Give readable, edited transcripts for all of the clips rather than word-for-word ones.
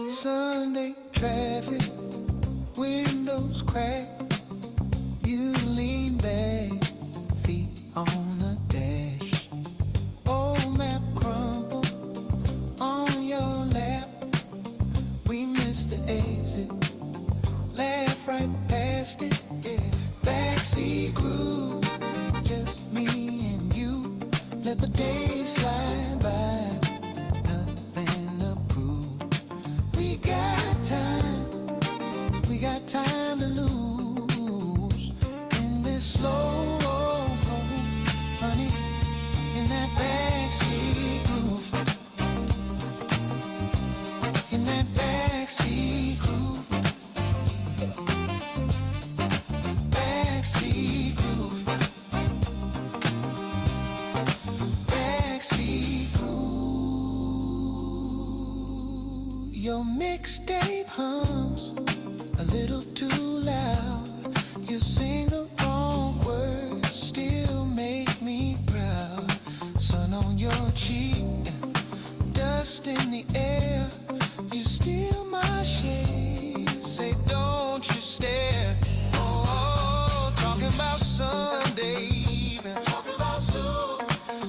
Sunday traffic, windows crack. You lean back, feet on the dash. Old map crumple on your lap. We missed the exit, laugh right past it. Yeah, backseat groove, just me and you. Let the days slide by. Time to lose in this slow, honey, in that backseat groove, in that backseat groove, backseat groove, backseat groove. Your mixtape hums a little too loud. You sing the wrong words, still make me proud. Sun on your cheek, dust in the air. You steal my shade, say don't you stare. Oh, talking about Sunday, talking about soon,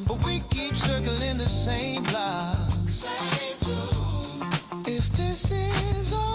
but we keep circling the same block. Same tune. If this is all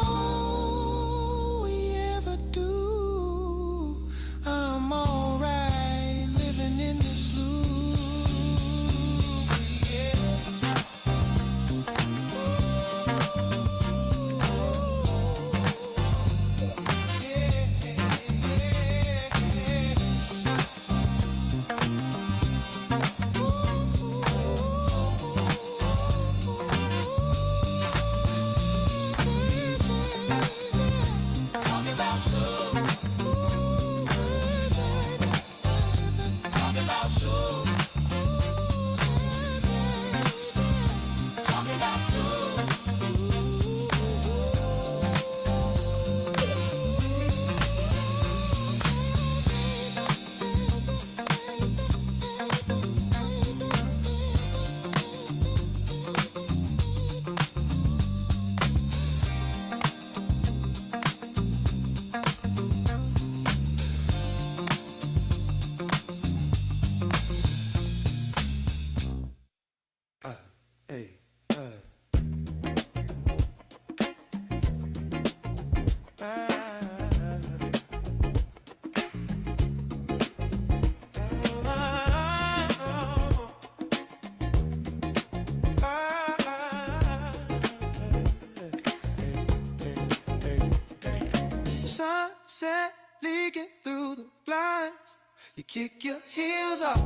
sunset leaking through the blinds. You kick your heels up,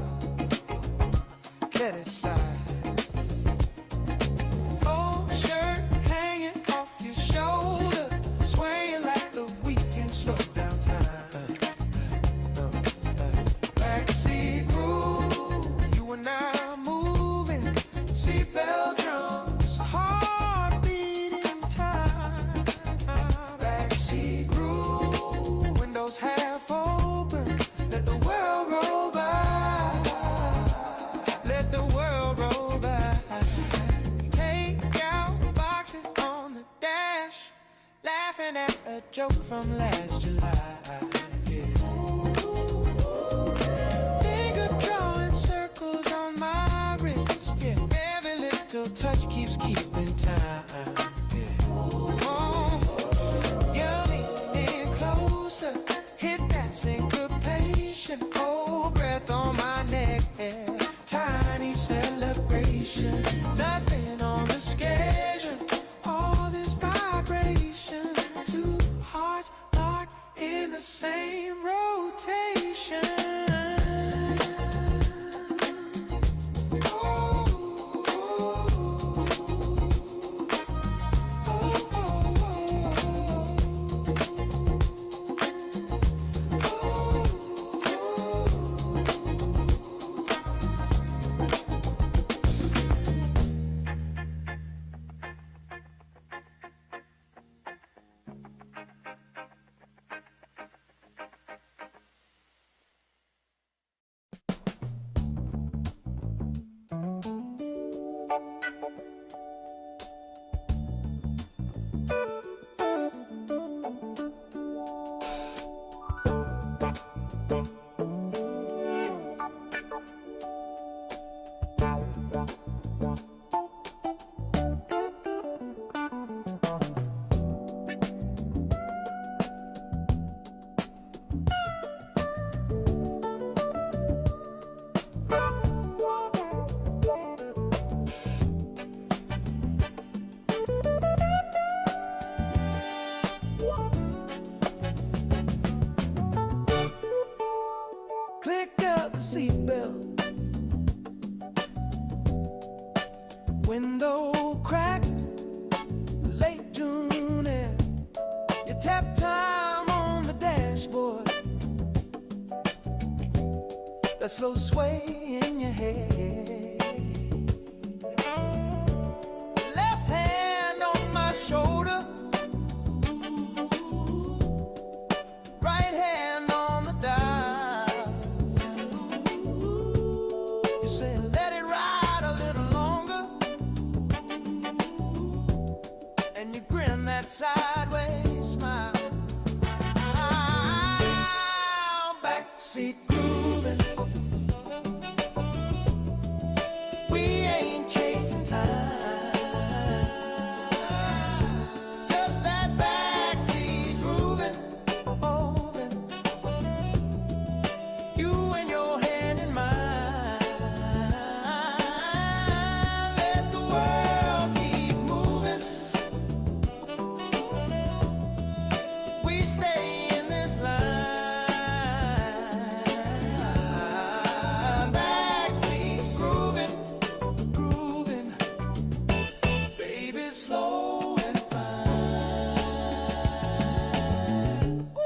let it slide. Old shirt hanging off your shoulder, swaying like the weekend slow down time. Backseat groove, you and I moving, seatbelt drums, heart beating time. Backseat groove, windows half open, let the world roll by, let the world roll by. Take out boxes on the dash, laughing at a joke from last July. Finger drawing circles on my wrist, yeah. Every little touch keeps keeping time. You're leaning closer, hit that syncopation. Cold breath on my neck, tiny celebration. Nothing on the schedule, all this vibration. Two hearts locked in the same rotation. seatbelt. Window crack, late June air. You tap time on the dashboard. That slow sway in your head. Left hand on my shoulder, right hand on the dial. You say let it ride a little longer, and you grin that sideways smile. Backseat grooving, we ain't chasing time. Just that backseat grooving, moving, you and your hand in mine. Let the world keep moving. We stay in this line. Backseat grooving, grooving, baby, slow and fine. Woo!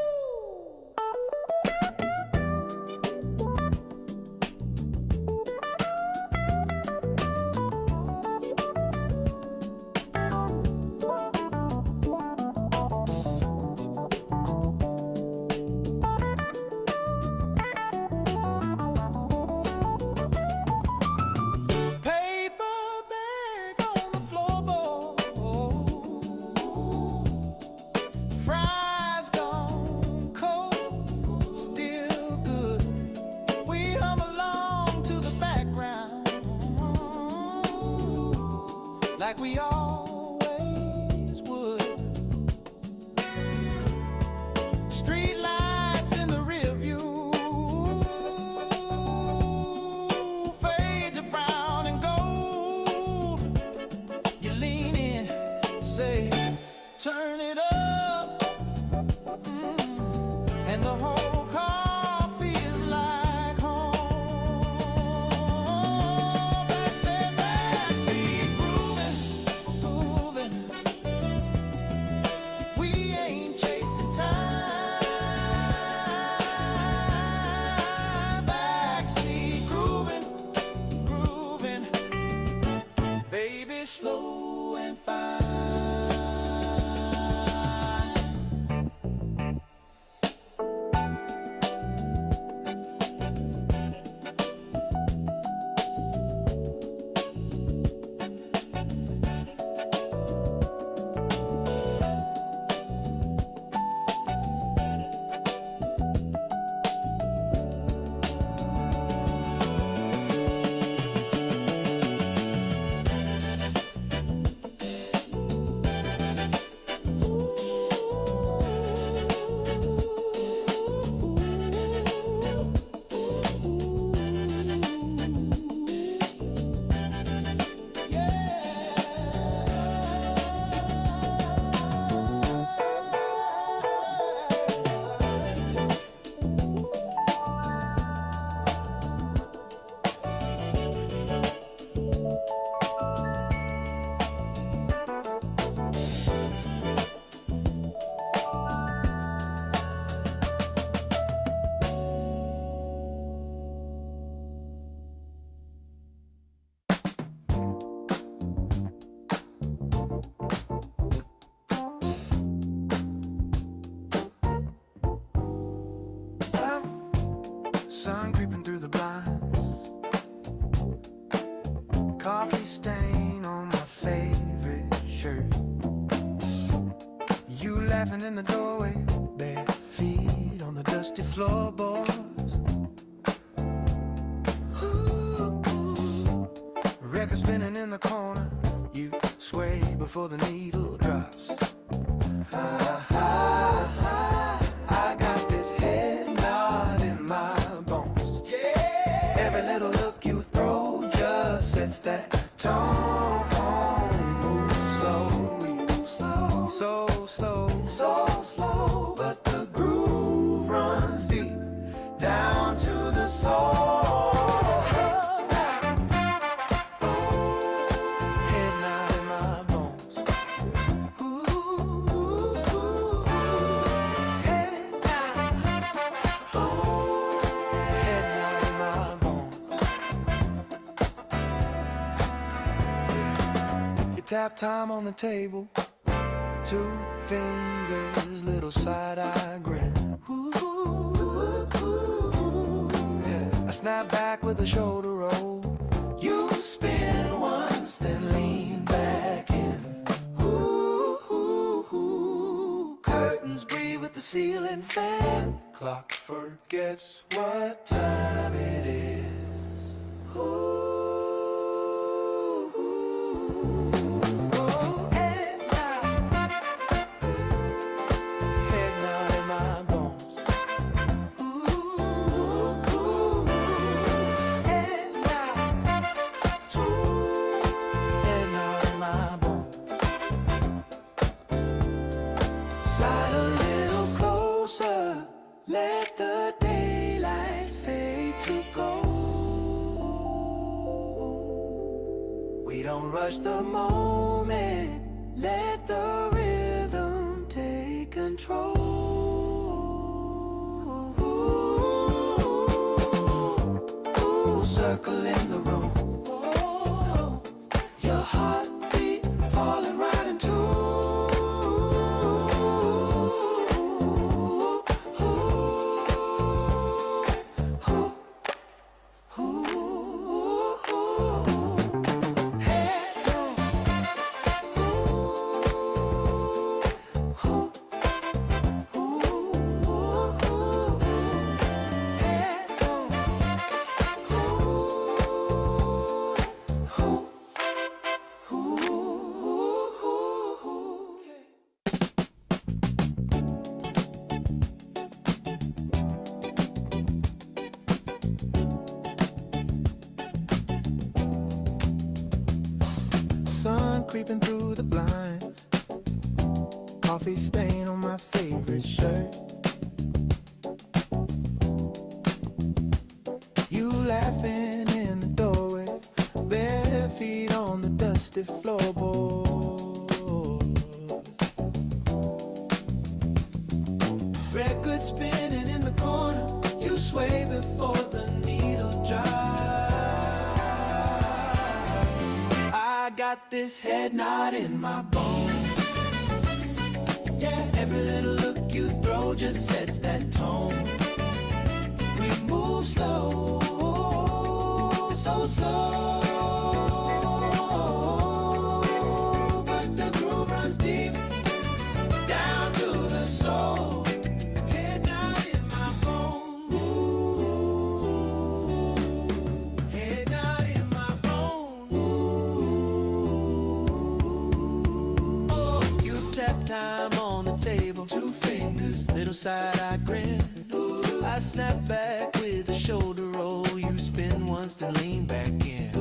Paper bag on the floorboard, fries gone cold, still good. We hum along to the background like we always would. Street lights in the rear view fade to brown and gold. You lean in, say, turn it up, and the whole car feels like home. Backseat grooving, grooving, we ain't chasing time. Backseat grooving, grooving, baby, slow and fine. Sun creeping through the blinds, coffee stain on my favorite shirt. You laughing in the doorway, bare feet on the dusty floorboards. Record spinning in the corner, you sway before the needle drops. I got this head nod in my bones. Every little look you throw just sets that tone. Move slow, so slow, but the groove runs deep down to the soul. tap time on the table. 2 fingers, little side-eye grin. Yeah. I snap back with a shoulder roll. You spin once, then lean back in. Curtains breathe with the ceiling fan. Clock forgets what time it is. Let the daylight fade to gold. We don't rush the moment. Let the rhythm take control. Circle in the room. Your heartbeat falling right into. Sun creeping through the blinds. Coffee stain on my favorite shirt. You laughing in the doorway, bare feet on the dusty floorboard. Record spinning in the corner. You sway before the needle dries. I got this head knot in my bones. Yeah, every little look you throw just sets that tone. We move slow, so slow, but the groove runs deep down to the soul. Head knot in my bones. Head knot in my bones. Tap time on the table. 2 fingers, little side-eye grin. I snap back with a shoulder roll. You spin once, then lean back in.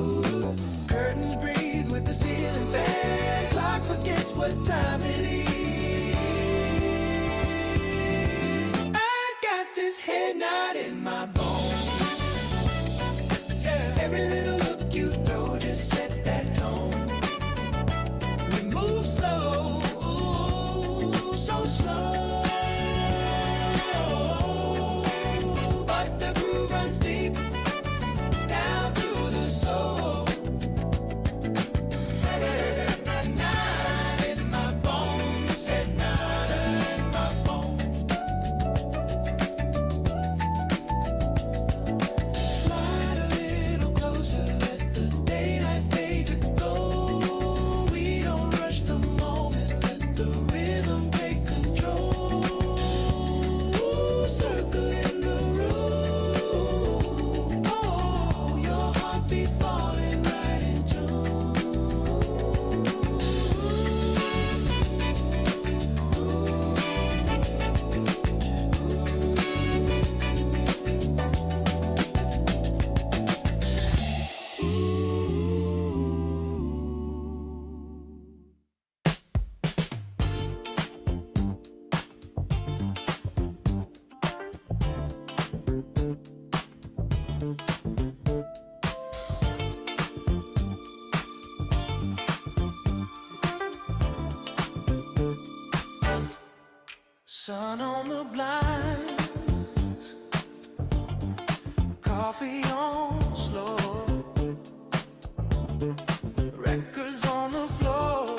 Curtains breathe with the ceiling fan. Clock forgets what time it is. I got this head knot in my bones. Yeah, every little look you throw just sets that tone. We move slow, so slow, but the groove runs deep down to the soul. Head knot in my bones, head knot in my bones. Slide a little closer, let the daylight fade to gold. We don't rush the moment, let the rhythm take control. Circle in the room. Oh, your heartbeat falling right in tune. Sun on the blinds, coffee on slow, records on the floor.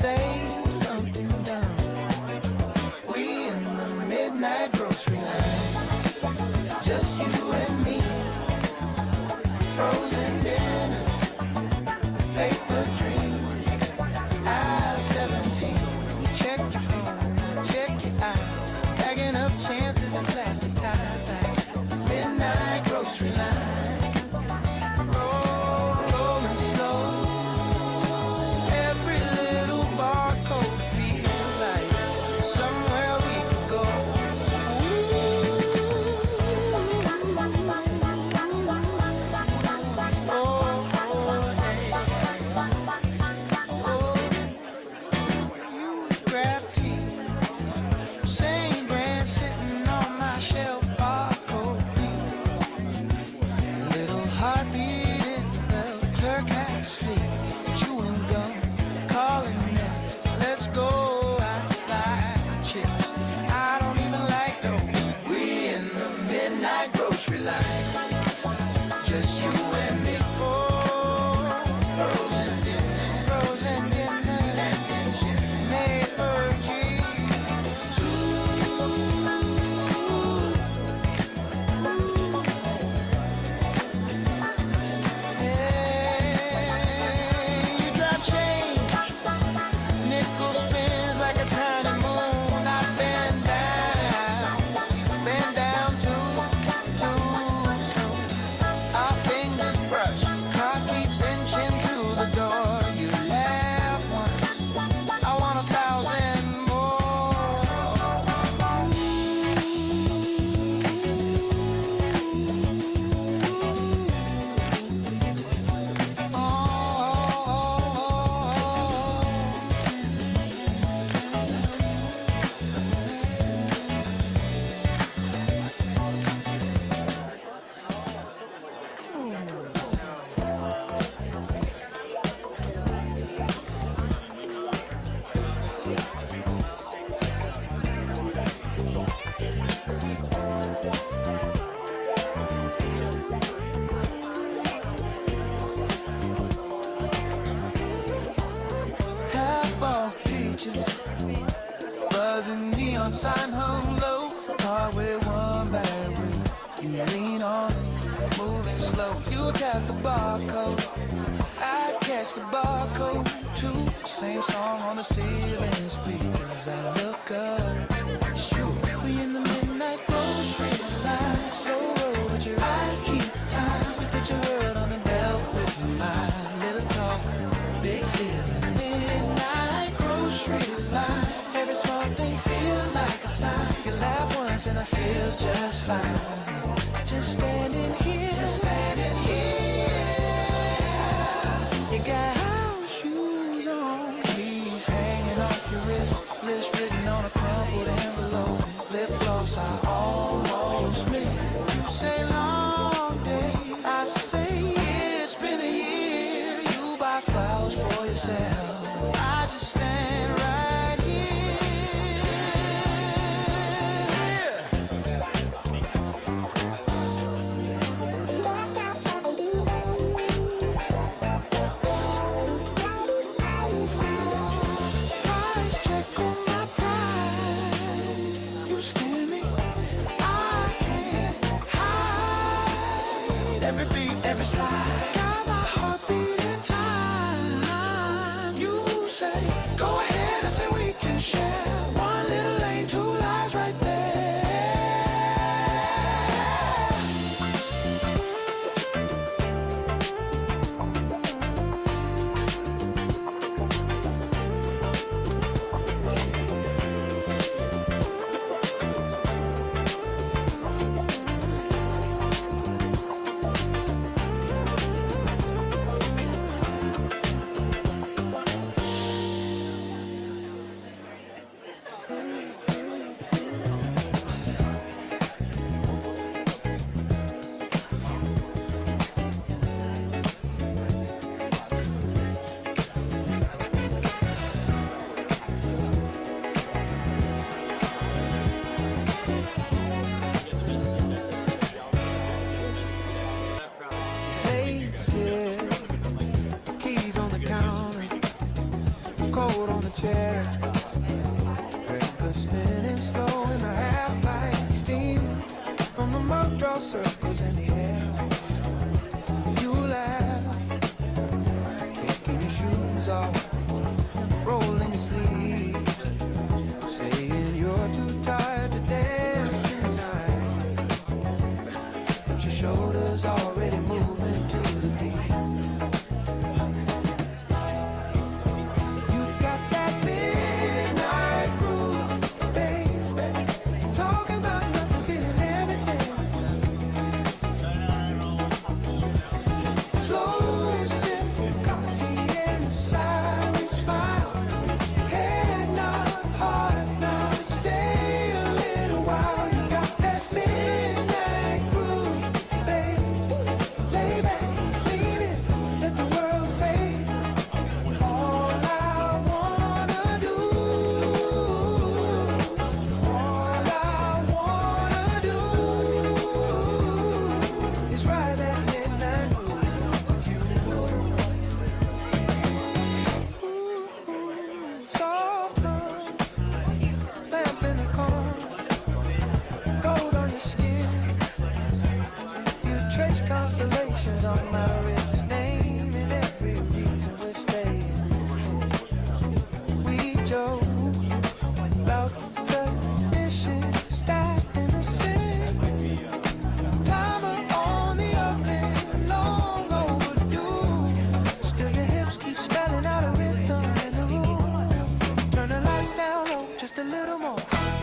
say something dumb. We in the midnight grocery line, just you and me. Frozen dinner, paper dreams. I-17, check your phone, check your eyes, bagging up chances and plastic ties. Like midnight grocery line, rolling slow. Every little barcode feels like somewhere we could go. Grab tea, same brand sitting on my shelf, barcode beat. Little heartbeat in the clerk half asleep, chewing gum, calling next. Let's go outside, chips. I don't even like those. We in the midnight grocery line, just you and me. Frozen dinner, neighbor jeans. Hey, you drop change, nickel spins like a tiny moon. I bend down too soon. Our fingers brush, car keeps inching to the door. You laugh once, I want 1,000 more. Half off peaches, buzzing neon sign hung low. Car with one bad wheel, you lean on it, moving slow. You tap the barcode, I catch the barcode too. Same song on the ceiling speakers. I look up, shoot, we in the midnight grocery line. Slow roll, but your eyes keep time. We put your world on the belt with mine. Little talk, big feeling. Midnight grocery line. Every small thing feels like a sign. You laugh once and I feel just fine. Just standing here, just standing here. You got house shoes on, keys hanging off your wrist, list written on a crumpled envelope. Lip gloss I almost miss. You say long day, I say it's been a year. You buy flowers for yourself, I just stand right here. Price check on my pride. You scare me, I can't hide. Every beat, every slide, got my heart beating time. You say, go ahead, I say we can share. One little lane, two lives right there.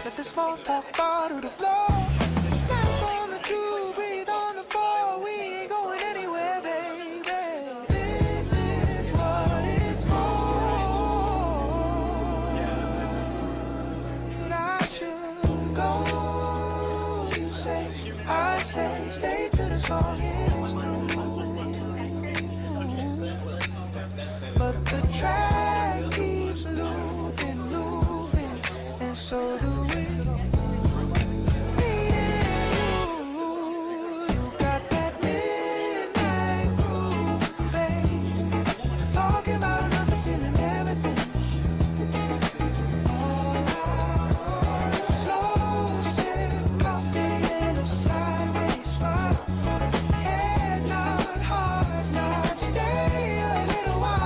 Let the small talk fall to the floor. Snap on the two, breathe on the floor. We ain't going anywhere, baby. This is what it's for. I should go. You say, I say, stay till the song is through. But the track keeps looping, looping, and so do we. Me and you got that midnight groove, babe. Talking about nothing, feeling everything. Slow sip coffee and a sideways smile. Head nod, heart nod, stay a little while.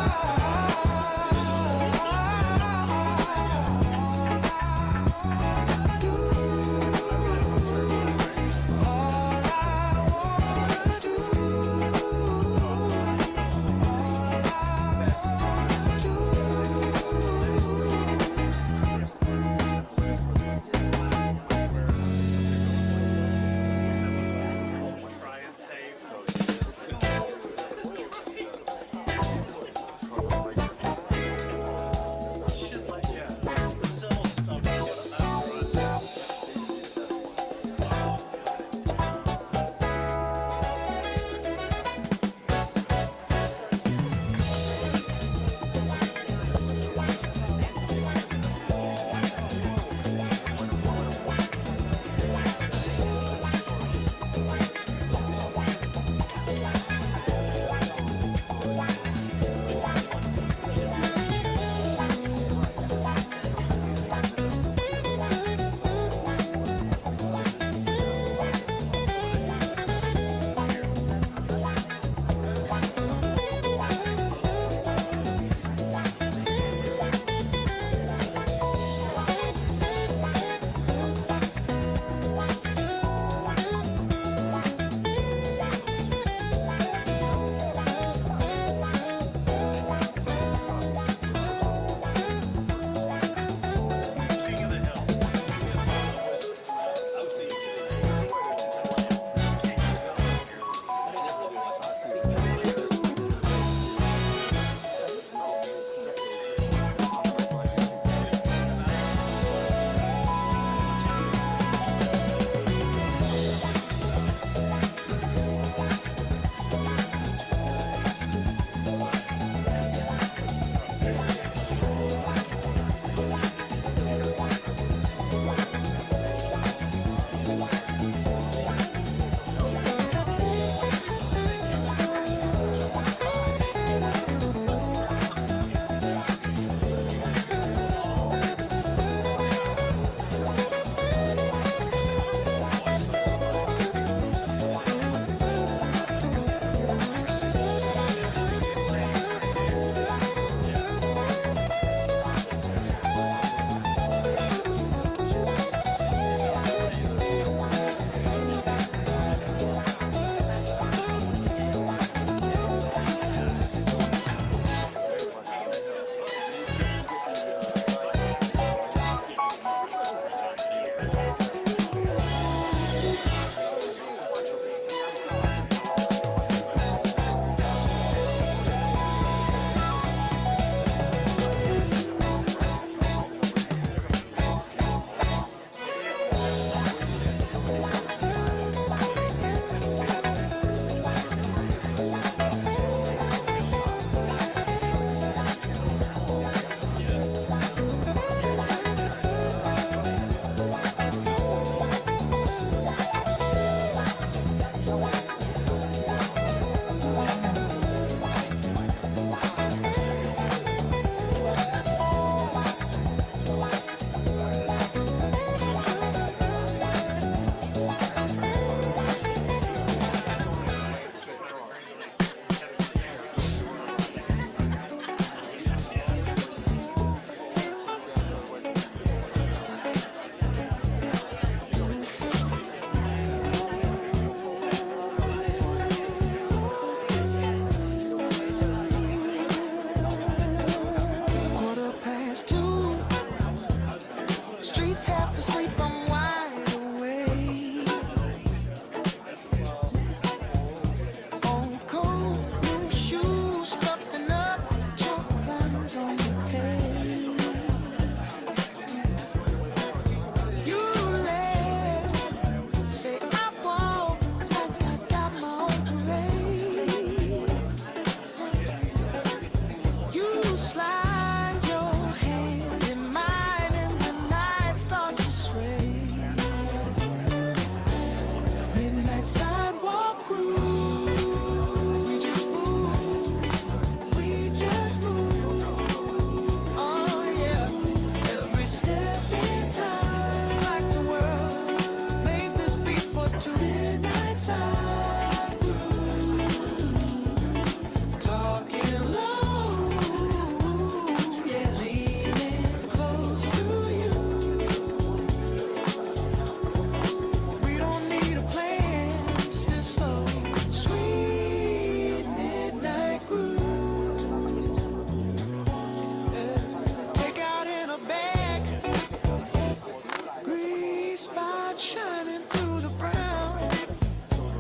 shining through the brown.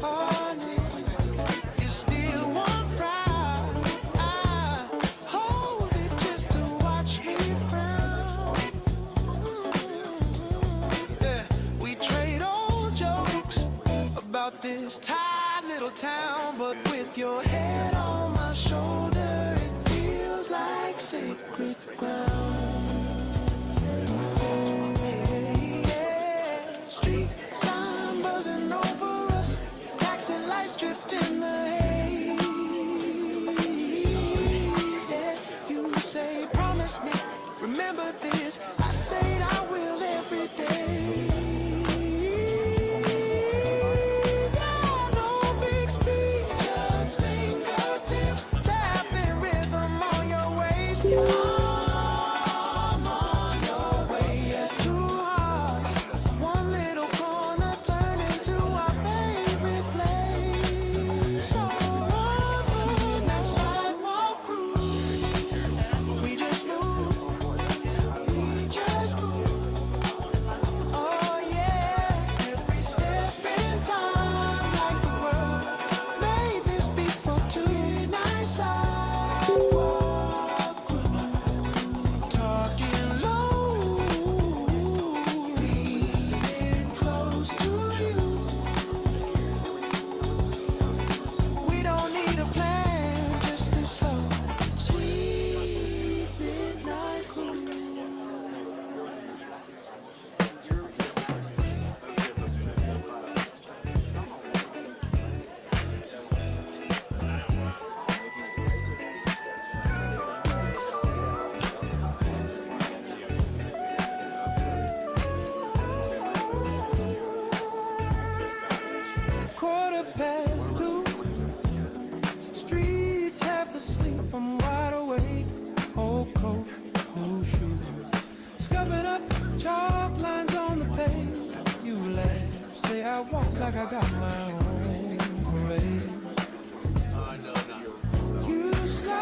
Honest, you still want fry. I hold it just to watch me frown. Yeah, we trade old jokes about this tired little town, but with your head on my shoulder, it feels like sacred ground. Street sign buzzing over us, taxi lights drift in the haze. Yeah, you say, promise me, remember this. I say I will every day. Yeah, no big speech, just fingertips tapping rhythm on your waist. I'm on your way. Yes, two hearts, one little corner turned into our favorite place. So on that sidewalk cruise, we just move, we just move. Oh yeah, every step in time, like the world made this beat for two. Nice sidewalk cruise, talking low, leaning close to you. We don't need a plan, just this slow, sweet midnight cruise. Quarter past two, streets half asleep, I'm wide awake, old coat, new shoes, scuffing up chalk lines on the page. You laugh, say I walk like I got my own parade. You slide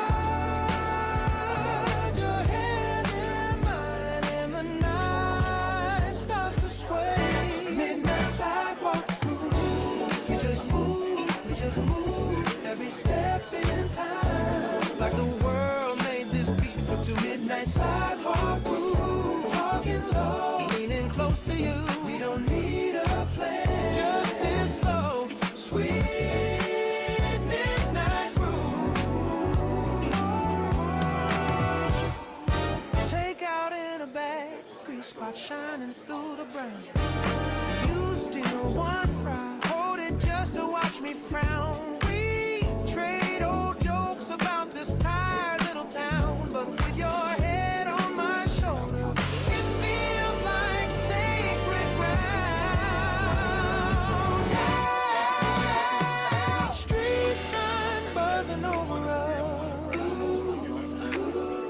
your hand in mine, and the night starts to sway. Midnight sidewalk cruise, we just move, every step in time, like the world made this beat for two. Midnight sidewalk cruise, talking low, leaning close to you. We don't need a plan, just this slow, sweet midnight groove. Take out in a bag, grease spot shining through the brown. You still want fry, hold it just to watch me frown. We trade old jokes about this tired little town, but with your head on my shoulder, it feels like sacred ground. Yeah, street sign buzzing over us,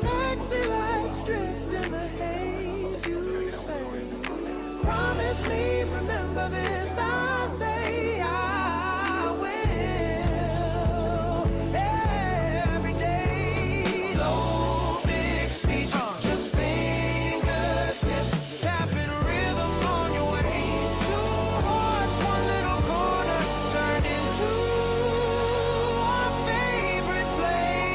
taxi lights drift in the haze. You say, promise me, remember this. I say I will every day. No big speech, just fingertips tapping rhythm on your waist. Two hearts, one little corner turned into our favorite place.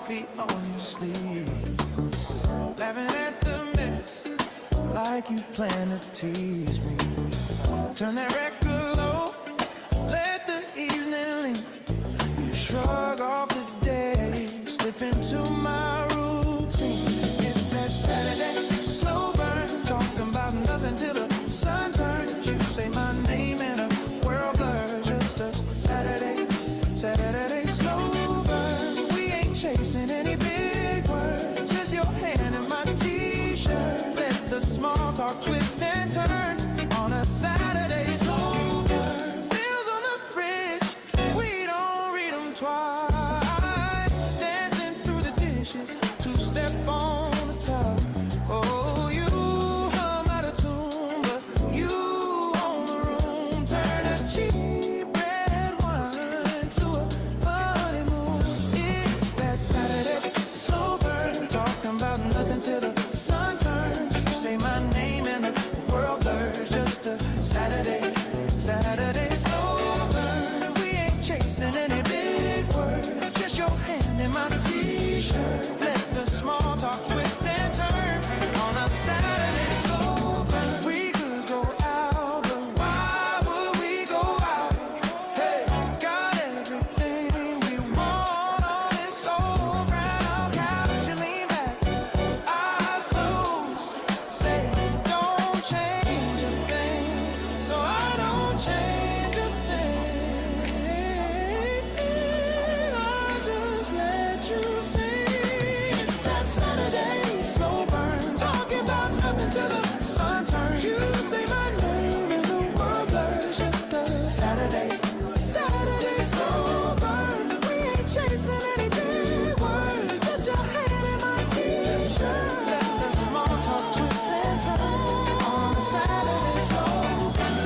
coffee on your sleeve, laughing at the mess like you plan to tease me. Turn that record low, let the evening leave. You shrug off the day, slip into my routine. It's that Saturday slow burn, talking about nothing till the sun turns. You say my name and a world blurs. Just a Saturday slow burn. We ain't chasing any big words, just your hand in my t-shirt. Let the small talk twist and turn on a Saturday slow burn. Bills on the fridge, we don't read them twice. Dancing through the dishes, two-step on the top. Oh, you hum out of tune, but you own the room. Turn a cheap red wine to a honeymoon. It's that Saturday slow burn, talking about nothing till the sun turns. You say my name and the world blurs. Just a Saturday slow burn. We ain't chasing any big words, just your hand in my t-shirt. Let the small talk twist and turn on a Saturday slow burn. We could go out, but why would we go out? Hey, got everything we want on this old brown couch. You lean back, eyes closed, say don't change a thing. So I don't change a thing. I just let you sing. It's that Saturday slow burn, talking about nothing till the sun turns. You say my name and the world blurs. Just a Saturday slow burn. We ain't chasing any big words, just your hand in my t-shirt. Let the small talk twist and turn on a Saturday slow burn.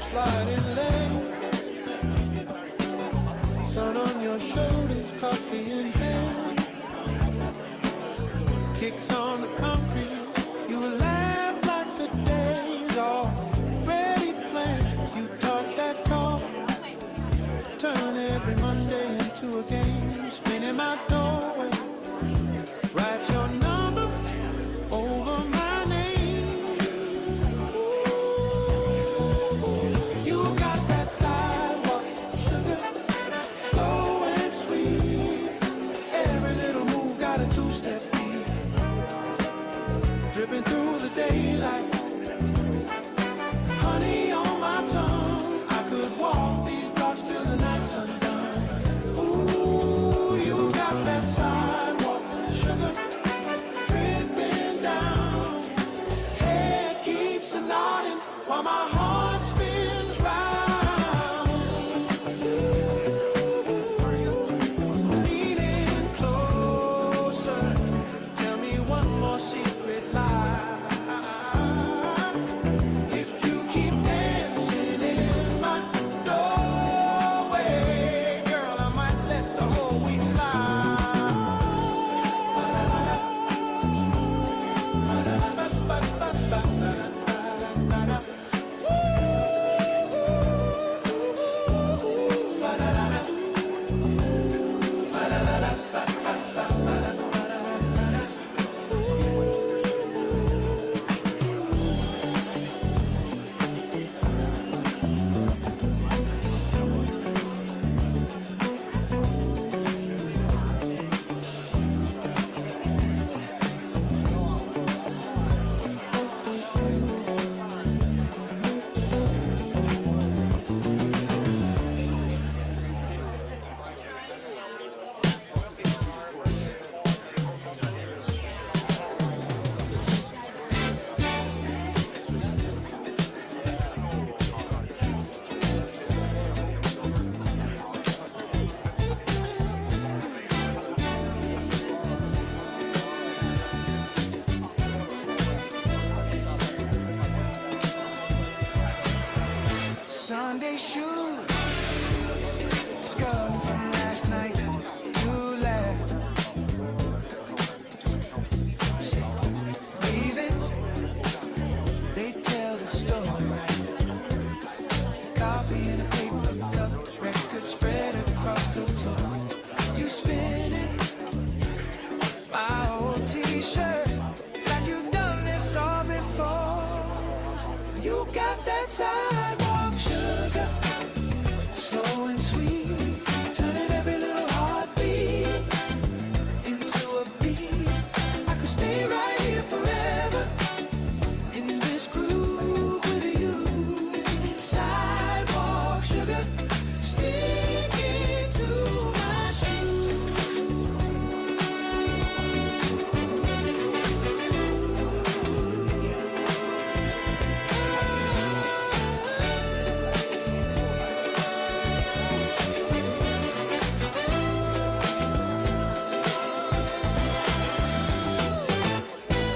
Sliding lane, sun on your shoulders, coffee in hand, kicks on the concrete. You laugh like the day's already planned. You talk that talk, turn every Monday into a game. Spinning my doorway, write your number over my name. You got that sidewalk sugar, slow and sweet. Every little move got a two-step beat. Sunday shoes, scarf from last night. You laugh, say, leave it. They tell the story right. Coffee in a paper cup, record spread across the floor. You spin it, my old T-shirt, like you've done this all before. You got that sidewalk sugar, slow and sweet, turning every little heartbeat into a beat. I could stay right here forever in this groove with you. Sidewalk sugar, sticking to my shoes.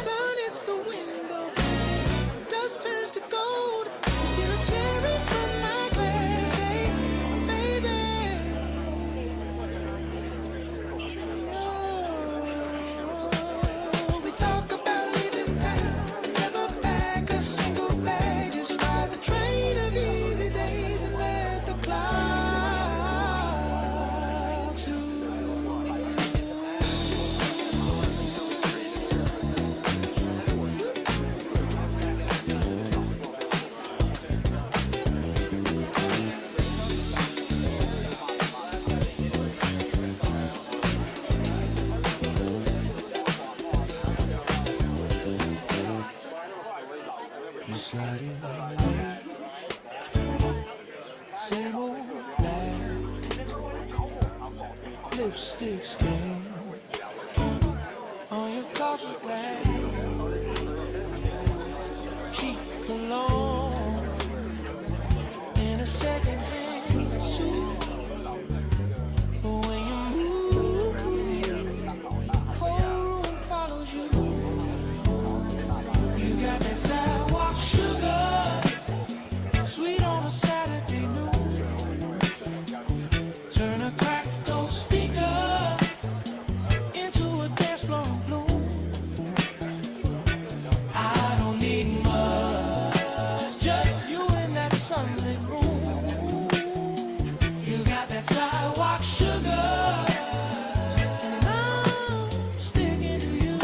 Sun hits the window, dust turns to gold. You steal a cherry from my glass, hey, baby. Oh, we talk about leaving town, never pack a single bag, just ride the train of easy days and let the clock zoom. You slide in late, same old laugh, lipstick stain on your coffee bag, cheap cologne in a second-hand suit. But when you move, whole room follows you. You got that sidewalk sugar, sweet on a Saturday noon. Turn a cracked old speaker into a dance floor of bloom. I don't need much, just you in that sunlit room. You got that sidewalk sugar, and I'm sticking to you.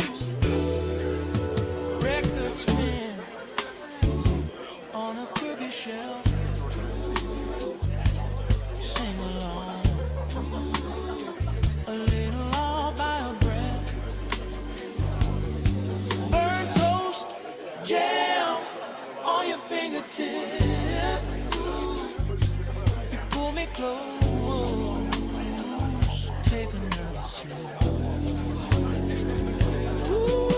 Record spin on a crooked shelf. Sing along, a little off by a breath. Burnt toast, jam on your fingertip. You pull me close, take another sip. Ooh,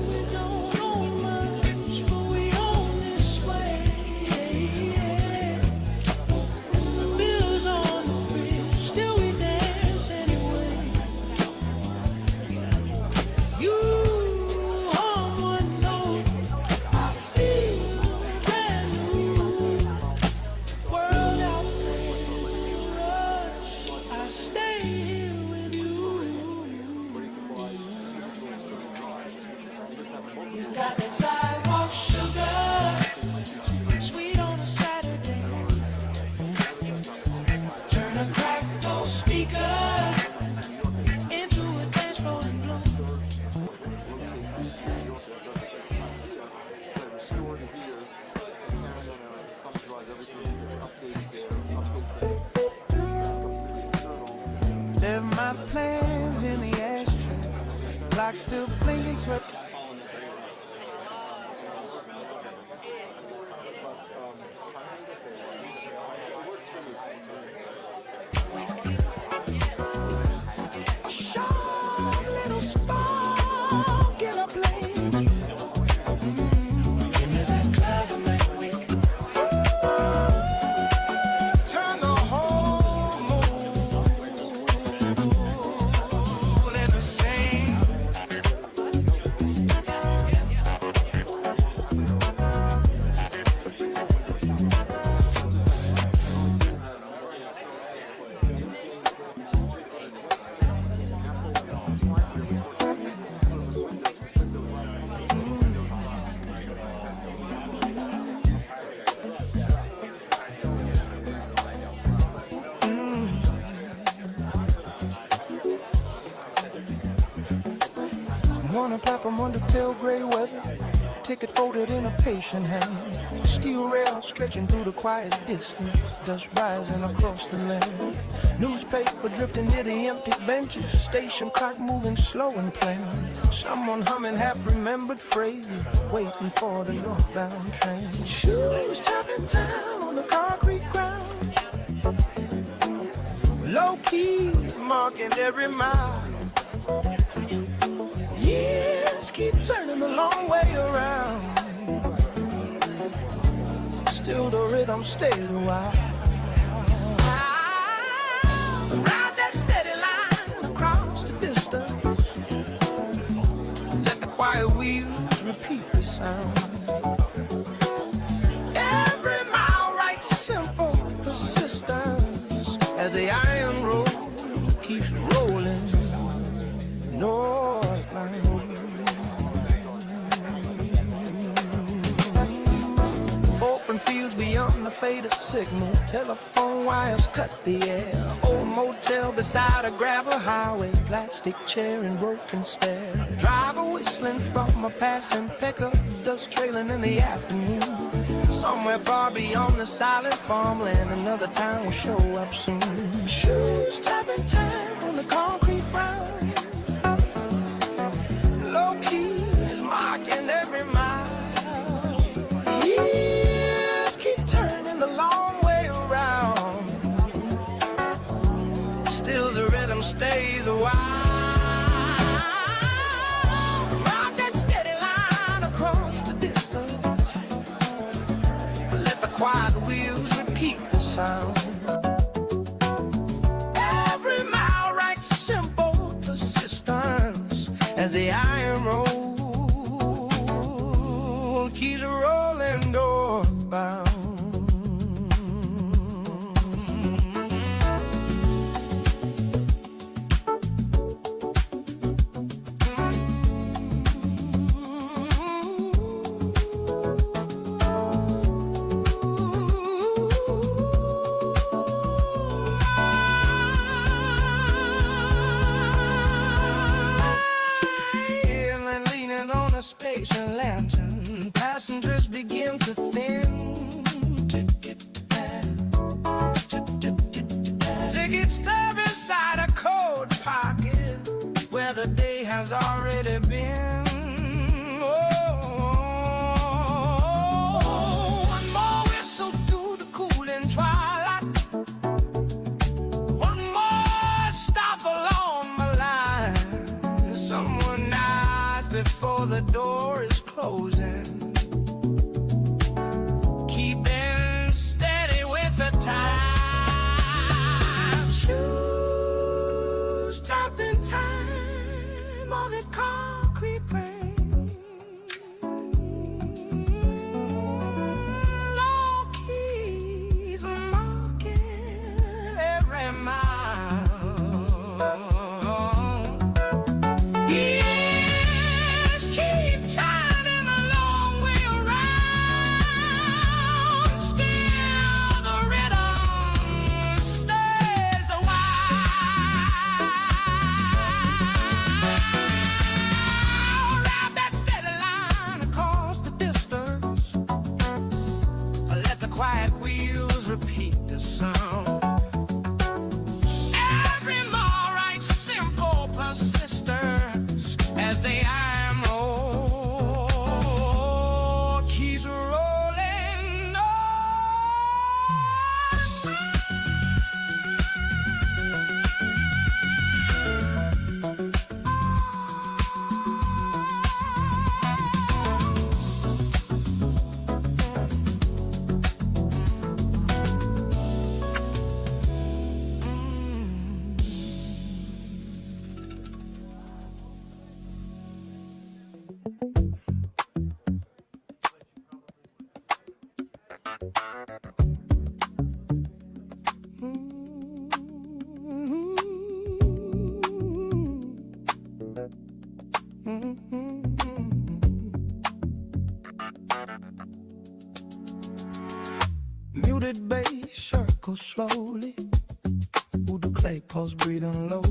we don't own much, but we own this way. Bills on the fridge, still we dance anyway. You hum one note, I feel brand new. World out there's a rush, I stay here with you. You got that sidewalk sugar, sweet on a Saturday night. Turn a cracked old speaker into a dance floor in bloom. Left my plans in the ashtray, clock still blinking 12. A sharp little spark in a flame. Give me that clever make wink. Turn the whole mood into same. from under pale gray weather, ticket folded in a patient hand. Steel rail stretching through the quiet distance, dust rising across the land. Newspaper drifting near the empty benches, station clock moving slow and plain. Someone humming half-remembered phrases, waiting for the northbound train. Shoes tapping time on the concrete ground, low-key marking every mile. Years keep turning the long way around, still the rhythm stays a while. Ride that steady line across the distance, let the quiet wheels repeat the sound. Every mile writes simple persistence as the iron road keeps rolling northbound. Open fields beyond the faded signal, telephone wires cut the air. Old motel beside a gravel highway, plastic chair and broken stair. Driver whistling from a passing pickup, dust trailing in the afternoon. Somewhere far beyond the silent farmland, another town will show up soon. Shoes tapping time on the concrete ground, low-key is marking every mile. Years keep turning the long way around, still the rhythm stays a while. Ride that steady line across the distance, let the quiet wheels repeat the sound. Every mile writes simple persistence as the iron road keeps rolling northbound. Station lantern, passengers begin to thin. Tickets stuck inside a coat pocket where the day has already been. One more whistle through the cooling twilight, one more stop along my line. Someone knocks before the door is closing, keeping steady with the time. Shoes tapping time on the concrete brain, low keys marking every mile. Quiet wheels repeat the sound. Every more writes simple persistence as the iron road keeps rolling on. Muted bass circles slowly, voodoo clay pulse breathing low.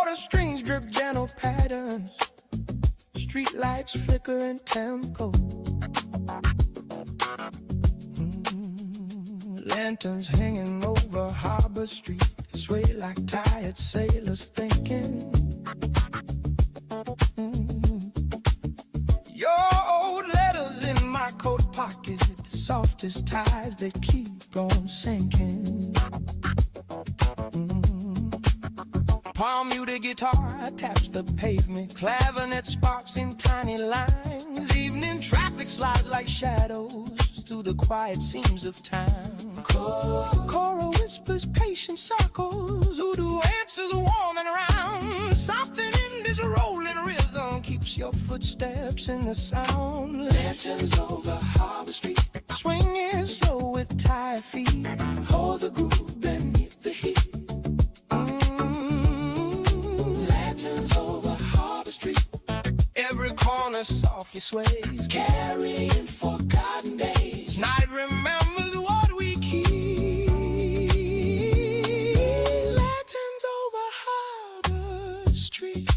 water strings drip gentle patterns. Street lights flicker in tempo. Lanterns hanging over Harbor Street sway like tired sailors thinking. Your old letters in my coat pocket, soft as tides that keep on sinking. Palm muted guitar taps the pavement, clavinet sparks in tiny lines. Evening traffic slides like shadows through the quiet seams of time. Cora whispers patient circles, voodoo answers warming around. Something in this rolling rhythm keeps your footsteps in the sound. Lanterns over Harbor Street, swinging slow with tired feet. Hold the groove beneath the heat. Lanterns over Harbor Street, every corner softly sways, carrying forgotten days. Night remembers what we keep. Lanterns over Harbor Street.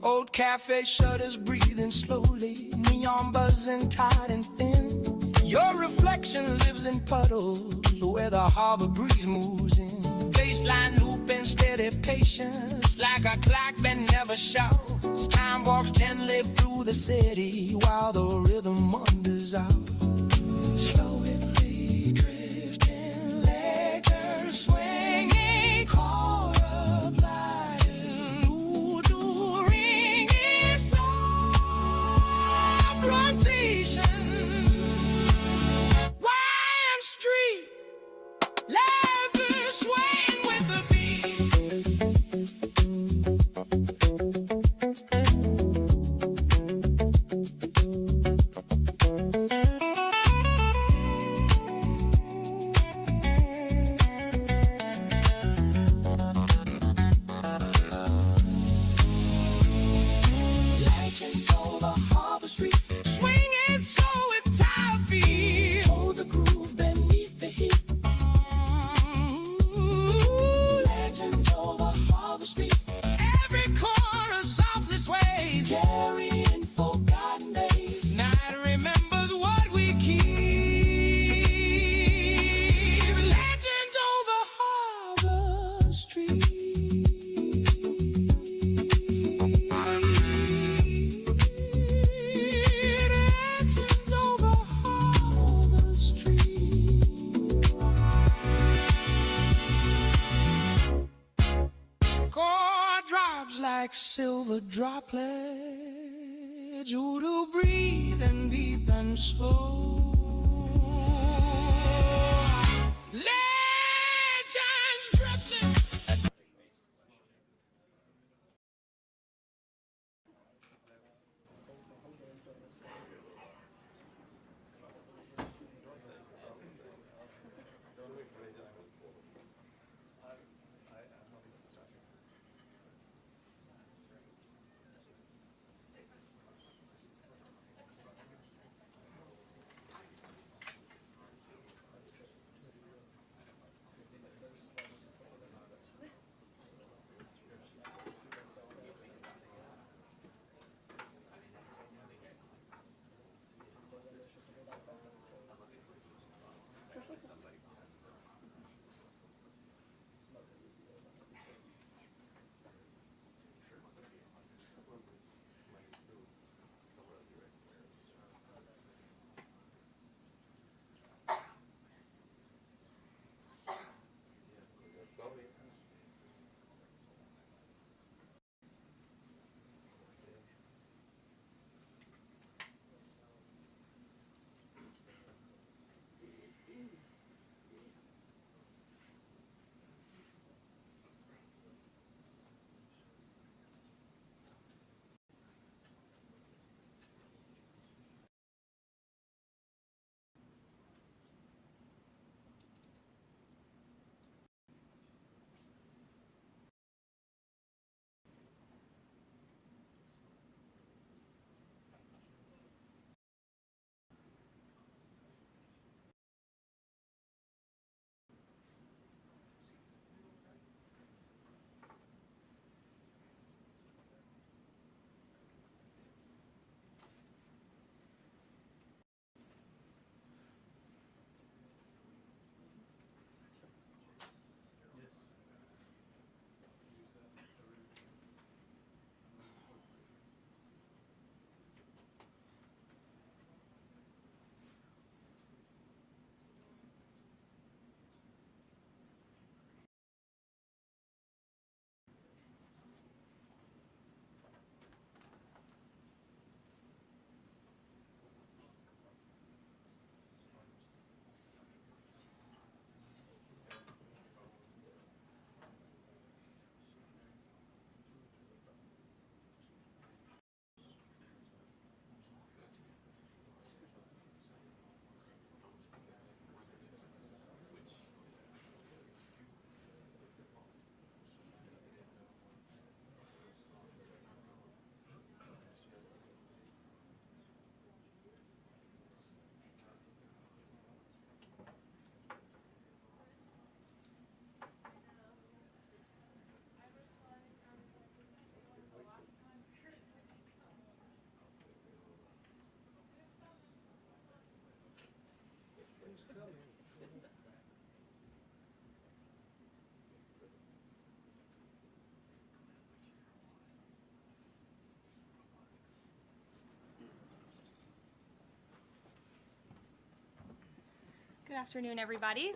Old cafe shutters breathing slowly, neon buzzing tight and thin. Your reflection lives in puddles where the harbor breeze moves in. Baseline looping steady patience, like a clock that never shouts. Time walks gently through the city while the rhythm wanders out. Slowly drifting, lectern swinging, chord gliding, voodoo ringing, soft rotation. Wine Street, lavish swaying with the beat. Legends over Harbor Street, swinging slow with tired feet. Hold the groove beneath the heat. Legends over Harbor Street, every corner softly sways, carrying forgotten days. Night remembers what we keep. Legends over Harbor Street. Legends over Harbor Street. Chord drops like silver droplets, voodoo breathing deep and slow. Legends drifting. Good afternoon, everybody.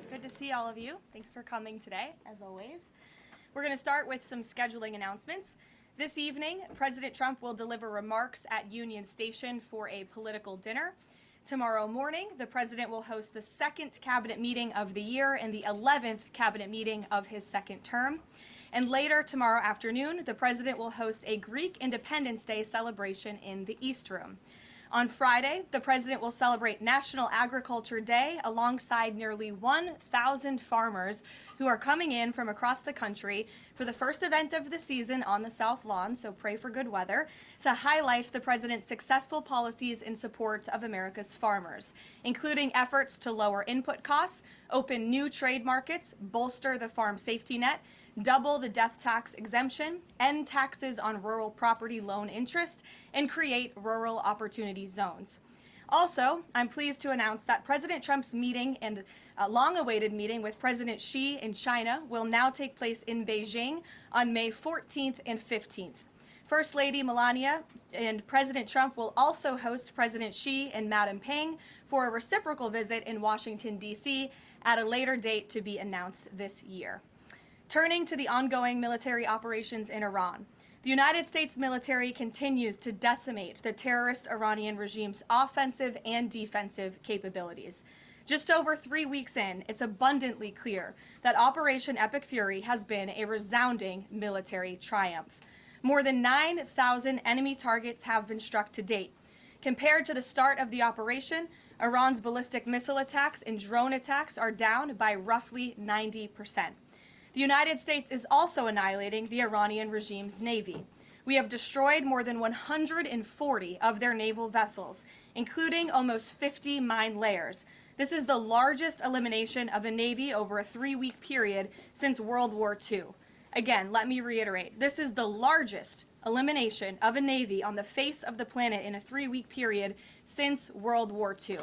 Good to see all of you. Thanks for coming today, as always. We're going to start with some scheduling announcements. This evening, President Trump will deliver remarks at Union Station for a political dinner. Tomorrow morning, the president will host the second cabinet meeting of the year and the 11th cabinet meeting of his second term. And later tomorrow afternoon, the president will host a Greek Independence Day celebration in the East Room. On Friday, the president will celebrate National Agriculture Day alongside nearly 1,000 farmers who are coming in from across the country for the first event of the season on the South Lawn, so pray for good weather, to highlight the president's successful policies in support of America's farmers, including efforts to lower input costs, open new trade markets, bolster the farm safety net, double the death tax exemption, end taxes on rural property loan interest, and create rural opportunity zones. Also, I'm pleased to announce that President Trump's meeting and long-awaited meeting with President Xi in China will now take place in Beijing on May 14th and 15th. First Lady Melania and President Trump will also host President Xi and Madam Peng for a reciprocal visit in Washington, D.C. at a later date to be announced this year. Turning to the ongoing military operations in Iran, the United States military continues to decimate the terrorist Iranian regime's offensive and defensive capabilities. Just over 3 weeks in, it's abundantly clear that Operation Epic Fury has been a resounding military triumph. More than 9,000 enemy targets have been struck to date. Compared to the start of the operation, Iran's ballistic missile attacks and drone attacks are down by roughly 90%. The United States is also annihilating the Iranian regime's navy. We have destroyed more than 140 of their naval vessels, including almost 50 mine layers. This is the largest elimination of a navy over a 3-week period since World War II. Again, let me reiterate, this is the largest elimination of a navy on the face of the planet in a 3-week period since World War II.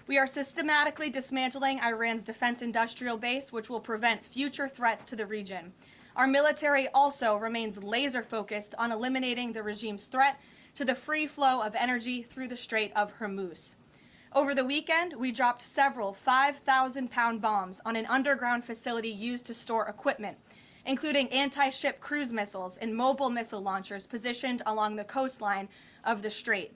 We are systematically dismantling Iran's defense industrial base, which will prevent future threats to the region. Our military also remains laser-focused on eliminating the regime's threat to the free flow of energy through the Strait of Hormuz. Over the weekend, we dropped several 5,000-pound bombs on an underground facility used to store equipment, including anti-ship cruise missiles and mobile missile launchers positioned along the coastline of the strait.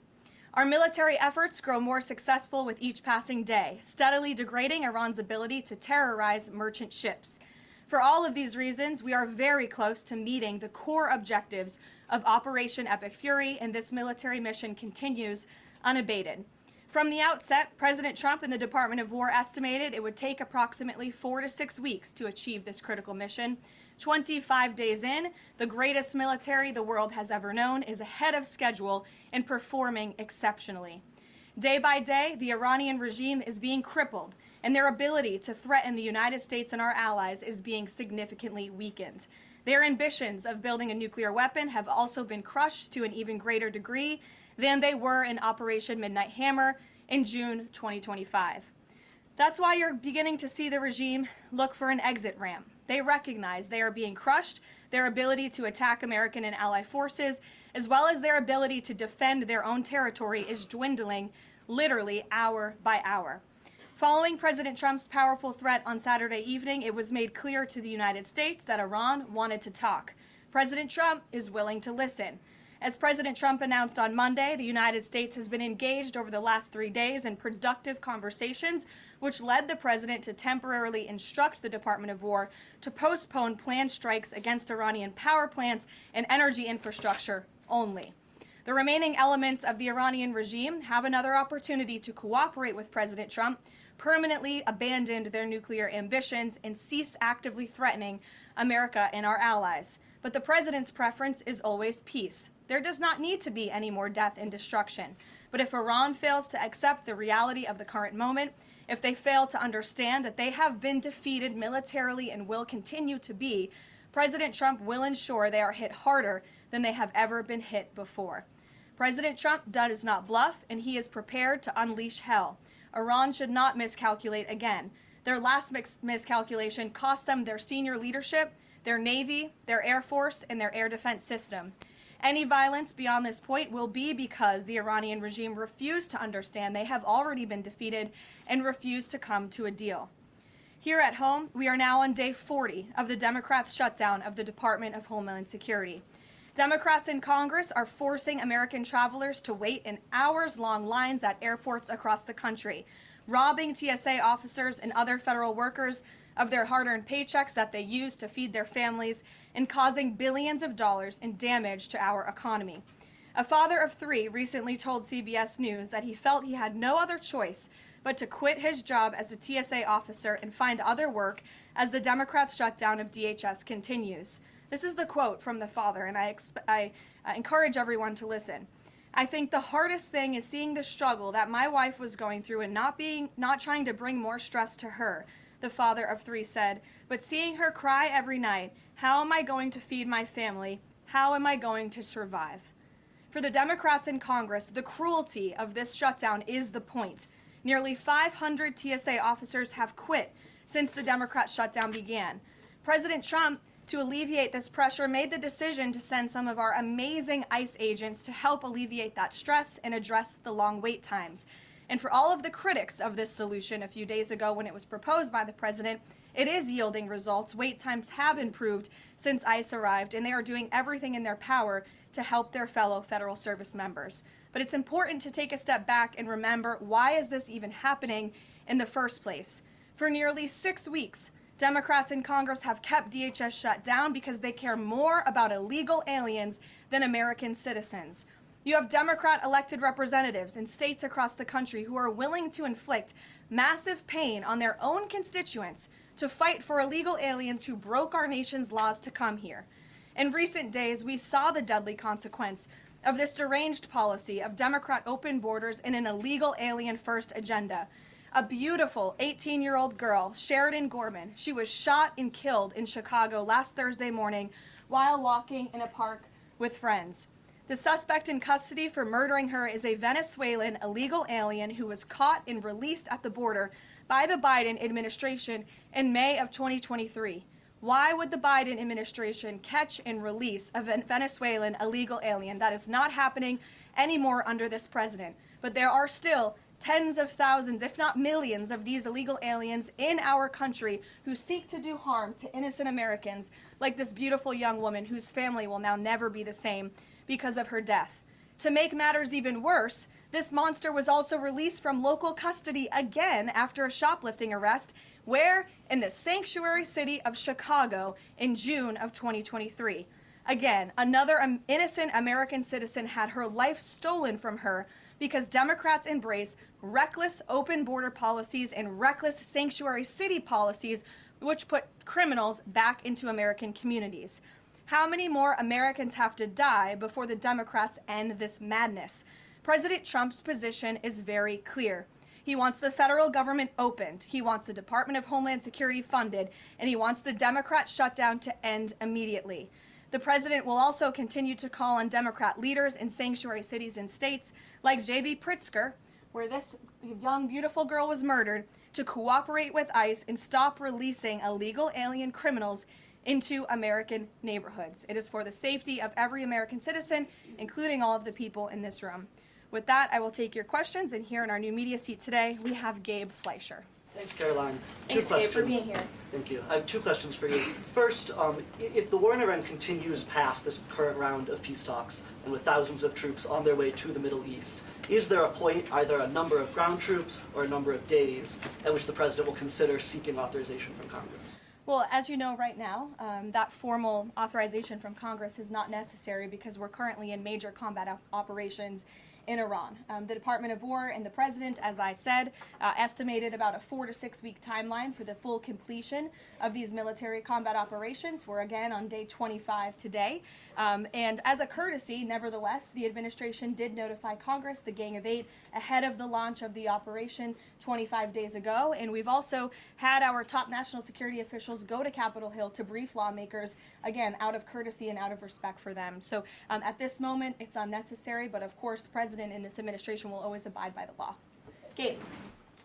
Our military efforts grow more successful with each passing day, steadily degrading Iran's ability to terrorize merchant ships. For all of these reasons, we are very close to meeting the core objectives of Operation Epic Fury, and this military mission continues unabated. From the outset, President Trump and the Department of War estimated it would take approximately 4 to 6 weeks to achieve this critical mission. 25 days in, the greatest military the world has ever known is ahead of schedule and performing exceptionally. Day by day, the Iranian regime is being crippled, and their ability to threaten the United States and our allies is being significantly weakened. Their ambitions of building a nuclear weapon have also been crushed to an even greater degree than they were in Operation Midnight Hammer in June 2025. That's why you're beginning to see the regime look for an exit ramp. They recognize they are being crushed, their ability to attack American and ally forces, as well as their ability to defend their own territory is dwindling literally hour by hour. Following President Trump's powerful threat on Saturday evening, it was made clear to the United States that Iran wanted to talk. President Trump is willing to listen. As President Trump announced on Monday, the United States has been engaged over the last 3 days in productive conversations, which led the president to temporarily instruct the Department of War to postpone planned strikes against Iranian power plants and energy infrastructure only. The remaining elements of the Iranian regime have another opportunity to cooperate with President Trump, permanently abandon their nuclear ambitions, and cease actively threatening America and our allies. But the president's preference is always peace. There does not need to be any more death and destruction. But if Iran fails to accept the reality of the current moment, if they fail to understand that they have been defeated militarily and will continue to be, President Trump will ensure they are hit harder than they have ever been hit before. President Trump does not bluff, and he is prepared to unleash hell. Iran should not miscalculate again. Their last miscalculation cost them their senior leadership, their Navy, their Air Force, and their air defense system. Any violence beyond this point will be because the Iranian regime refused to understand they have already been defeated and refused to come to a deal. Here at home, we are now on day 40 of the Democrats' shutdown of the Department of Homeland Security. Democrats in Congress are forcing American travelers to wait in hours-long lines at airports across the country, robbing TSA officers and other federal workers of their hard-earned paychecks that they use to feed their families, and causing billions of dollars in damage to our economy. A father of 3 recently told CBS News that he felt he had no other choice but to quit his job as a TSA officer and find other work as the Democrats' shutdown of DHS continues. This is the quote from the father, and I encourage everyone to listen. "I think the hardest thing is seeing the struggle that my wife was going through and not trying to bring more stress to her," the father of 3 said, "but seeing her cry every night, how am I going to feed my family? How am I going to survive?" For the Democrats in Congress, the cruelty of this shutdown is the point. Nearly 500 TSA officers have quit since the Democrat shutdown began. President Trump, to alleviate this pressure, made the decision to send some of our amazing ICE agents to help alleviate that stress and address the long wait times. And for all of the critics of this solution a few days ago when it was proposed by the president, it is yielding results. Wait times have improved since ICE arrived, and they are doing everything in their power to help their fellow federal service members. But it's important to take a step back and remember, why is this even happening in the first place? For nearly 6 weeks, Democrats in Congress have kept DHS shut down because they care more about illegal aliens than American citizens. You have Democrat elected representatives in states across the country who are willing to inflict massive pain on their own constituents to fight for illegal aliens who broke our nation's laws to come here. In recent days, we saw the deadly consequence of this deranged policy of Democrat open borders and an illegal alien-first agenda. A beautiful 18-year-old girl, Sheridan Gorman, she was shot and killed in Chicago last Thursday morning while walking in a park with friends. The suspect in custody for murdering her is a Venezuelan illegal alien who was caught and released at the border by the Biden administration in May of 2023. Why would the Biden administration catch and release a Venezuelan illegal alien? That is not happening anymore under this president. But there are still tens of thousands, if not millions, of these illegal aliens in our country who seek to do harm to innocent Americans, like this beautiful young woman whose family will now never be the same because of her death. To make matters even worse, this monster was also released from local custody again after a shoplifting arrest, where? In the sanctuary city of Chicago in June of 2023. Again, another innocent American citizen had her life stolen from her because Democrats embrace reckless open border policies and reckless sanctuary city policies, which put criminals back into American communities. How many more Americans have to die before the Democrats end this madness? President Trump's position is very clear. He wants the federal government opened, he wants the Department of Homeland Security funded, and he wants the Democrat shutdown to end immediately. The president will also continue to call on Democrat leaders in sanctuary cities and states like J.B. Pritzker, where this young, beautiful girl was murdered, to cooperate with ICE and stop releasing illegal alien criminals into American neighborhoods. It is for the safety of every American citizen, including all of the people in this room. With that, I will take your questions, and here in our new media seat today, we have Gabe Fleischer. Thanks, Caroline. Thanks, Gabe, for being here. Thank you. I have 2 questions for you. First, if the war in Iran continues past this current round of peace talks, and with thousands of troops on their way to the Middle East, is there a point, either a number of ground troops or a number of days, at which the president will consider seeking authorization from Congress? Well, as you know right now, that formal authorization from Congress is not necessary because we're currently in major combat operations in Iran. The Department of War and the President, as I said, estimated about a 4 to 6 week timeline for the full completion of these military combat operations. We're again on day 25 today. And as a courtesy, nevertheless, the administration did notify Congress, the Gang of 8, ahead of the launch of the operation 25 days ago. And we've also had our top national security officials go to Capitol Hill to brief lawmakers, again, out of courtesy and out of respect for them. So at this moment, it's unnecessary, but of course, the President and this administration will always abide by the law. Gabe.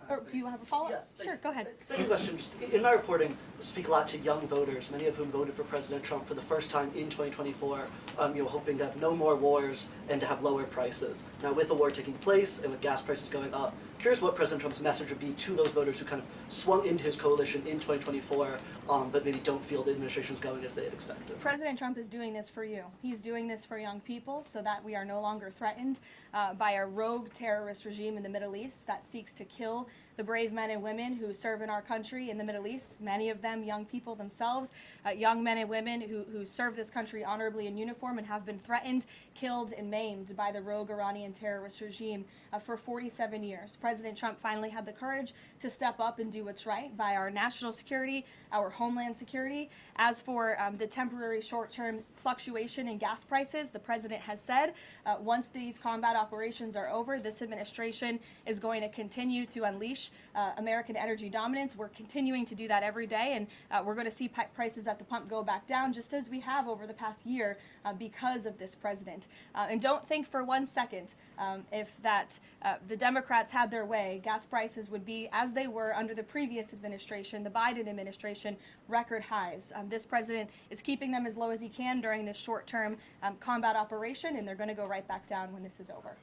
Or do you have a follow-up? Yes. Sure, go ahead. Second question. In my reporting, I speak a lot to young voters, many of whom voted for President Trump for the first time in 2024, hoping to have no more wars and to have lower prices. Now, with the war taking place and with gas prices going up, curious what President Trump's message would be to those voters who kind of swung into his coalition in 2024, but maybe don't feel the administration's going as they had expected. President Trump is doing this for you. He's doing this for young people so that we are no longer threatened by a rogue terrorist regime in the Middle East that seeks to kill the brave men and women who serve in our country in the Middle East, many of them young people themselves, young men and women who serve this country honorably in uniform and have been threatened, killed, and maimed by the rogue Iranian terrorist regime for 47 years. President Trump finally had the courage to step up and do what's right by our national security, our homeland security. As for the temporary short-term fluctuation in gas prices, the president has said once these combat operations are over, this administration is going to continue to unleash American energy dominance. We're continuing to do that every day, and we're going to see prices at the pump go back down, just as we have over the past year because of this president. And don't think for 1 second if the Democrats had their way, gas prices would be as they were under the previous administration, the Biden administration, record highs. This president is keeping them as low as he can during this short-term combat operation, and they're going to go right back down when this is over.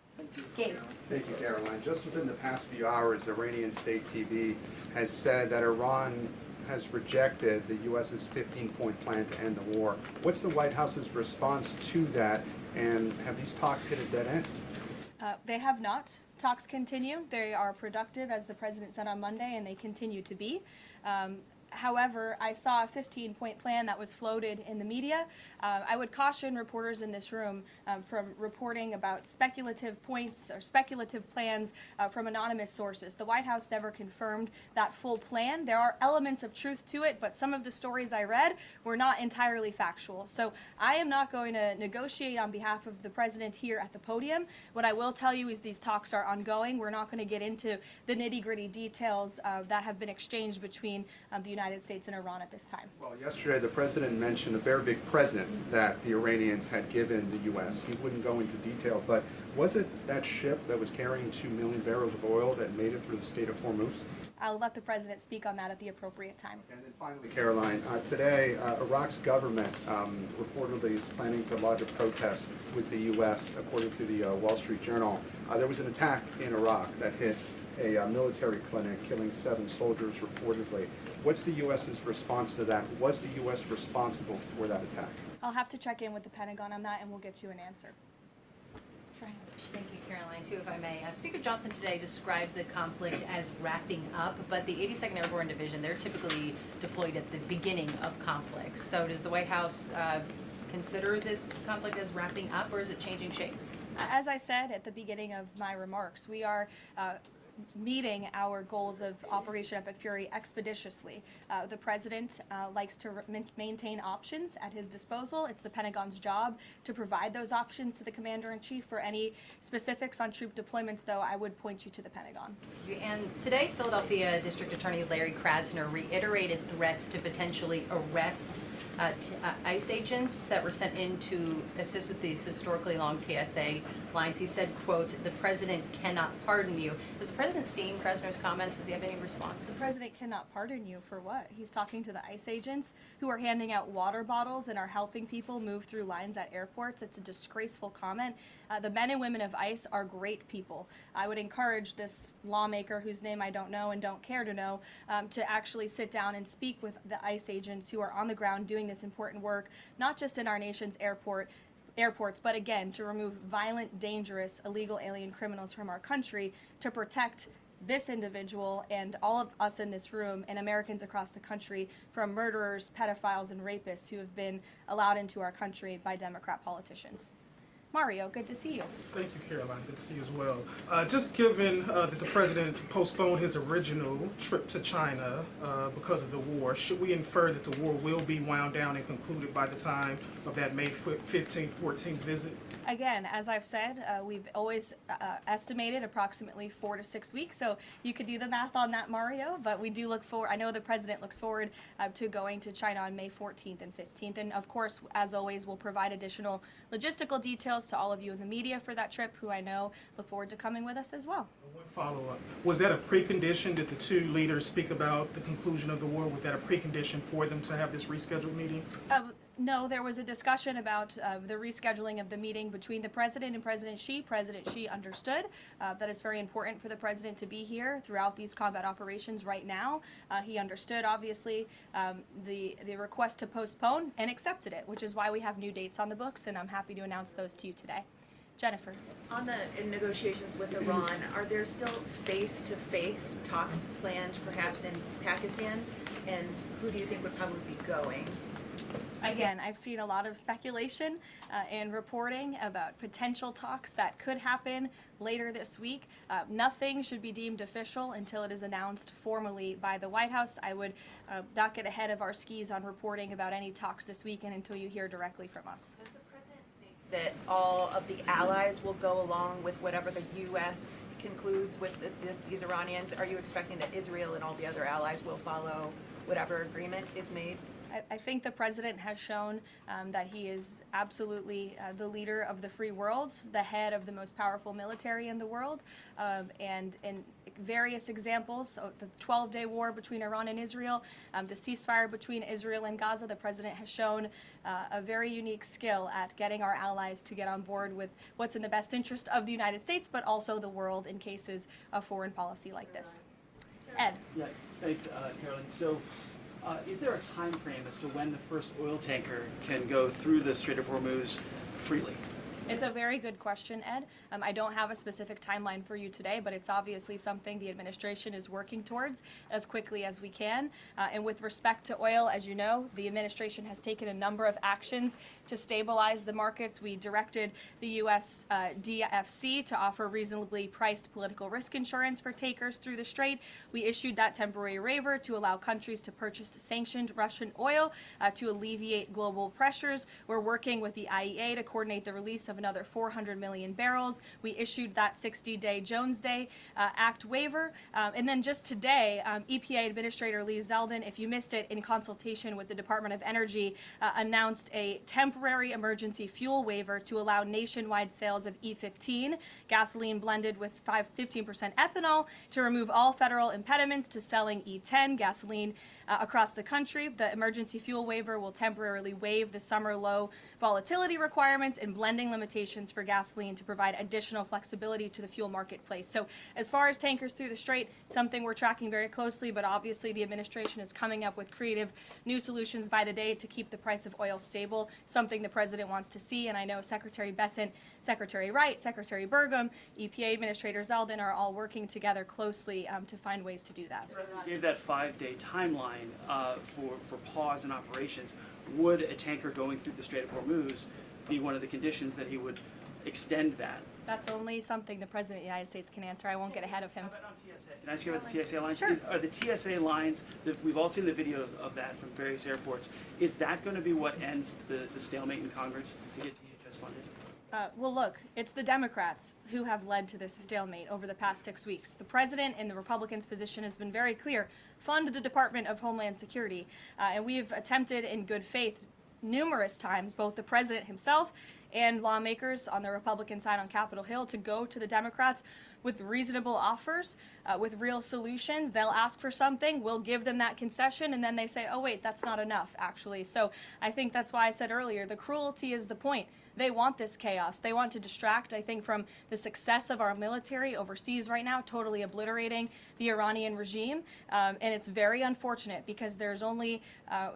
Gabe. Thank you, Caroline. Just within the past few hours, Iranian state TV has said that Iran has rejected the U.S.'s 15-point plan to end the war. What's the White House's response to that, and have these talks hit a dead end? They have not. Talks continue. They are productive, as the president said on Monday, and they continue to be. However, I saw a 15-point plan that was floated in the media. I would caution reporters in this room from reporting about speculative points or speculative plans from anonymous sources. The White House never confirmed that full plan. There are elements of truth to it, but some of the stories I read were not entirely factual. So I am not going to negotiate on behalf of the president here at the podium. What I will tell you is these talks are ongoing. We're not going to get into the nitty-gritty details that have been exchanged between the United States and Iran at this time. Well, yesterday the president mentioned a very big present that the Iranians had given the U.S. He wouldn't go into detail, but was it that ship that was carrying 2 million barrels of oil that made it through the Strait of Hormuz? I'll let the president speak on that at the appropriate time. And then finally, Caroline, today Iraq's government reportedly is planning to lodge a protest with the U.S. According to the Wall Street Journal. There was an attack in Iraq that hit a military clinic, killing 7 soldiers reportedly. What's the U.S.'s response to that? Was the U.S. responsible for that attack? I'll have to check in with the Pentagon on that, and we'll get you an answer. Right. Thank you, Caroline, too, if I may. Speaker Johnson today described the conflict as wrapping up, but the 82nd Airborne Division, they're typically deployed at the beginning of conflicts. So does the White House consider this conflict as wrapping up, or is it changing shape? As I said at the beginning of my remarks, we are meeting our goals of Operation Epic Fury expeditiously. The president likes to maintain options at his disposal. It's the Pentagon's job to provide those options to the commander-in-chief. For any specifics on troop deployments, though, I would point you to the Pentagon. And today, Philadelphia District Attorney Larry Krasner reiterated threats to potentially arrest ICE agents that were sent in to assist with these historically long TSA lines. He said, quote, "The president cannot pardon you." Has the president seen Krasner's comments? Does he have any response? The president cannot pardon you for what? He's talking to the ICE agents who are handing out water bottles and are helping people move through lines at airports. It's a disgraceful comment. The men and women of ICE are great people. I would encourage this lawmaker, whose name I don't know and don't care to know, to actually sit down and speak with the ICE agents who are on the ground doing this important work, not just in our nation's airports, but again, to remove violent, dangerous, illegal alien criminals from our country, to protect this individual and all of us in this room and Americans across the country from murderers, pedophiles, and rapists who have been allowed into our country by Democrat politicians. Mario, good to see you. Thank you, Caroline. Good to see you as well. Just given that the president postponed his original trip to China because of the war, should we infer that the war will be wound down and concluded by the time of that May 15th, 14th visit? Again, as I've said, we've always estimated approximately 4 to 6 weeks, so you could do the math on that, Mario, but we do look forward, I know the president looks forward to going to China on May 14th and 15th, and of course, as always, we'll provide additional logistical details details to all of you in the media for that trip, who I know look forward to coming with us as well. One follow-up. Was that a precondition? Did the two leaders speak about the conclusion of the war? Was that a precondition for them to have this rescheduled meeting? No, there was a discussion about the rescheduling of the meeting between the president and President Xi. President Xi understood that it's very important for the president to be here throughout these combat operations right now. He understood, obviously, the request to postpone and accepted it, which is why we have new dates on the books, and I'm happy to announce those to you today. Jennifer. On the negotiations with Iran, are there still face-to-face talks planned perhaps in Pakistan? And who do you think would probably be going? Again, I've seen a lot of speculation and reporting about potential talks that could happen later this week. Nothing should be deemed official until it is announced formally by the White House. I would not get ahead of our skis on reporting about any talks this weekend until you hear directly from us. Does the president think that all of the allies will go along with whatever the U.S. concludes with these Iranians? Are you expecting that Israel and all the other allies will follow whatever agreement is made? I think the president has shown that he is absolutely the leader of the free world, the head of the most powerful military in the world, and in various examples, so the 12-day war between Iran and Israel, the ceasefire between Israel and Gaza, the president has shown a very unique skill at getting our allies to get on board with what's in the best interest of the United States, but also the world in cases of foreign policy like this. Ed. Yeah, thanks, Carolyn. So, is there a time frame as to when the first oil tanker can go through the Strait of Hormuz freely? It's a very good question, Ed. I don't have a specific timeline for you today, but it's obviously something the administration is working towards as quickly as we can. And with respect to oil, as you know, the administration has taken a number of actions to stabilize the markets. We directed the U.S. DFC to offer reasonably priced political risk insurance for takers through the strait. We issued that temporary waiver to allow countries to purchase sanctioned Russian oil to alleviate global pressures. We're working with the IEA to coordinate the release of another 400 million barrels. We issued that 60-day Jones Day Act waiver. And then just today, EPA Administrator Lee Zeldin, if you missed it, in consultation with the Department of Energy, announced a temporary emergency fuel waiver to allow nationwide sales of E15, gasoline blended with 15% ethanol, to remove all federal impediments to selling E10 gasoline across the country. The emergency fuel waiver will temporarily waive the summer low volatility requirements and blending limitations for gasoline to provide additional flexibility to the fuel marketplace. So as far as tankers through the strait, something we're tracking very closely, but obviously the administration is coming up with creative new solutions by the day to keep the price of oil stable, something the president wants to see. And I know Secretary Bessent, Secretary Wright, Secretary Burgum, EPA Administrator Zeldin are all working together closely to find ways to do that. The president gave that 5-day timeline for pause in operations. Would a tanker going through the Strait of Hormuz be one of the conditions that he would extend that? That's only something the President of the United States can answer. I won't get ahead of him. How about on TSA? Can I ask you about the TSA lines? Sure. Are the TSA lines, we've all seen the video of that from various airports, is that going to be what ends the stalemate in Congress to get DHS funded? Well, look, it's the Democrats who have led to this stalemate over the past 6 weeks. The president and the Republicans' position has been very clear. Fund the Department of Homeland Security. And we've attempted in good faith numerous times, both the president himself and lawmakers on the Republican side on Capitol Hill, to go to the Democrats with reasonable offers, with real solutions. They'll ask for something, we'll give them that concession, and then they say, oh wait, that's not enough, actually. So I think that's why I said earlier, the cruelty is the point. They want this chaos. They want to distract, I think, from the success of our military overseas right now, totally obliterating the Iranian regime. And it's very unfortunate because there's only,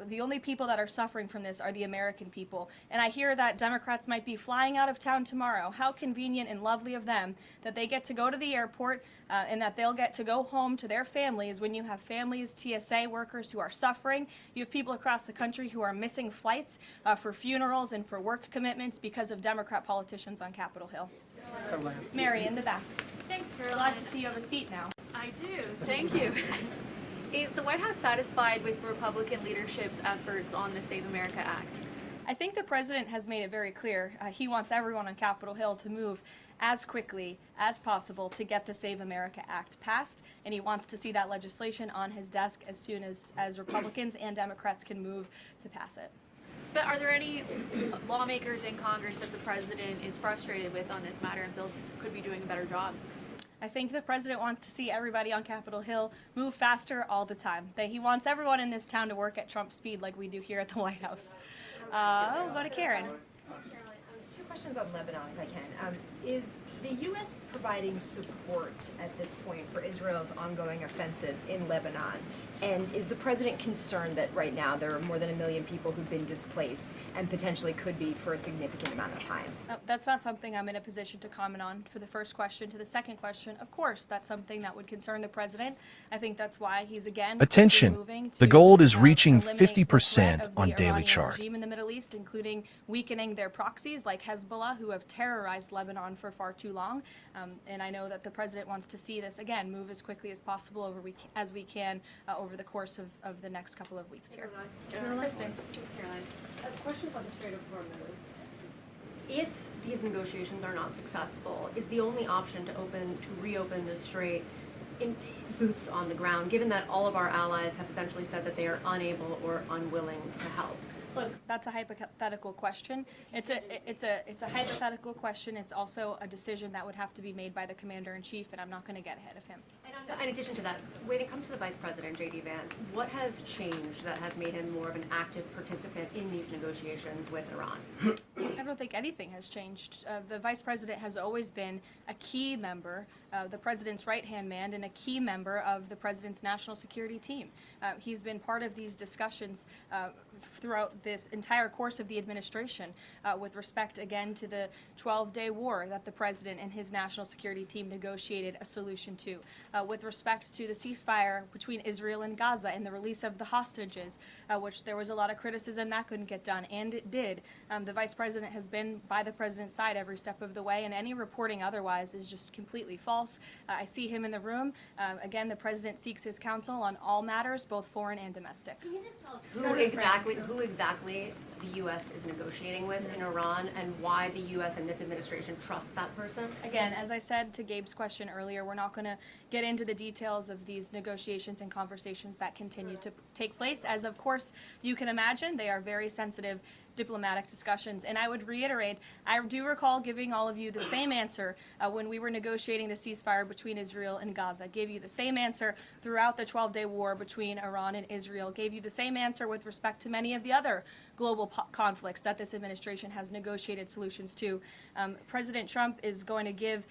the only people that are suffering from this are the American people. And I hear that Democrats might be flying out of town tomorrow. How convenient and lovely of them that they get to go to the airport and that they'll get to go home to their families when you have families, TSA workers who are suffering. You have people across the country who are missing flights for funerals and for work commitments because of Democrat politicians on Capitol Hill. Mary, in the back. Thanks, Caroline. Glad to see you have a seat now. I do. Thank you. Is the White House satisfied with Republican leadership's efforts on the Save America Act? I think the president has made it very clear he wants everyone on Capitol Hill to move as quickly as possible to get the Save America Act passed, and he wants to see that legislation on his desk as soon as Republicans and Democrats can move to pass it. But are there any lawmakers in Congress that the president is frustrated with on this matter and feels could be doing a better job? I think the president wants to see everybody on Capitol Hill move faster all the time. That he wants everyone in this town to work at Trump speed like we do here at the White House. We'll go to Karen. Two questions on Lebanon, if I can. Is the U.S. providing support at this point for Israel's ongoing offensive in Lebanon? And is the president concerned that right now there are more than 1 million people who've been displaced and potentially could be for a significant amount of time? That's not something I'm in a position to comment on for the first question. To the second question, of course, that's something that would concern the president. I think that's why he's again Attention. moving to The gold is reaching eliminate the 50% threat of on the Daily Iranian Chart. regime in the Middle East, including weakening their proxies like Hezbollah, who have terrorized Lebanon for far too long. And I know that the president wants to see this again move as quickly as possible as we can over the course of the next couple of weeks here. Kristen. A question about the Strait of Hormuz. If these negotiations are not successful, is the only option to reopen the strait in boots on the ground, given that all of our allies have essentially said that they are unable or unwilling to help? Look, that's a hypothetical question. It's a hypothetical question. It's also a decision that would have to be made by the commander-in-chief, and I'm not going to get ahead of him. And in addition to that, when it comes to the Vice President, J.D. Vance, what has changed that has made him more of an active participant in these negotiations with Iran? I don't think anything has changed. The Vice President has always been a key member, the President's right-hand man, and a key member of the President's national security team. He's been part of these discussions throughout this entire course of the administration with respect, again, to the 12-day war that the President and his national security team negotiated a solution to, with respect to the ceasefire between Israel and Gaza and the release of the hostages, which there was a lot of criticism that couldn't get done, and it did. The Vice President has been by the President's side every step of the way, and any reporting otherwise is just completely false. I see him in the room. Again, the President seeks his counsel on all matters, both foreign and domestic. Can you just tell us who exactly the U.S. is negotiating with in Iran, and why the U.S. and this administration trusts that person? Again, as I said to Gabe's question earlier, we're not going to get into the details of these negotiations and conversations that continue to take place. As of course you can imagine, they are very sensitive diplomatic discussions. And I would reiterate, I do recall giving all of you the same answer when we were negotiating the ceasefire between Israel and Gaza. Gave you the same answer throughout the 12-day war between Iran and Israel. Gave you the same answer with respect to many of the other global conflicts that this administration has negotiated solutions to. President Trump is going to give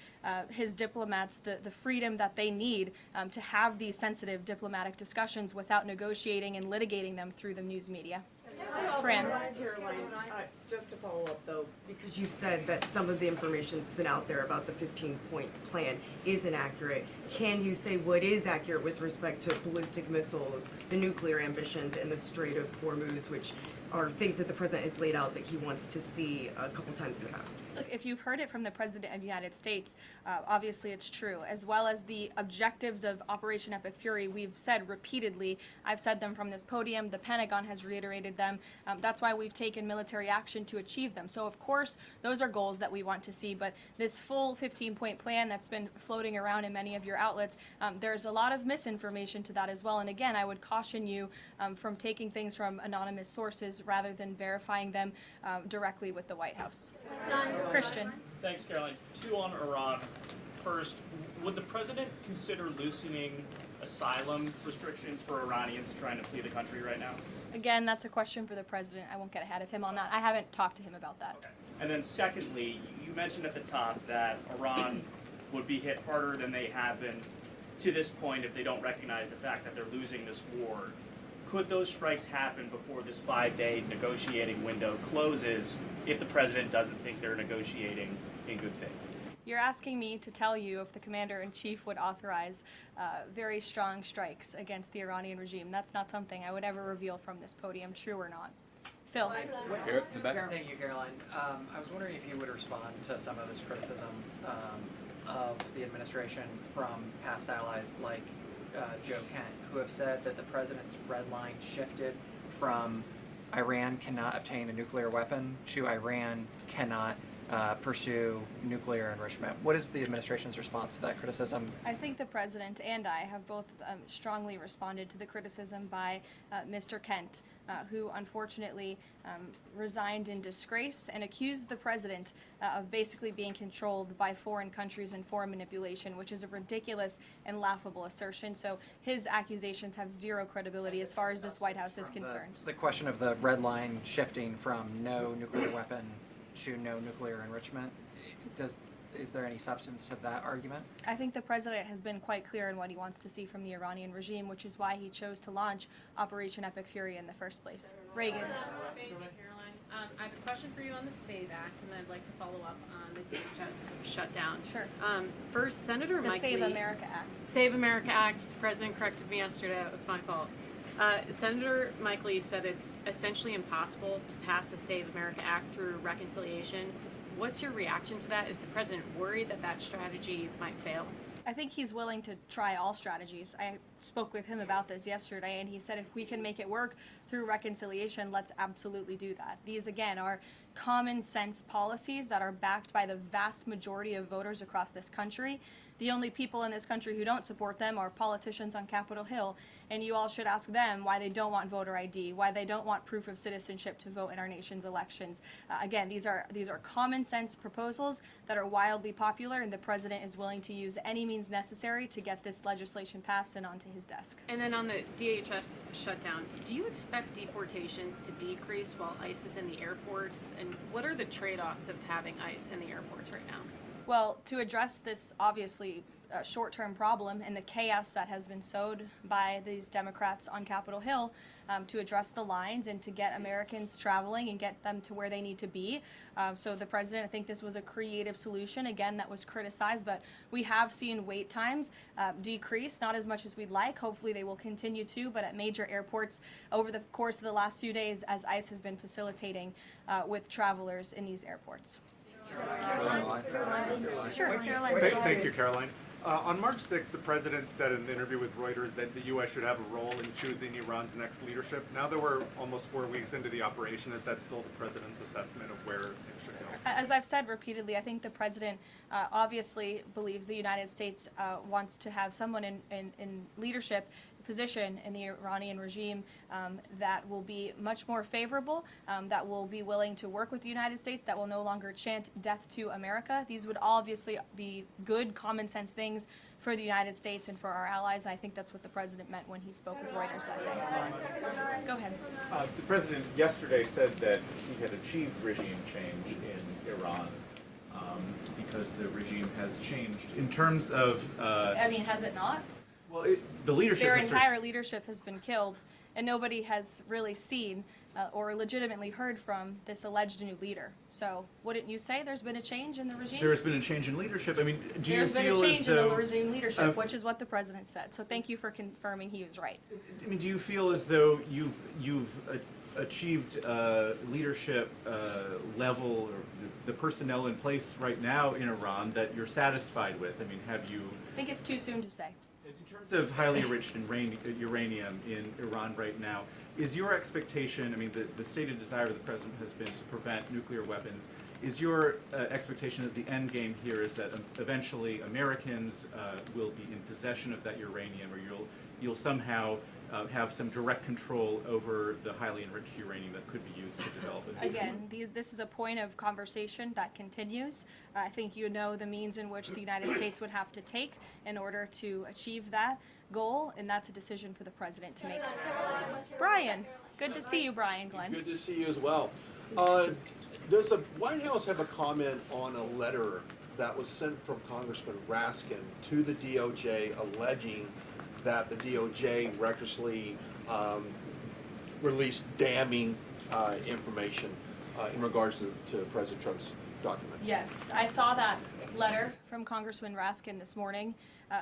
his diplomats the freedom that they need to have these sensitive diplomatic discussions without negotiating and litigating them through the news media. Fran. Caroline, just to follow up though, because you said that some of the information that's been out there about the 15-point plan is inaccurate, can you say what is accurate with respect to ballistic missiles, the nuclear ambitions, and the Strait of Hormuz, which are things that the president has laid out that he wants to see a couple times in the past? Look, if you've heard it from the President of the United States, obviously it's true, as well as the objectives of Operation Epic Fury. We've said repeatedly, I've said them from this podium, the Pentagon has reiterated them. That's why we've taken military action to achieve them. So of course, those are goals that we want to see, but this full 15-point plan that's been floating around in many of your outlets, there's a lot of misinformation to that as well. And again, I would caution you from taking things from anonymous sources rather than verifying them directly with the White House. Christian. Thanks, Caroline. Two on Iran. First, would the president consider loosening asylum restrictions for Iranians trying to flee the country right now? Again, that's a question for the president. I won't get ahead of him on that. I haven't talked to him about that. Okay. And then secondly, you mentioned at the top that Iran would be hit harder than they have been to this point if they don't recognize the fact that they're losing this war. Could those strikes happen before this 5-day negotiating window closes if the president doesn't think they're negotiating in good faith? You're asking me to tell you if the commander-in-chief would authorize very strong strikes against the Iranian regime. That's not something I would ever reveal from this podium, true or not. Phil. Here, in the back. Thank you, Caroline. I was wondering if you would respond to some of this criticism of the administration from past allies like Joe Kent, who have said that the president's red line shifted from Iran cannot obtain a nuclear weapon to Iran cannot pursue nuclear enrichment. What is the administration's response to that criticism? I think the president and I have both strongly responded to the criticism by Mr. Kent, who unfortunately resigned in disgrace and accused the president of basically being controlled by foreign countries and foreign manipulation, which is a ridiculous and laughable assertion. So his accusations have zero credibility as far as this White House is concerned. The question of the red line shifting from no nuclear weapon to no nuclear enrichment, is there any substance to that argument? I think the president has been quite clear in what he wants to see from the Iranian regime, which is why he chose to launch Operation Epic Fury in the first place. Reagan. Thank you, Caroline. I have a question for you on the SAVE Act, and I'd like to follow up on the DHS shutdown. Sure. First, Senator The Mike Save Lee. America Act. Save America Act. The president corrected me yesterday. It was my fault. Senator Mike Lee said it's essentially impossible to pass the Save America Act through reconciliation. What's your reaction to that? Is the president worried that that strategy might fail? I think he's willing to try all strategies. I spoke with him about this yesterday, and he said if we can make it work through reconciliation, let's absolutely do that. These, again, are common sense policies that are backed by the vast majority of voters across this country. The only people in this country who don't support them are politicians on Capitol Hill, and you all should ask them why they don't want voter ID, why they don't want proof of citizenship to vote in our nation's elections. Again, these are common sense proposals that are wildly popular, and the president is willing to use any means necessary to get this legislation passed and onto his desk. And then on the DHS shutdown, do you expect deportations to decrease while ICE is in the airports? And what are the trade-offs of having ICE in the airports right now? Well, to address this obviously short-term problem and the chaos that has been sowed by these Democrats on Capitol Hill, to address the lines and to get Americans traveling and get them to where they need to be. So the president, I think this was a creative solution, again, that was criticized, but we have seen wait times decrease, not as much as we'd like. Hopefully they will continue to, but at major airports over the course of the last few days as ICE has been facilitating with travelers in these airports. Sure, Caroline. Thank you, Caroline. On March 6th, the president said in an interview with Reuters that the U.S. should have a role in choosing Iran's next leadership. Now that we're almost 4 weeks into the operation, is that still the president's assessment of where it should go? As I've said repeatedly, I think the president obviously believes the United States wants to have someone in leadership position in the Iranian regime that will be much more favorable, that will be willing to work with the United States, that will no longer chant death to America. These would obviously be good common sense things for the United States and for our allies. I think that's what the president meant when he spoke with Reuters that day. Go ahead. The president yesterday said that he had achieved regime change in Iran because the regime has changed. In terms of... I mean, has it not? Well, the leadership... Their entire leadership has been killed, and nobody has really seen or legitimately heard from this alleged new leader. So wouldn't you say there's been a change in the regime? There has been a change in leadership. I mean, do you feel as though... There's been a change in the regime leadership, which is what the president said. So thank you for confirming he was right. I mean, do you feel as though you've achieved leadership level or the personnel in place right now in Iran that you're satisfied with? I mean, have you... I think it's too soon to say. In terms of highly enriched uranium in Iran right now, is your expectation, I mean, the stated desire of the president has been to prevent nuclear weapons. Is your expectation that the end game here is that eventually Americans will be in possession of that uranium, or you'll somehow have some direct control over the highly enriched uranium that could be used to develop it? Again, this is a point of conversation that continues. I think you know the means in which the United States would have to take in order to achieve that goal, and that's a decision for the president to make. Brian, good to see you, Brian Glenn. Good to see you as well. Does the White House have a comment on a letter that was sent from Congressman Raskin to the DOJ alleging that the DOJ recklessly released damning information in regards to President Trump's documents? Yes, I saw that letter from Congressman Raskin this morning,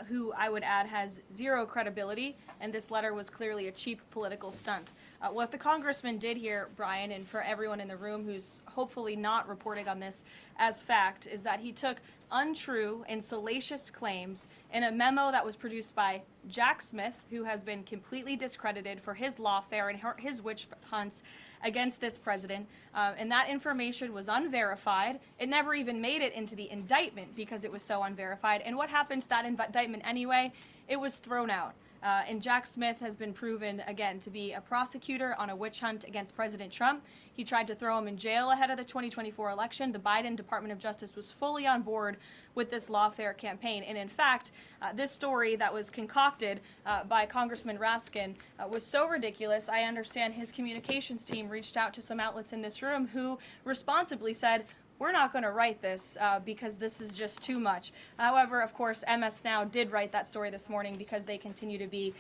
who I would add has zero credibility, and this letter was clearly a cheap political stunt. What the congressman did here, Brian, and for everyone in the room who's hopefully not reporting on this as fact, is that he took untrue and salacious claims in a memo that was produced by Jack Smith, who has been completely discredited for his lawfare and his witch hunts against this president. And that information was unverified. It never even made it into the indictment because it was so unverified. And what happened to that indictment anyway? It was thrown out. And Jack Smith has been proven, again, to be a prosecutor on a witch hunt against President Trump. He tried to throw him in jail ahead of the 2024 election. The Biden Department of Justice was fully on board with this lawfare campaign. And in fact, this story that was concocted by Congressman Raskin was so ridiculous, I understand his communications team reached out to some outlets in this room who responsibly said, we're not going to write this because this is just too much. However, of course, MS Now did write that story this morning because they continue to be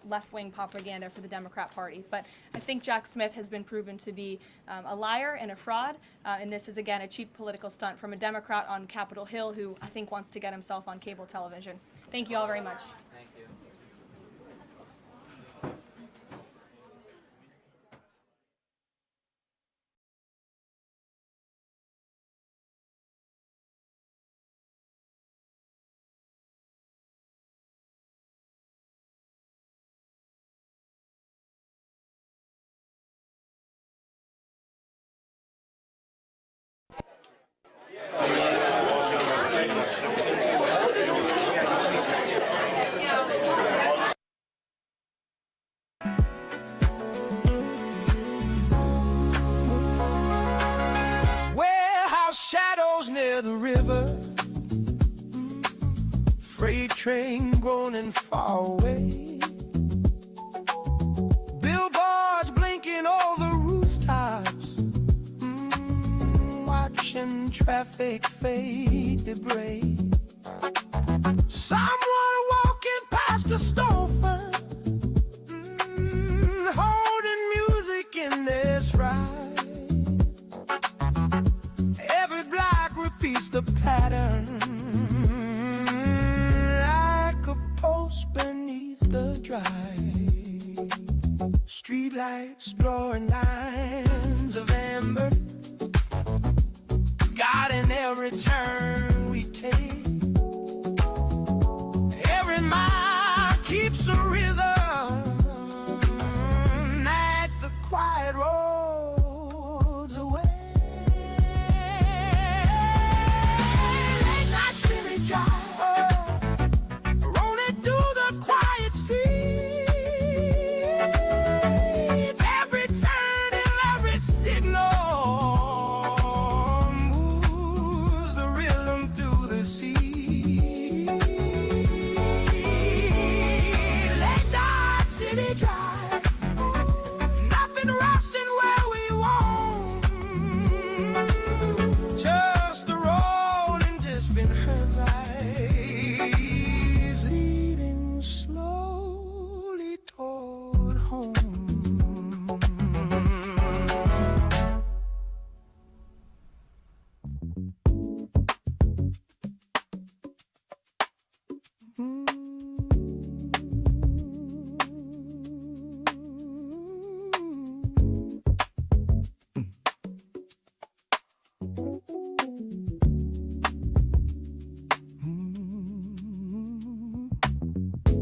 left-wing propaganda for the Democrat Party. But I think Jack Smith has been proven to be a liar and a fraud, and this is, again, a cheap political stunt from a Democrat on Capitol Hill who I think wants to get himself on cable television. Thank you all very much. Thank you. Warehouse shadows near the river, freight train groaning far away, billboards blinking over rooftops, watching traffic fade to gray. Someone walking past a storefront, holding music in their stride. Every block repeats the pattern, like a post beneath the drive. Streetlights drawing lines of amber, guiding every turn we take. Every mile keeps a rhythm at the quiet roads away. Late night city drive, rolling through the quiet streets. Every turn and every signal moves the rhythm through the sea. Late night city drive, nothing rushing where we want, just the rolling distant horizons leading slowly toward home.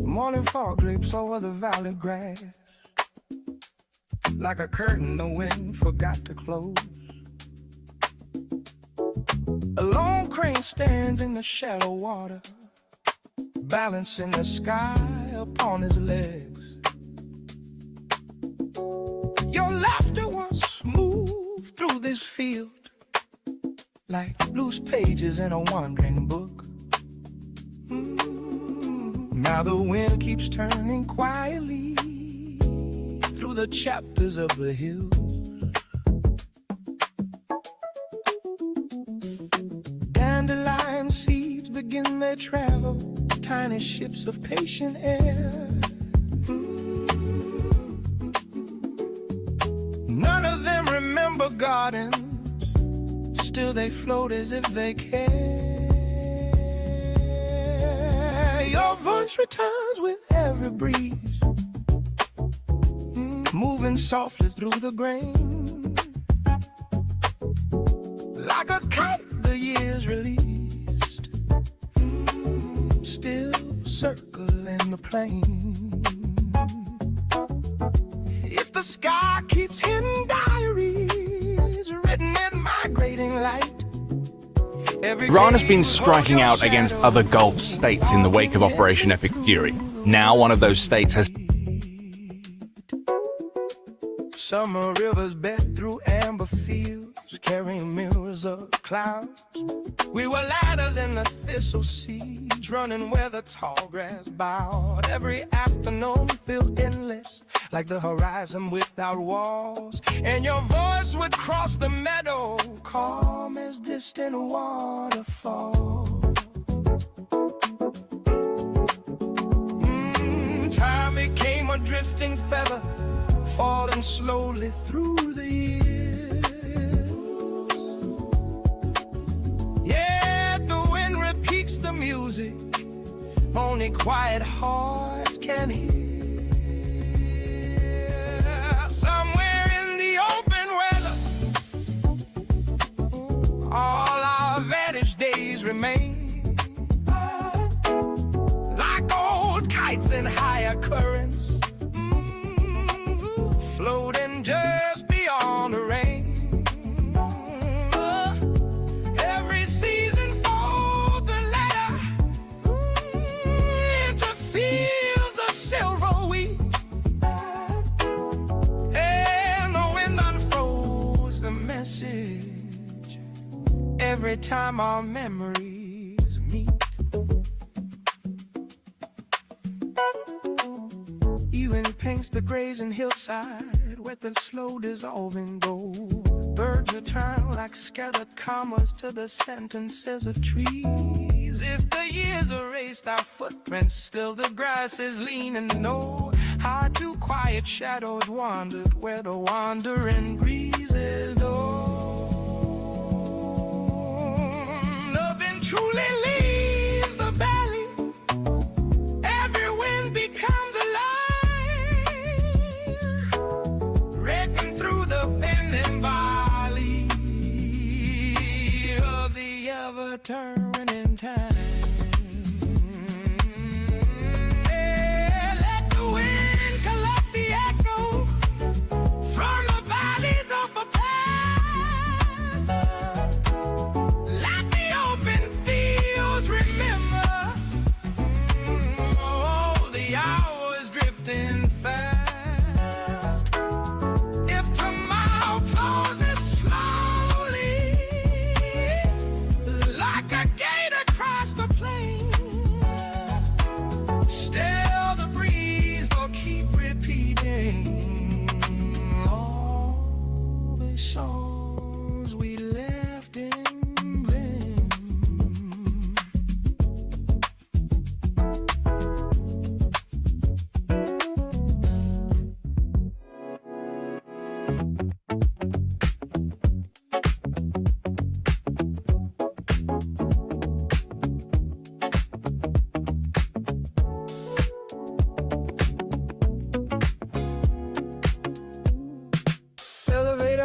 Morning fog drapes over the valley grass, like a curtain the wind forgot to close. A lone crane stands in the shallow water, balancing the sky upon his legs. Your laughter once moved through this field, like loose pages in a wandering book. Now the wind keeps turning quietly through the chapters of the hills. Dandelion seeds begin their travel, tiny ships of patient air. None of them remember gardens, still they float as if they care. Your voice returns with every breeze, moving softly through the grain. Like a kite the years released, circle in the plane. If the sky keeps hitting diaries written in migrating light. Iran has been striking out against other Gulf states in the wake of Operation Epic Fury. Now one of those states has Summer rivers bed through amber fields, carrying mirrors of clouds. We were lighter than the thistle seeds, running where the tall grass bowed. Every afternoon felt endless, like the horizon without walls. And your voice would cross the meadow, calm as distant waterfall. Time became a drifting feather, falling slowly through the years. Yeah, the wind repeats the music only quiet hearts can hear. Somewhere in the open weather, all our vanished days remain, like old kites in higher currents, floating just beyond the rain. Every season folds a letter into fields of silver wheat, and the wind unfolds the message every time our memories meet. Even paints the grazing hillside with the slow dissolving gold. Birds return like scattered commas to the sentences of trees. If the years erased our footprints, still the grass is leaning low. How two quiet shadows wandered where the wandering breezes go. Nothing truly leaves the valley. Every wind becomes through the bending valley of the ever-turning time. Yeah, let the wind collect the echo from the valleys of the past. Let the open fields remember all the hours drifting fast. Songs we left in England.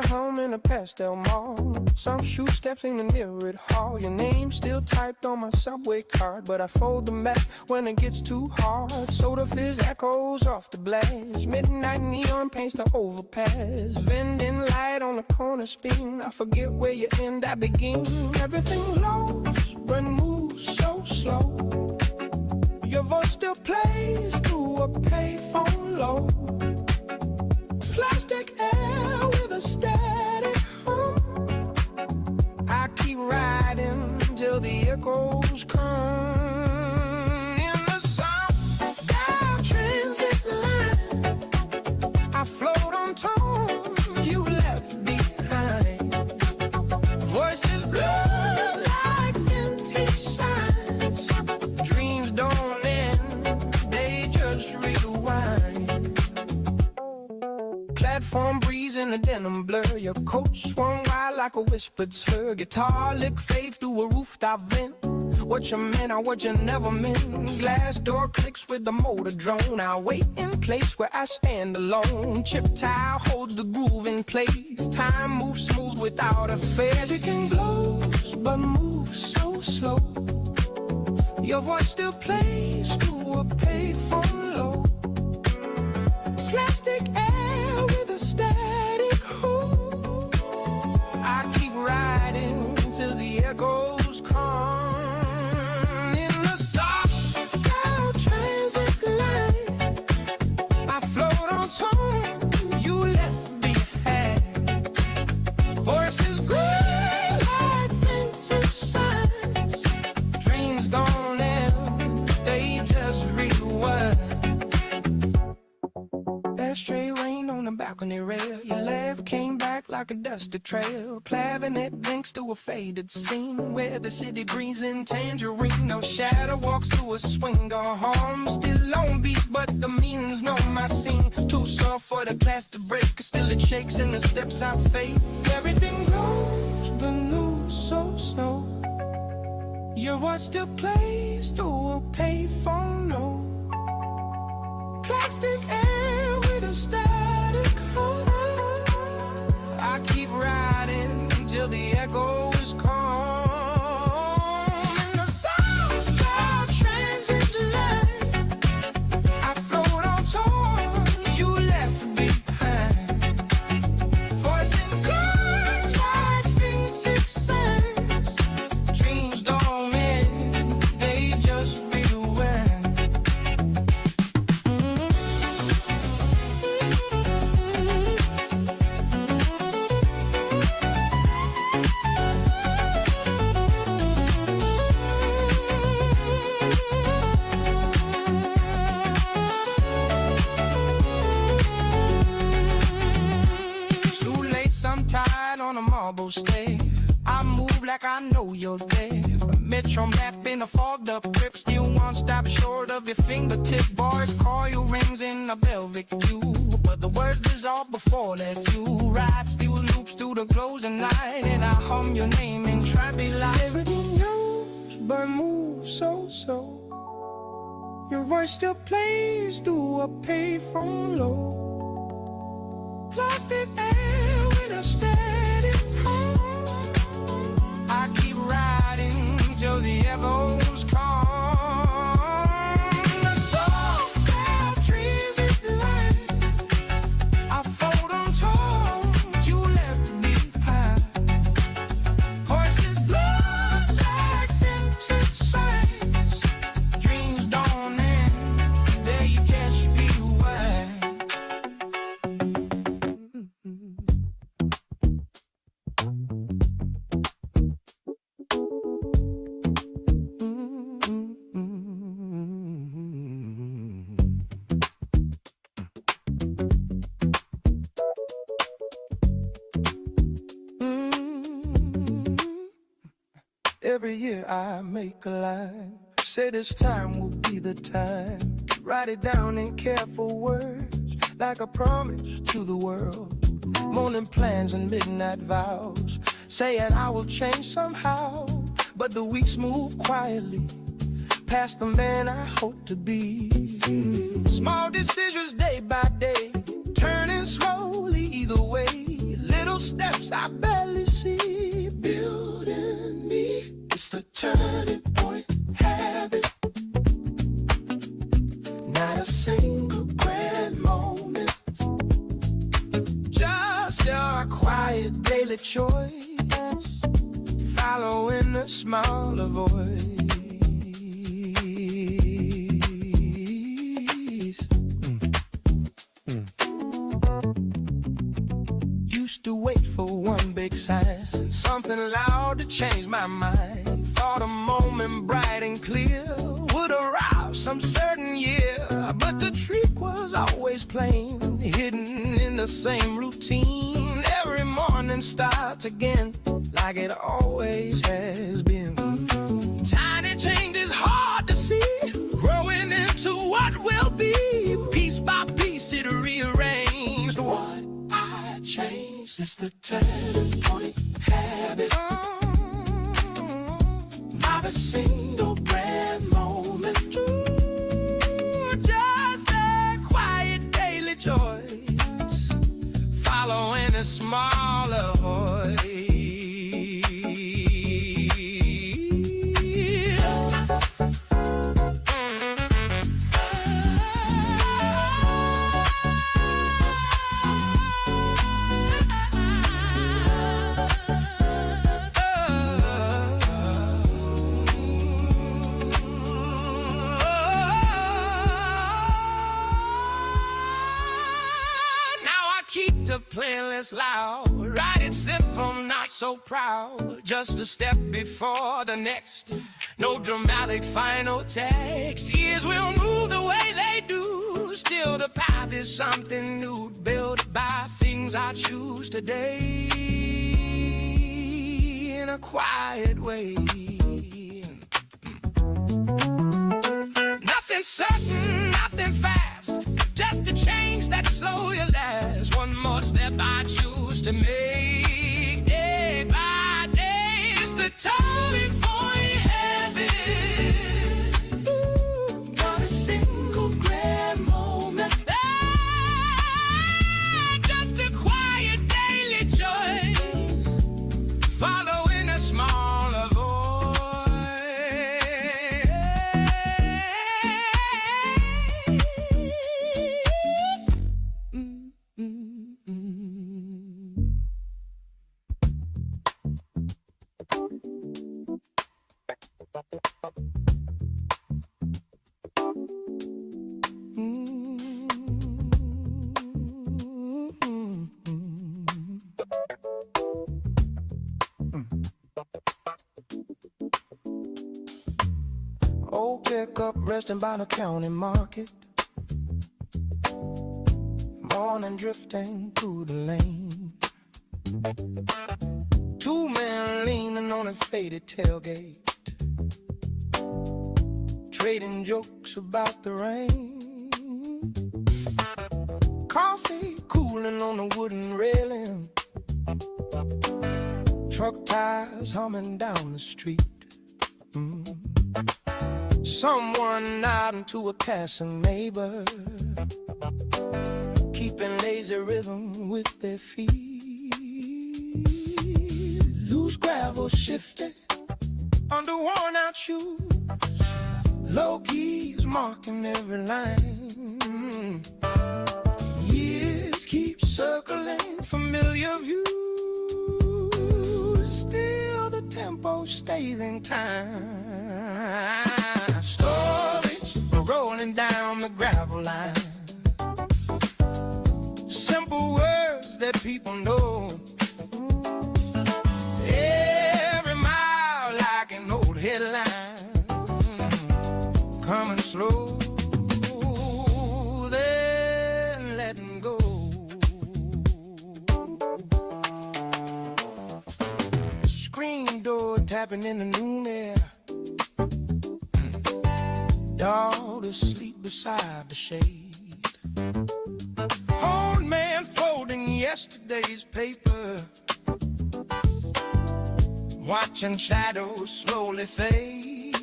Home in a pastel mall, some shoe steps in the mirrored hall. Your name still typed on my subway card, but I fold them back when it gets too hard. Soda fizz echoes off the blast, midnight neon paints the overpass. Vending light on the corner spin, I forget where you end, I begin. Everything lows, but moves so slow. Your voice still plays through a payphone low. Plastic air with a static hum. I keep riding till the echoes come. In the southbound transit line, I float on tones you left behind. Voices blur like vintage signs. Dreams don't end, they just rewind. Platform breeze in the denim blur. Your coat swung wide like a whispered slur. Guitar lick fade through a rooftop vent. What you meant or what you never meant. Glass door clicks with the motor drone. I wait in place where I stand alone. Chip tile holds the groove in place. Time moves smooth without a phase. Ticking glows but moves so slow. Your voice still plays through a payphone low. Plastic air with a static hum. I keep riding till the echoes come. In the soft cloud transit line, I float on tone you left behind. Voices gray like vintage signs. Dreams gone and they just rewind. Ashtray rain on the balcony rail. Your left came back like a dusty trail. Clavinet blinks to a faded scene where the city breathes in tangerine. No shadow walks through a swing or home. Still on beat, but the meanings know my scene. Too soft for the glass to break. Still it shakes in the steps I fade. Everything glows, but new so snow. Your watch still plays through a payphone note. Plastic air with a static hum. I keep riding till the echoes come. In the soft cloud transit line, I float on torn you left behind. Voicing good like vintage signs. Dreams don't end, they just rewind. Shoelace I'm tied on a marble stair. I move like I know you're there. A metro map in a fogged up grip. Still one stop short of your fingertip. Bars, coil rings in a velvet cube. But the words dissolve before that few. Ride still loops through the closing night. And I hum your name and try to be like everything knows, but moves so. Your voice still plays through a payphone low. Plastic air with a static hum. I keep riding till the echoes come. The soft cloud transit line, I fold on toes you left behind. Voices blood like vintage signs. Dreams don't end, they catch me wide. Every year I make a line, say this time will be the time. Write it down in careful words, like a promise to the world. Morning plans and midnight vows, saying I will change somehow. But the weeks move quietly, past the man I hope to be. Small decisions day by day, turning slowly either way. Little steps I barely see, building me. It's the turning point habit. Not a single grand moment, just a quiet daily choice, following a smaller voice. Used to wait for one big sign, something loud to change my mind. Thought a moment bright and clear would arrive some certain year. But the trick was always plain, hidden in the same routine. Every morning starts again, like it always has been. Tiny changes hard to see, growing into what will be. Piece by piece it rearranged. What I changed is the turning point habit. Not a single grand moment, just a quiet daily choice, following a smaller voice. playing less loud. Write it simple, not so proud. Just a step before the next. No dramatic final text. Years will move the way they do. Still the path is something new, built by things I choose today in a quiet way. Nothing certain, nothing fast, just a change that slowly lasts. One more step I choose to make, day by day. It's the turning point, heaven. Not a single grand moment. Just a quiet daily choice, following a smaller voice. Old pickup resting by the county market. Morning drifting through the lane. Two men leaning on a faded tailgate, trading jokes about the rain. Coffee cooling on a wooden railing. Truck tires humming down the street. Someone nodding to a passing neighbor, keeping lazy rhythm with their feet. Loose gravel shifting under worn out shoes. Low keys marking every line. Years keep circling familiar views. Still the tempo stays in time. Stories rolling down the gravel line. Simple words that people know. Every mile like an old headline. Coming slow, then letting go. Screen door tapping in the noon air. Daughter asleep beside the shade. Old man folding yesterday's paper, watching shadows slowly fade.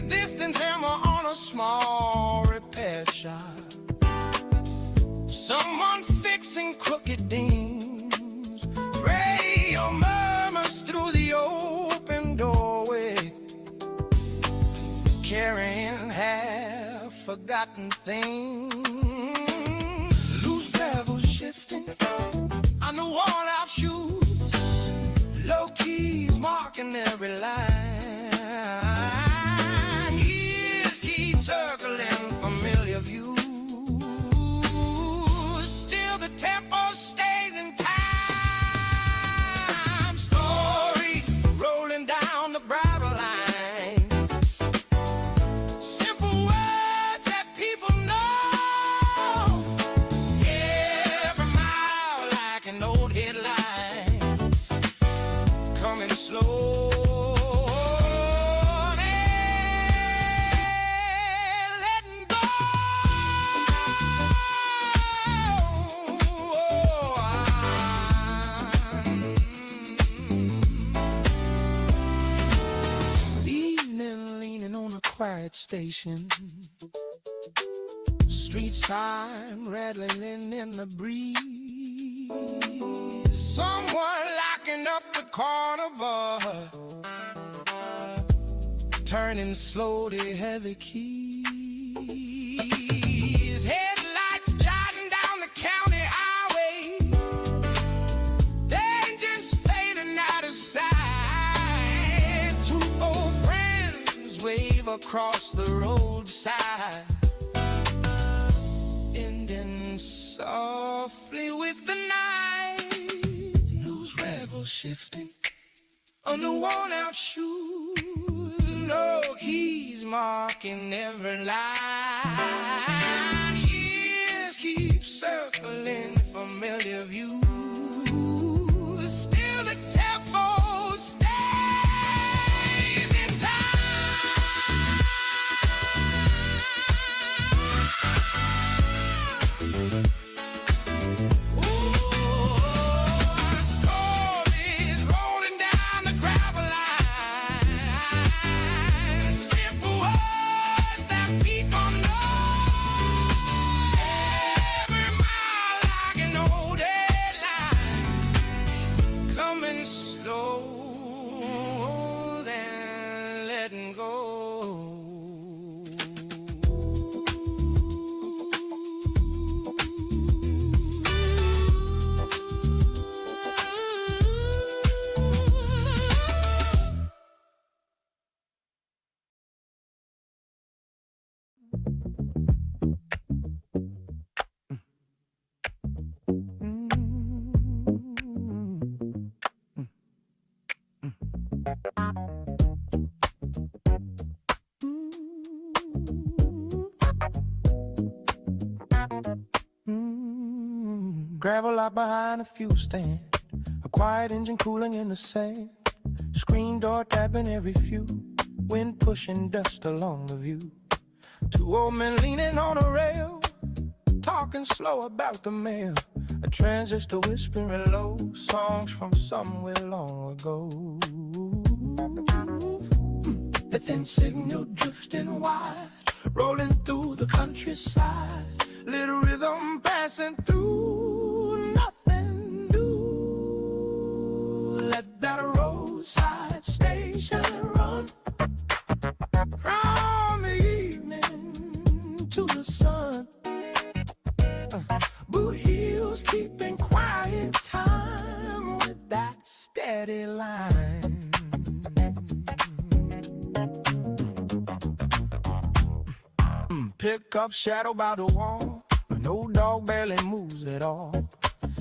Distance hammer on a small repair shop. Someone fixing crooked beams. Radio murmurs through the open doorway, carrying half-forgotten things. Loose gravel shifting on the worn-out shoes. Low keys marking every line. Years keep circling familiar views. Still the tempo stays in time. Story rolling down the gravel line. Quiet station, street sign rattling in the breeze. Someone locking up the corner bar, turning slowly heavy keys. Headlights jotting down the county highway. The engines fading out of sight. Two old friends wave across the roadside, ending softly shifting on the worn-out shoes. No, he's marking every line. Years keep circling familiar views. Still the tempo stays in time. Gravel out behind a fuel stand, a quiet engine cooling in the sand, screen door tapping every few, wind pushing dust along the view. Two old men leaning on a rail, talking slow about the mail, a transistor whispering low, songs from somewhere long ago. The thin signal drifting wide, rolling through the countryside, little rhythm passing through, nothing new. Let that roadside station run from the evening to the sun. Boot heels keeping quiet time with that steady line. Pick up shadow by the wall, no dog barely moves at all.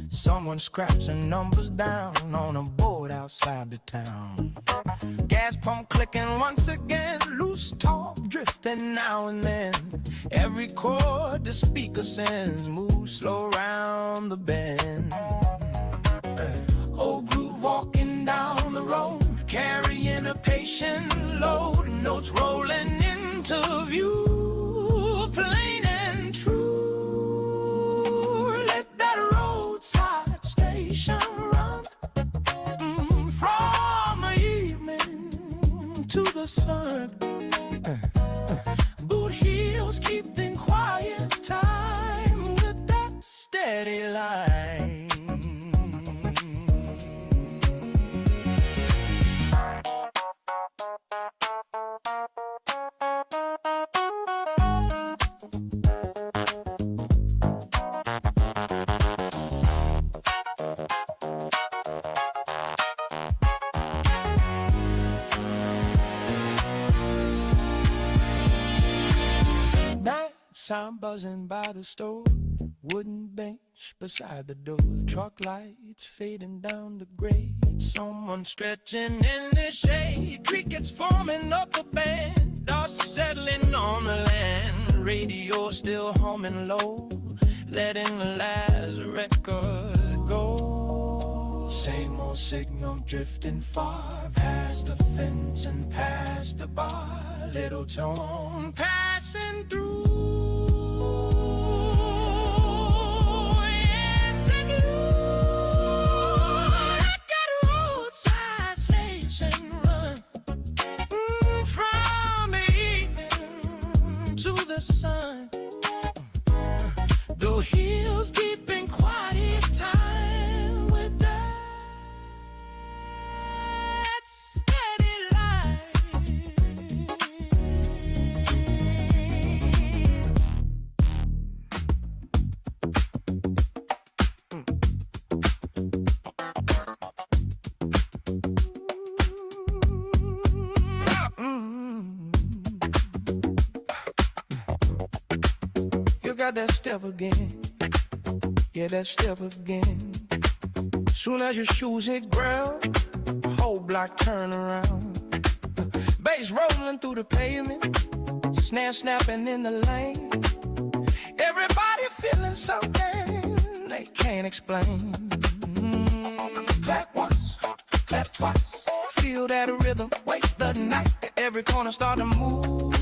Someone scratching numbers down on a board outside the town. Gas pump clicking once again, loose talk drifting now and then. Every chord the speaker sends moves slow round the bend. Old groove walking down the road, carrying a patient load, notes rolling into view. Plain and true, let that roadside station run from the evening to the sun. Boot heels keeping quiet time with that steady line. Sound buzzing by the store, wooden bench beside the door, truck lights fading down the grade, someone stretching in the shade, crickets forming up a band, dust settling on the land, radio still humming low, letting the last record go. Same old signal drifting far, past the fence and past the bar, little tone passing through. Sun, the hills keeping quiet time with that steady line. Got that step again, yeah, that step again. Soon as your shoes hit ground, whole block turn around. Bass rolling through the pavement, snare snapping in the lane. Everybody feeling something they can't explain. Clap once, clap twice. Feel that rhythm, wake the night. Every corner start to move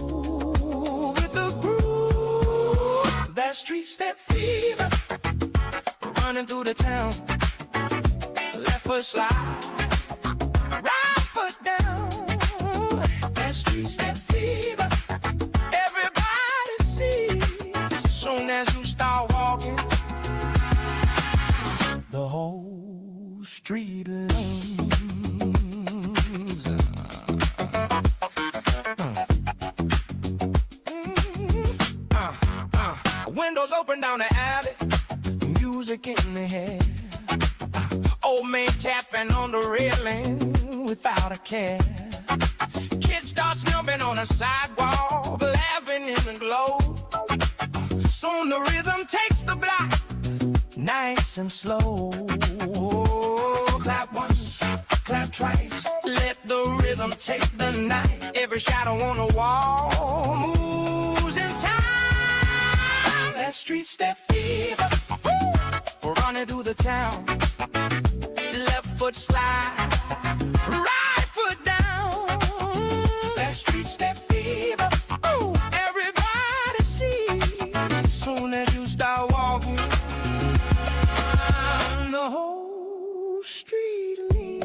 with the groove. That street step fever, running through the town. Left foot slide, right foot down. That street step fever, everybody sees. As soon as you start walking, the whole street lanes. Windows open down the alley, music in the head. Old man tapping on the railing without a care. Kids start jumping on the sidewalk, laughing in the glow. Soon the rhythm takes the block, nice and slow. Clap once, clap twice, let the rhythm take the night. Every shadow on the wall moves in time. That street step fever, running through the town. Left foot slide, right foot down. That street step fever, ooh, everybody sees. As soon as you start walking, the whole street leaves.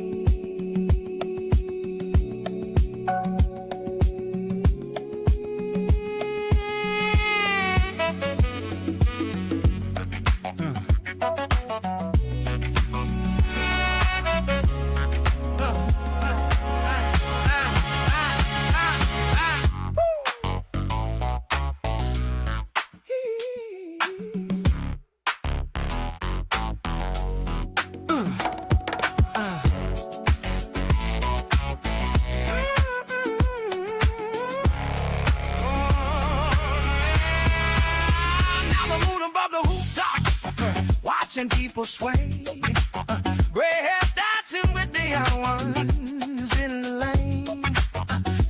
Watching people sway, gray hair dancing with the young ones in the lane.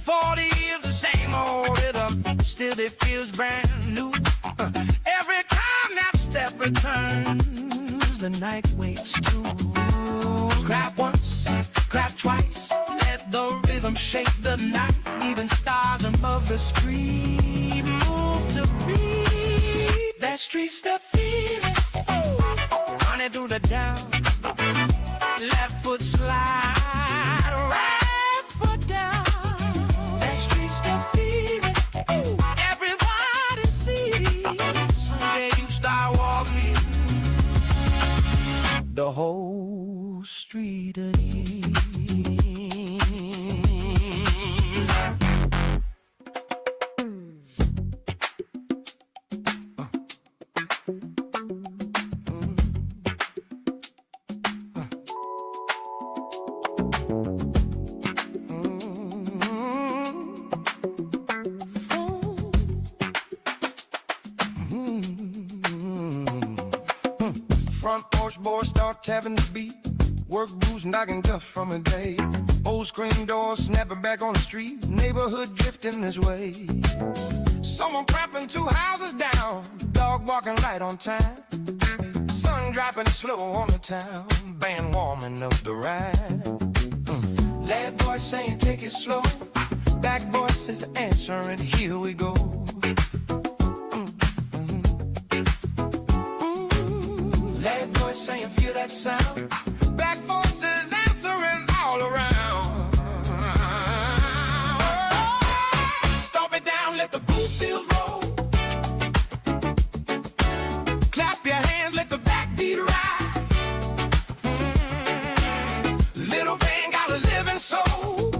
40 years the same old rhythm, still it feels brand new. Every time that step returns, the night wakes too. Clap once, clap twice, let the rhythm shake the night. Even stars above the street move to beat. That street step feeling, running through the town. Left foot slide, right foot down. That street step feeling, everybody sees. Soon as you start walking, the whole street of ease. Front porch boys start tapping the beat. Work boots knocking dust from a day. Old screen doors snapping back on the street. Neighborhood drifting this way. Someone clapping 2 houses down. Dog walking right on time. Sun dropping slow on the town. Band warming up the ride. Lad voice saying take it slow. Back voice is answering, here we go. Lad voice saying feel that sound. Back voices answering all around. Stomp it down, let the boot fields roll. Clap your hands, let the backbeat ride. Little band got a living soul.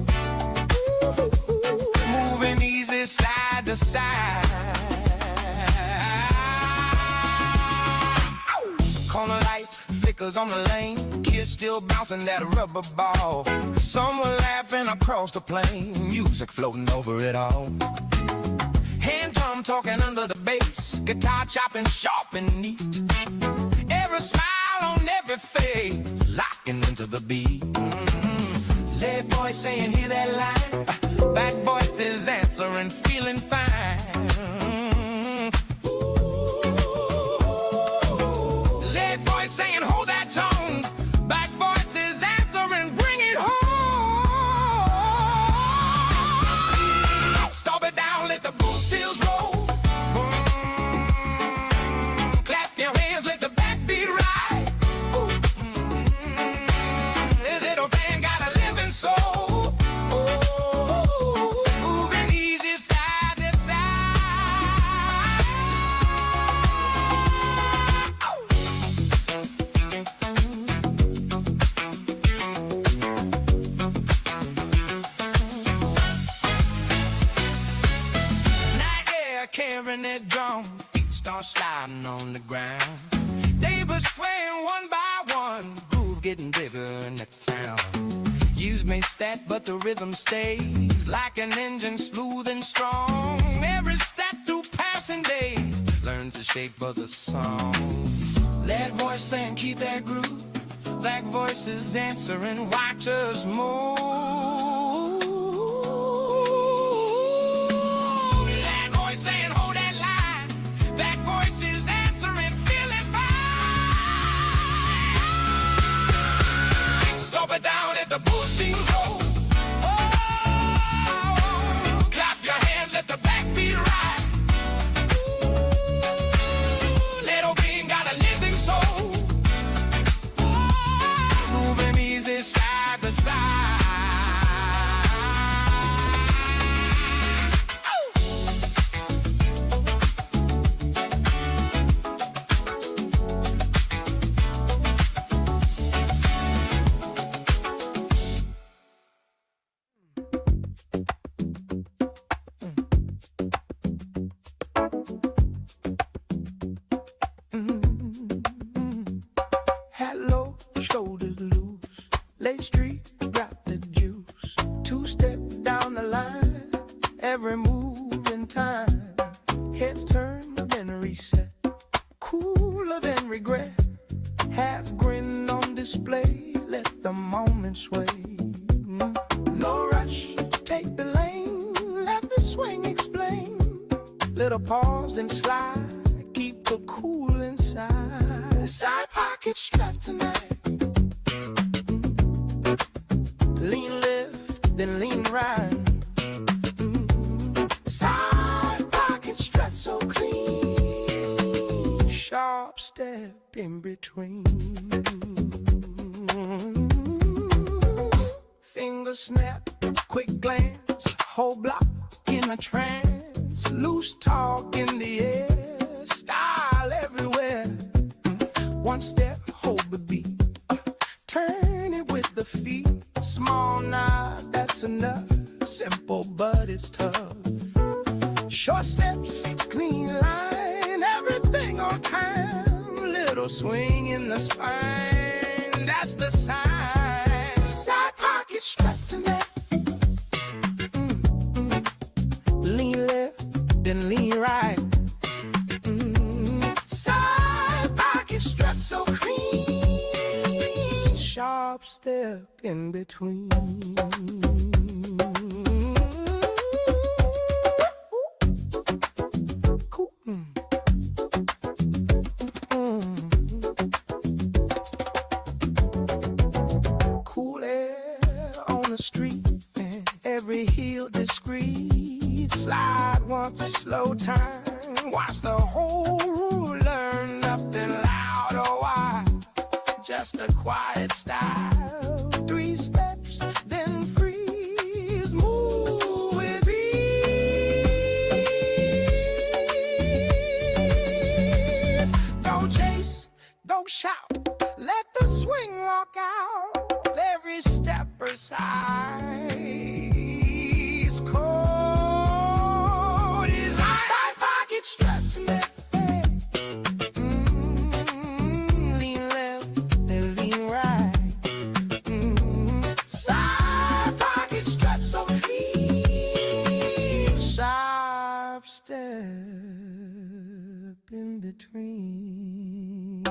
Moving easy side to side. Corner light flickers on the lane. Kids still bouncing that rubber ball. Someone laughing across the plain. Music floating over it all. Hand drum talking under the bass. Guitar chopping sharp and neat. Every smile on every face. Locked saying, hear that line? Back voices answering, feeling fine. Lead voice saying, hold that tone. Back voices answering, bring it home. Stop it down, let the boot fields roll. Clap your hands, let the backbeat ride. This little band got a living soul. Moving easy side to side. Night air carrying that drum, feet start sliding on the ground. Neighbors swaying one by one, groove getting bigger in the town. Use may stat, but the rhythm stays like an engine, smooth and strong. Every step through passing days learns the shape of the song. Lead voice saying, keep that groove. Black voices answering, watch us move. Lead voice saying, hold that line. Black voices answering, feeling fine. Stop it down at the booth, things roll. Oh, clap your hands, let the backbeat ride. Little bean got a living soul. Moving easy side to side. Hat low, shoulders loose. Late street, got the juice. Two step down the line, every move in time. Heads turn, then reset. Cooler than regret. Half grin on display, let the moment sway. No rush, take the lane, let the swing explain. Little pause, then slide, keep the cool inside. Side pocket strapped tonight. Lean left, then lean right. Side pocket strut so clean. Sharp step in between. Finger snap, quick glance. Whole block in a trance. Loose talk in the air. Style everywhere. One step, hold the beat. Turn it with the feet. Small nod, that's enough. Simple, but it's tough. Short steps, clean line, everything on time. Little swing in the spine, that's the sign. Side pocket strapped tonight. Lean left, then lean right. Side pocket strut so clean. Sharp step in between. Cool air on the street, and every heel discreet. Slide once a slow time. Watch the whole room learn. Nothing loud or wide, just a quiet style. 3 steps, then freeze. Move with ease. Don't chase, don't shout. Let the swing walk out. Every step precise. Code is side pocket strapped to me. Lean left, then lean right. Side pocket strut so clean. Sharp step in between.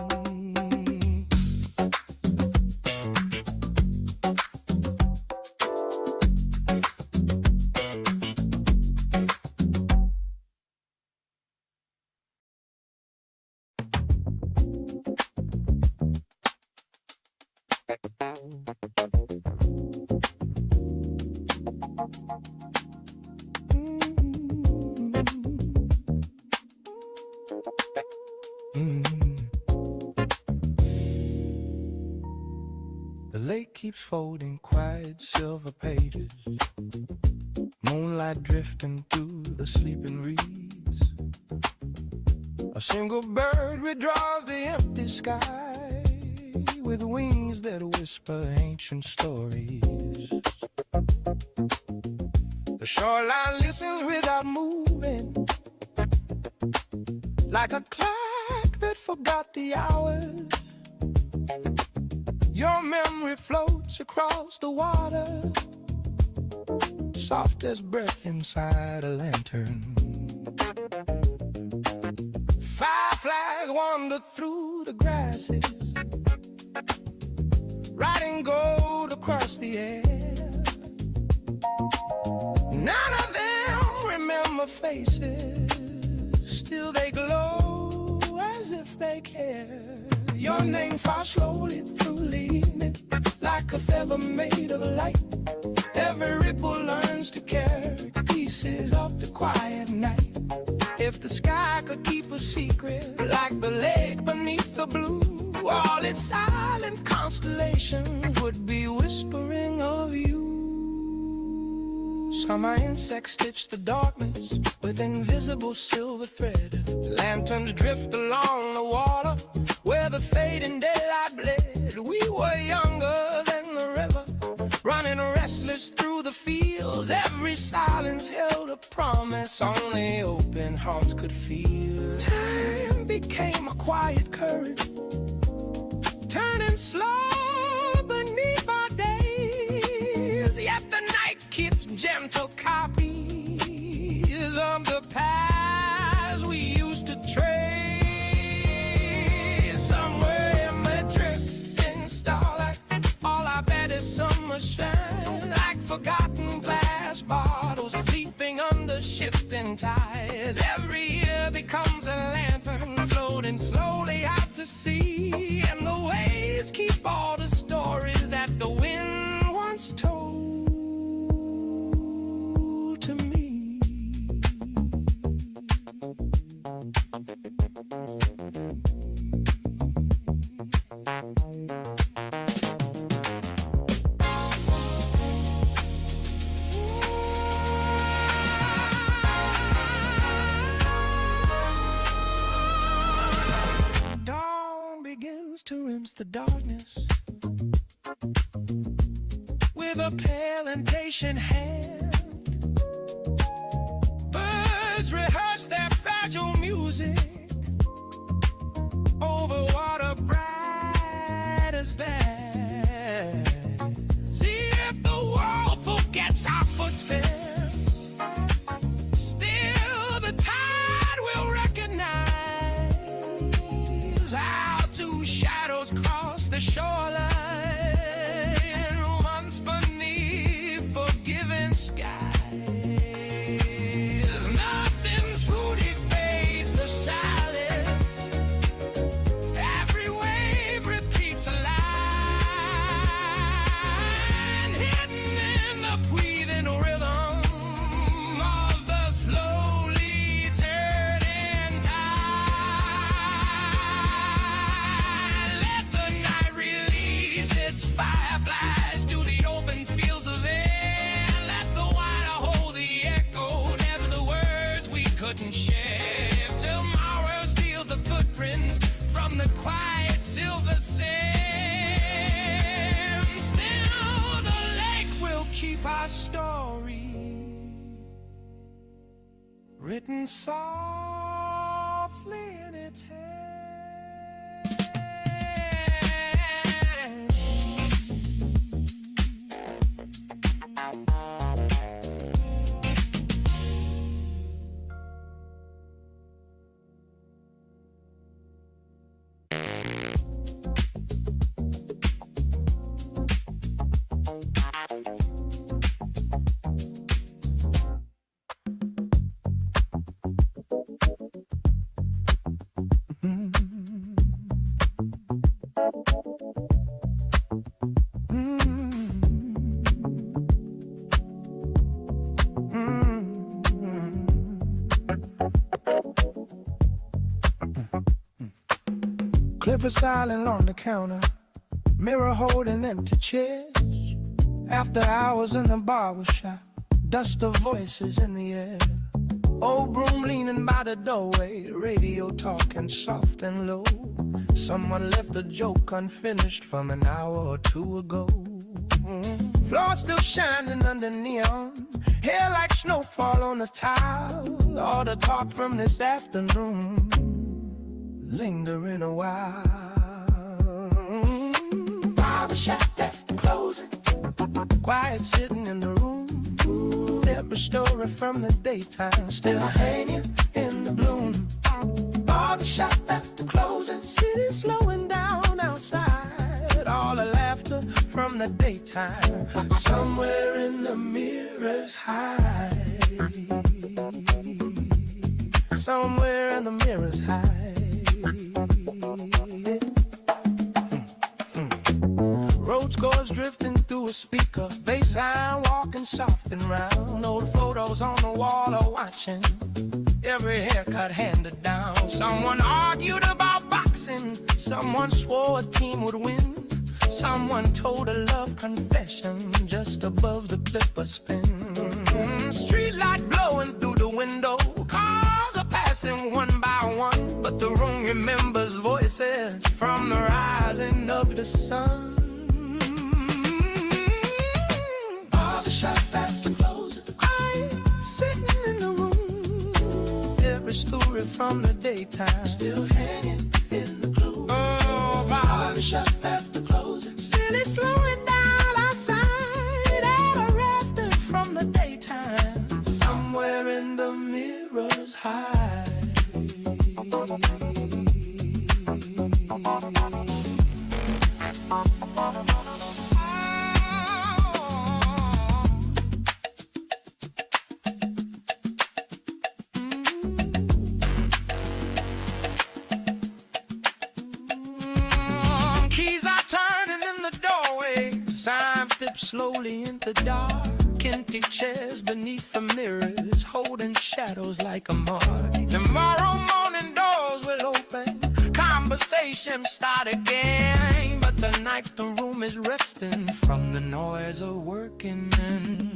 keeps folding quiet silver pages, moonlight drifting through the sleeping reeds. A single bird redraws the empty sky with wings that whisper ancient stories. The shoreline listens without moving, like a clock that forgot the hours. Your memory floats across the water, soft as breath inside a lantern. Fireflies wander through the grasses, riding gold across the air. None of them remember faces, still they glow as if they care. Your name falls slowly through evening, like a feather made of light. Every ripple learns to carry pieces of the quiet night. If the sky could keep a secret, like the lake beneath the blue, all its silent constellations would be whispering of you. Summer insects stitch the darkness with invisible silver thread. Lanterns drift along the water where the fading daylight bled. We were younger than the river, running restless through the fields. Every silence held a promise only open hearts could feel. Time became a quiet courage, turning slow beneath our days. Yet the night keeps gentle copies of the past we used to trace. Somewhere in the drifting starlight, all I bet is summer shine, like forgotten glass bottles sleeping under shifting tides. Every year becomes a lantern floating slowly out to sea, and the waves keep all the stories that the wind once told to me. Dawn begins to rinse the darkness with a pale and patient hand. Birds rehearse their fragile music over water bright as bad. See if the world forgets our footsteps, still the tide will recognize how two shadows cross the shoreline. Once beneath forgiving skies, nothing truly fades the silence. Every wave repeats a line, hidden in the breathing rhythm of the slowly turning tide. Let the night release its fireflies to the open fields of air. Let the water hold the echo, never the words we couldn't share. If tomorrow steals the footprints from the quiet silver sands, still the lake will keep our story written softly in its hand. Clipper silent on the counter, mirror holding empty chairs. After hours in the barber shop, dust of voices in the air. Old broom leaning by the doorway, radio talking soft and low. Someone left a joke unfinished from an hour or two ago. Floor still shining under neon, hair like snowfall on the tile. All the talk from this afternoon lingering a while. Barbershop after closing, quiet sitting in the room. Every story from the daytime still hanging in the bloom. Barbershop after closing, city slowing down outside. All the laughter from the daytime, somewhere in the mirrors hide. Somewhere in the mirrors hide. Road scores drifting through a speaker, bassline walking soft and round. Old photos on the wall are watching, every haircut handed down. Someone argued about boxing, someone swore a team would win. Someone told a love confession just above the clipper spin. Street light blowing through the window, cars are passing one by one, but the room remembers voices from the rising of the sun. Barbershop after closing, quiet sitting in the room. Every story from the daytime still hanging in the gloom. Oh, barbershop after closing, silly slowing down outside. Out of rafter from the daytime, somewhere in the mirrors hide. Keys are turning in the doorway, sign flips slowly into dark. Empty chairs beneath the mirrors, holding shadows like a mark. Tomorrow morning doors will open, conversations start again. But tonight the room is resting from the noise of working men.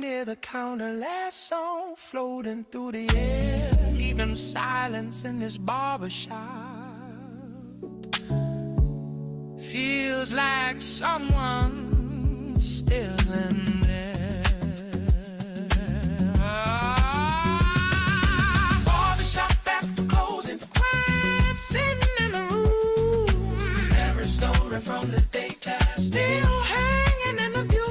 Near the counter, last song floating through the air, leaving silence in this barbershop. Feels like someone's still in there. Barbershop after closing, quiet sitting in the room. Every story from the daytime still hanging in the view.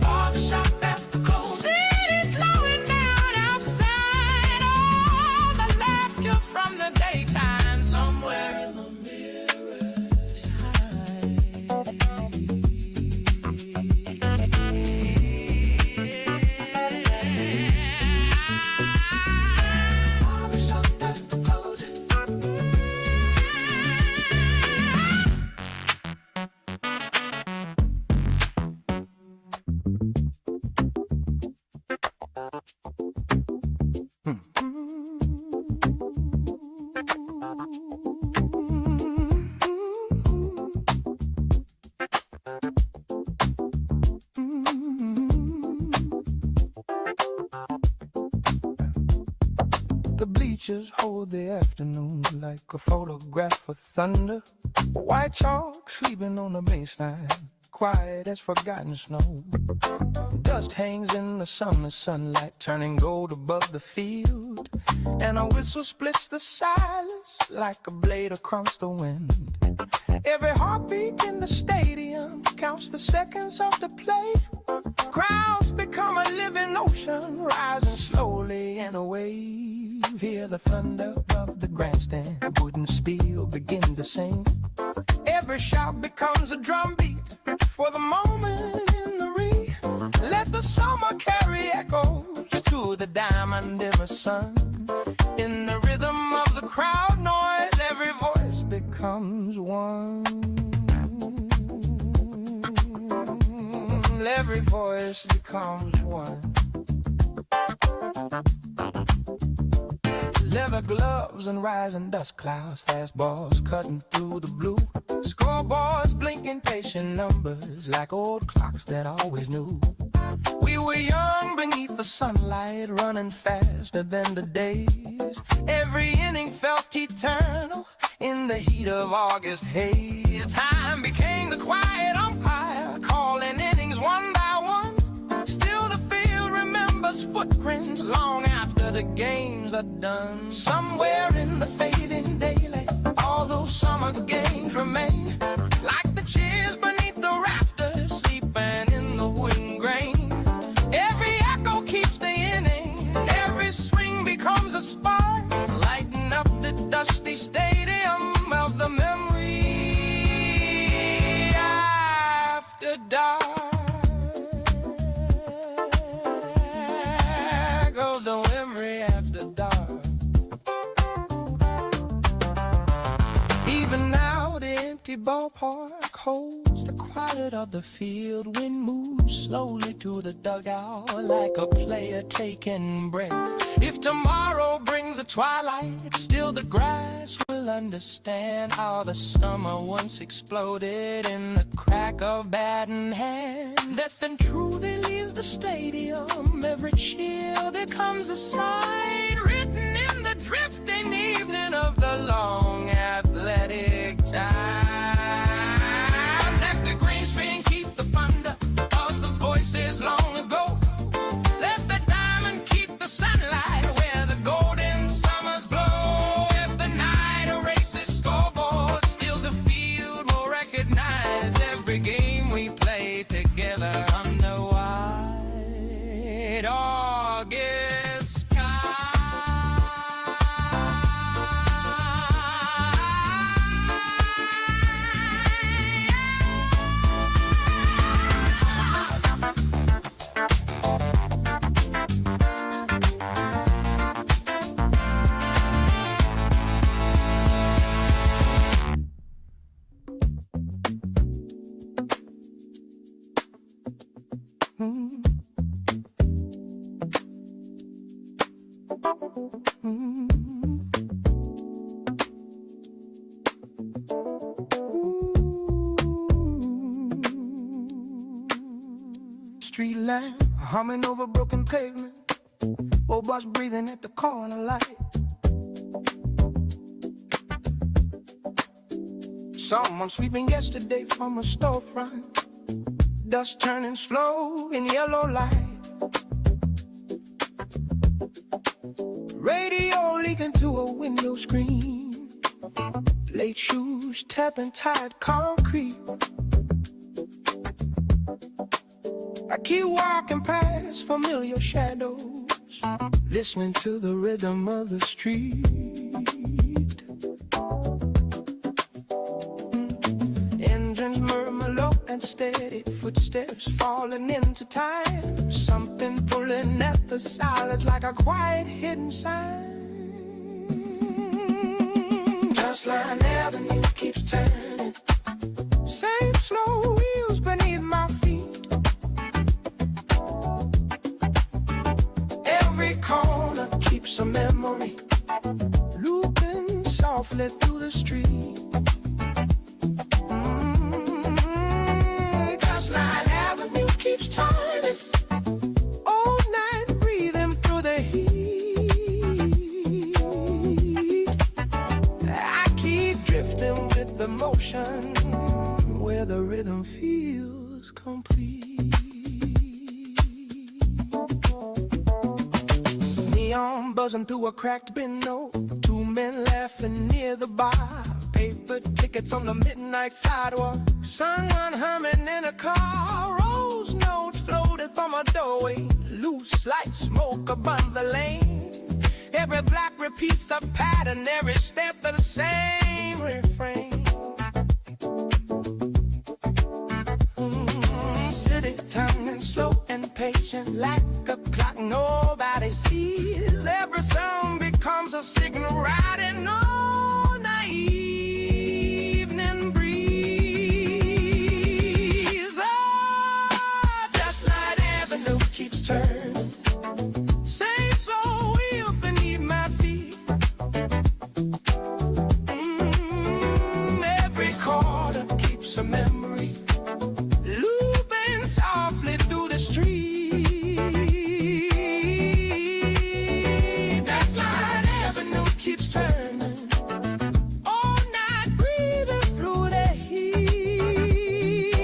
Barbershop after closing, city slowing down outside. All the laughter from the daytime, somewhere in the mirrors Barbershop after closing. The bleachers hold the afternoons like a photograph of thunder. White chalk sleeping on the baseline, quiet as forgotten snow. Dust hangs in the summer sunlight, turning gold above the field. And a whistle splits the silence like a blade across the wind. Every heartbeat in the stadium counts the seconds of the play. Crowds become a living ocean, rising slowly in a wave. Hear the thunder of the grandstand, wooden spiel begin to sing. Every shout becomes a drumbeat for the moment in the ring. Let the summer carry echoes through the diamond in the sun. In the rhythm of the crowd noise, every voice becomes one. Every voice becomes one. Leather gloves and rising dust clouds, fastballs cutting through the blue. Scoreboards blinking patient numbers like old clocks that always knew. We were young beneath the sunlight, running faster than the days. Every inning felt eternal in the heat of August haze. Time became the quiet umpire, calling innings one by one. Still the field remembers footprints long after the games are done. Somewhere in the fading daylight, all those summer games remain, like the cheers beneath the rafters, sleeping in the wooden grain. Every echo keeps the inning, every swing becomes a spark, lighting up the dusty stadium of the memory after dark. Of the memory after dark. Even now the empty ballpark holds the quiet of the field. Wind moves slowly to the dugout like a player taking breath. If tomorrow brings the twilight, still the grass will understand how the summer once exploded in the crack of bat in hand. Death and truly leaves the stadium. Every cheer becomes a sign written in the drifting evening of the long athletic time. Let the green screen keep the thunder of the voices long ago. Let the diamond keep the sunlight where the golden summers blow. If the night erases scoreboard, still the field will recognize every game we play together under white August sky. Street lamp humming over broken pavement, robots breathing at the corner light. Someone sweeping yesterday from a storefront, dust turning slow in yellow light. Radio leaking through a window screen, late shoes tapping tired concrete. I keep walking past familiar shadows, listening to the rhythm of the street. Engines murmur low and steady, footsteps falling into time. Something pulling at the silence like a quiet hidden sign. Just Line Avenue keeps turning, same slow wheels beneath my feet. Every corner keeps a memory, looping softly through the street. Just Line Avenue keeps turning, all night breathing through the heat. I keep drifting with the motion, where the rhythm feels complete. Neon buzzing through a cracked window, two men laughing near the bar. Paper tickets on the midnight sidewalk, someone humming in a car. Rose notes floated from a doorway, loose like smoke above the lane. Every block repeats the pattern, every step the same refrain. City turning slow and patient like a clock nobody sees. Every sound becomes a signal riding all night. keeps turning. Same soul wheel beneath my feet. Every corner keeps a memory, looping softly through the street. That's line avenue keeps turning. All night breathing through the heat.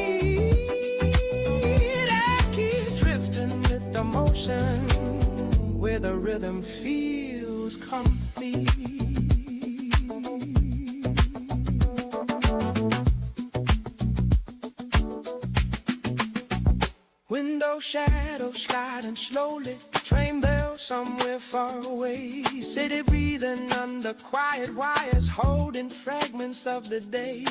I keep drifting with the motion, where the rhythm feels complete. Window shadows sliding slowly, train bell somewhere far away. City breathing under quiet wires, holding fragments of the day.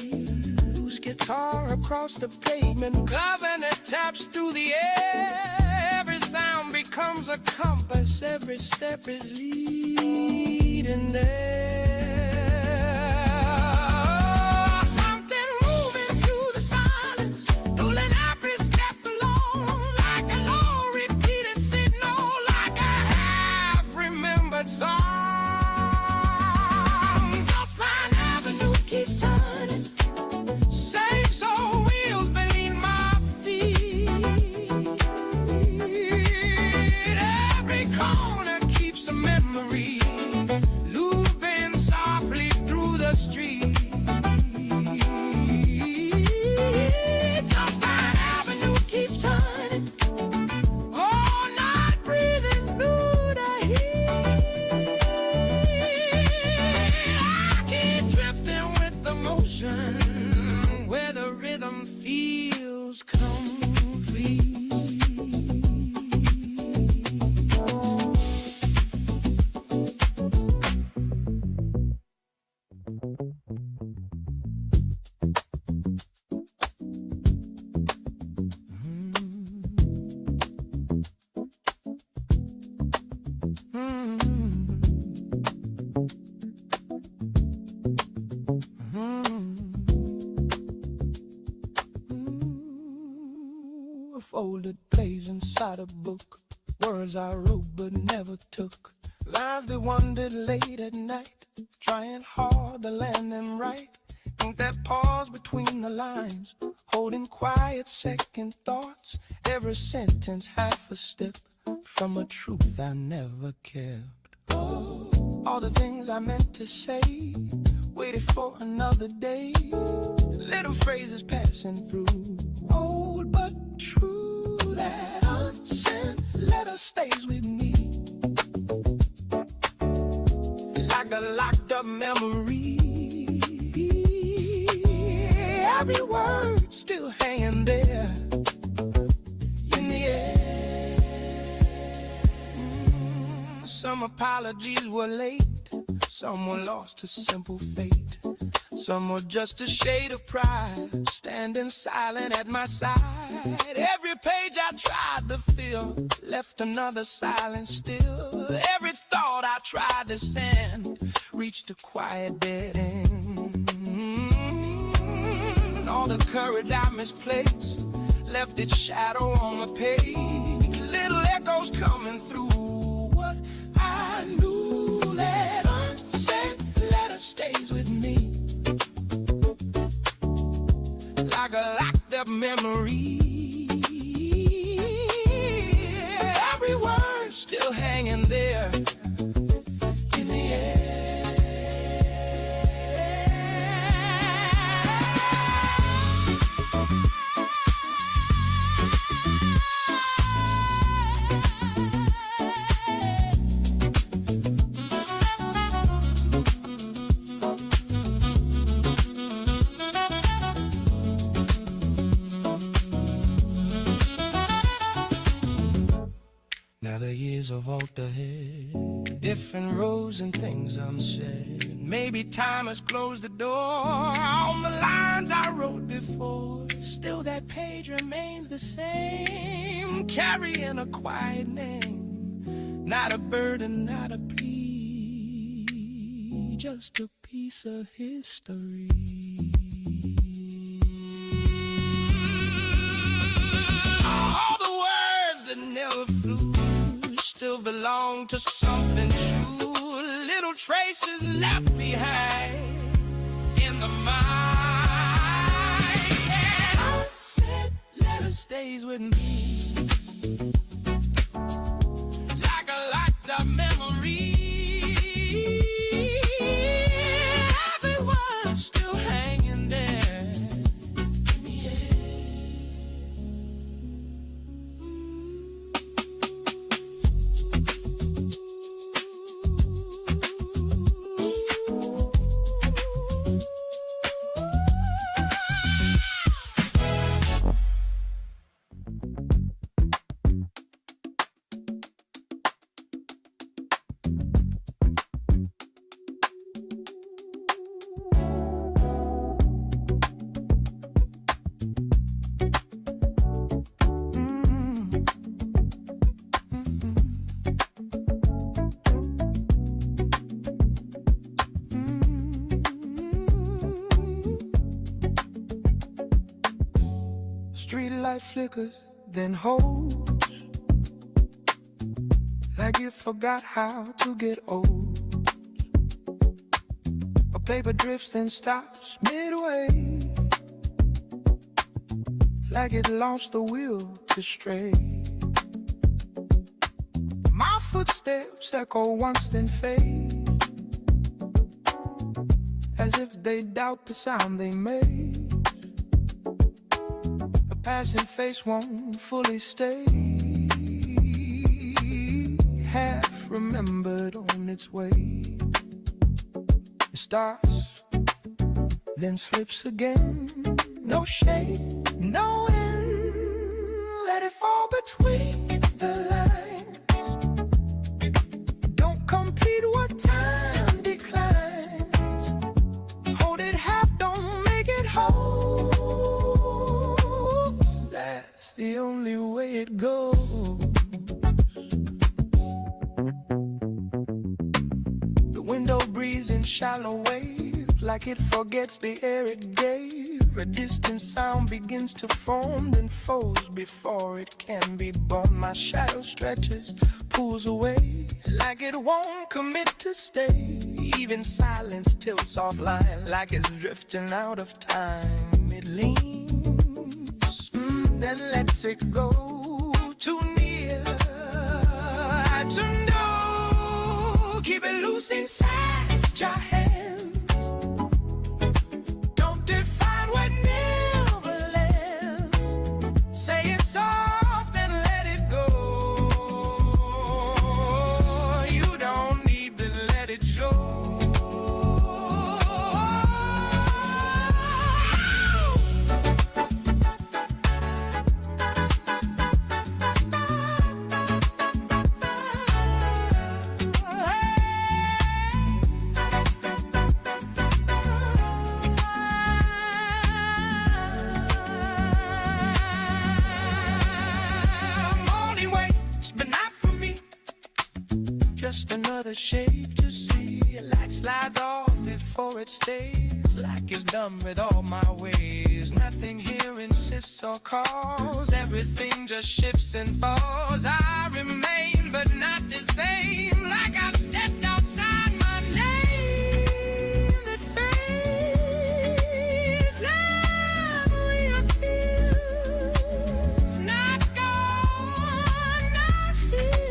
Loose guitar across the pavement, clavinet taps through the air. Every sound becomes a compass, every step is leading there. Something moving through the silence, pulling every step along, like a long repeated signal, like a half-remembered song. Just line avenue keeps turning, same soul wheels beneath my feet. Every corner keeps a memory, looping softly through the street. Just line avenue keeps turning, all night breathing through the heat. I keep drifting with the motion, where the rhythm feels complete. A folded page inside a book, words I wrote but never took, lines that wandered late at night, trying hard to land them right. Think that pause between the lines, holding quiet second thoughts, every sentence half a step from a truth I never kept. Oh, all the things I meant to say, waited for another day, little phrases passing through, old but true. That unsent letter stays with me, like a locked up memory. Every word still hanging there in the air. Some apologies were late, some were lost to simple fate, some were just a shade of pride, standing silent at my side. Every page I tried to fill left another silence still. Every thought I tried to send reached a quiet dead end. All the courage I misplaced left its shadow on the page. Little echoes coming through what I knew. That unsent letter stays with me, like a locked up memory. Every word still hanging there in the air. Now the years have walked ahead, different roads and things unsaid. Maybe time has closed the door on the lines I wrote before. Still that page remains the same, carrying a quiet name. Not a burden, not a plea, just a piece of history. All the words that never superfluous still belong to something true. Little traces left behind in the mind. And unsaid letter stays with me like a locked up memory. Everyone's still hanging there in the air. Street light flickers, then holds, like it forgot how to get old. A paper drifts then stops midway, like it lost the will to stray. My footsteps echo once then fade, as if they doubt the sound they made. Passing face won't fully stay, half remembered on its way. It starts, then slips again. No shade, no end. Let it fall between the lines. Don't complete what time declines. Hold it half, don't make it whole. That's the only way it goes. The window breeze in shallow waves, like it forgets the air it gave. A distant sound begins to form, then folds before it can be born. My shadow stretches, pulls away, like it won't commit to stay. Even silence tilts offline, like it's drifting out of time. It leans, then lets it go. Too near to know. Keep it loose inside your hands. Don't define what never lands. Say it soft and let it go. You don't need to let it show. Just another shape to see. A light slides off before it stays, like it's done with all my ways. Nothing here insists or calls. Everything just shifts and falls. I remain but not the same, like I've stepped outside my name. That fades, love reappears. Not gone, not fear.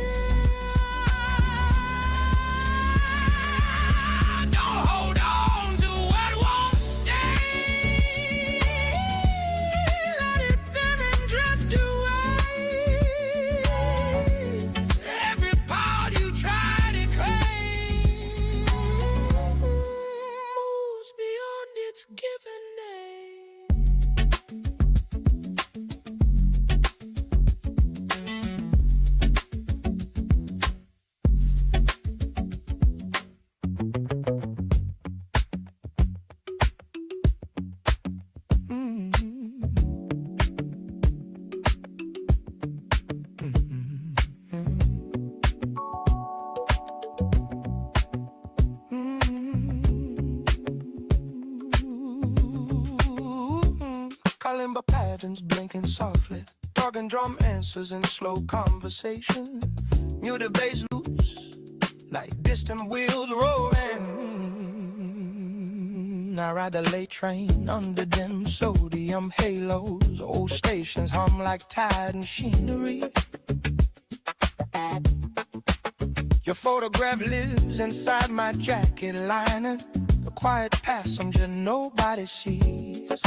Kalimba patterns blinking softly. Dark Talking drum answers in slow conversation. Muted bass loose like distant wheels roaring. I ride the late train under dim sodium halos. Old stations hum like tired machinery. Your photograph lives inside my jacket lining. The quiet passenger nobody sees.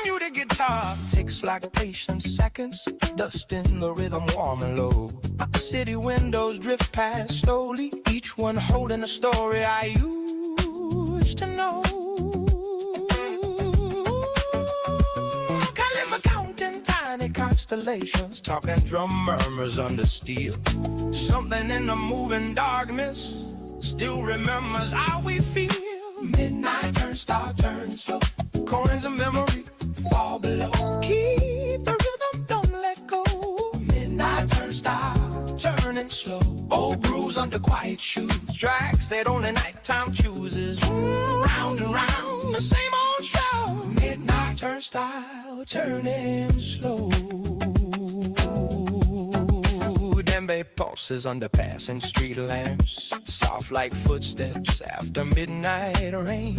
Muted guitar ticks like patient seconds. Dust in the rhythm warm and low. City windows drift past slowly, each one holding a story I used to know. Kalimba counting tiny constellations, talking drum murmurs under steel. Something in the moving darkness still remembers how we feel. Midnight turnstile turn slow, coins of memory fall below. Keep the rhythm, don't let go. Midnight turnstile turning slow. Old grooves under quiet shoes, tracks that only nighttime chooses. Round and round, the same old show. Midnight turnstile turning slow. Dembe pulses under passing street lamps, soft like footsteps after midnight rain.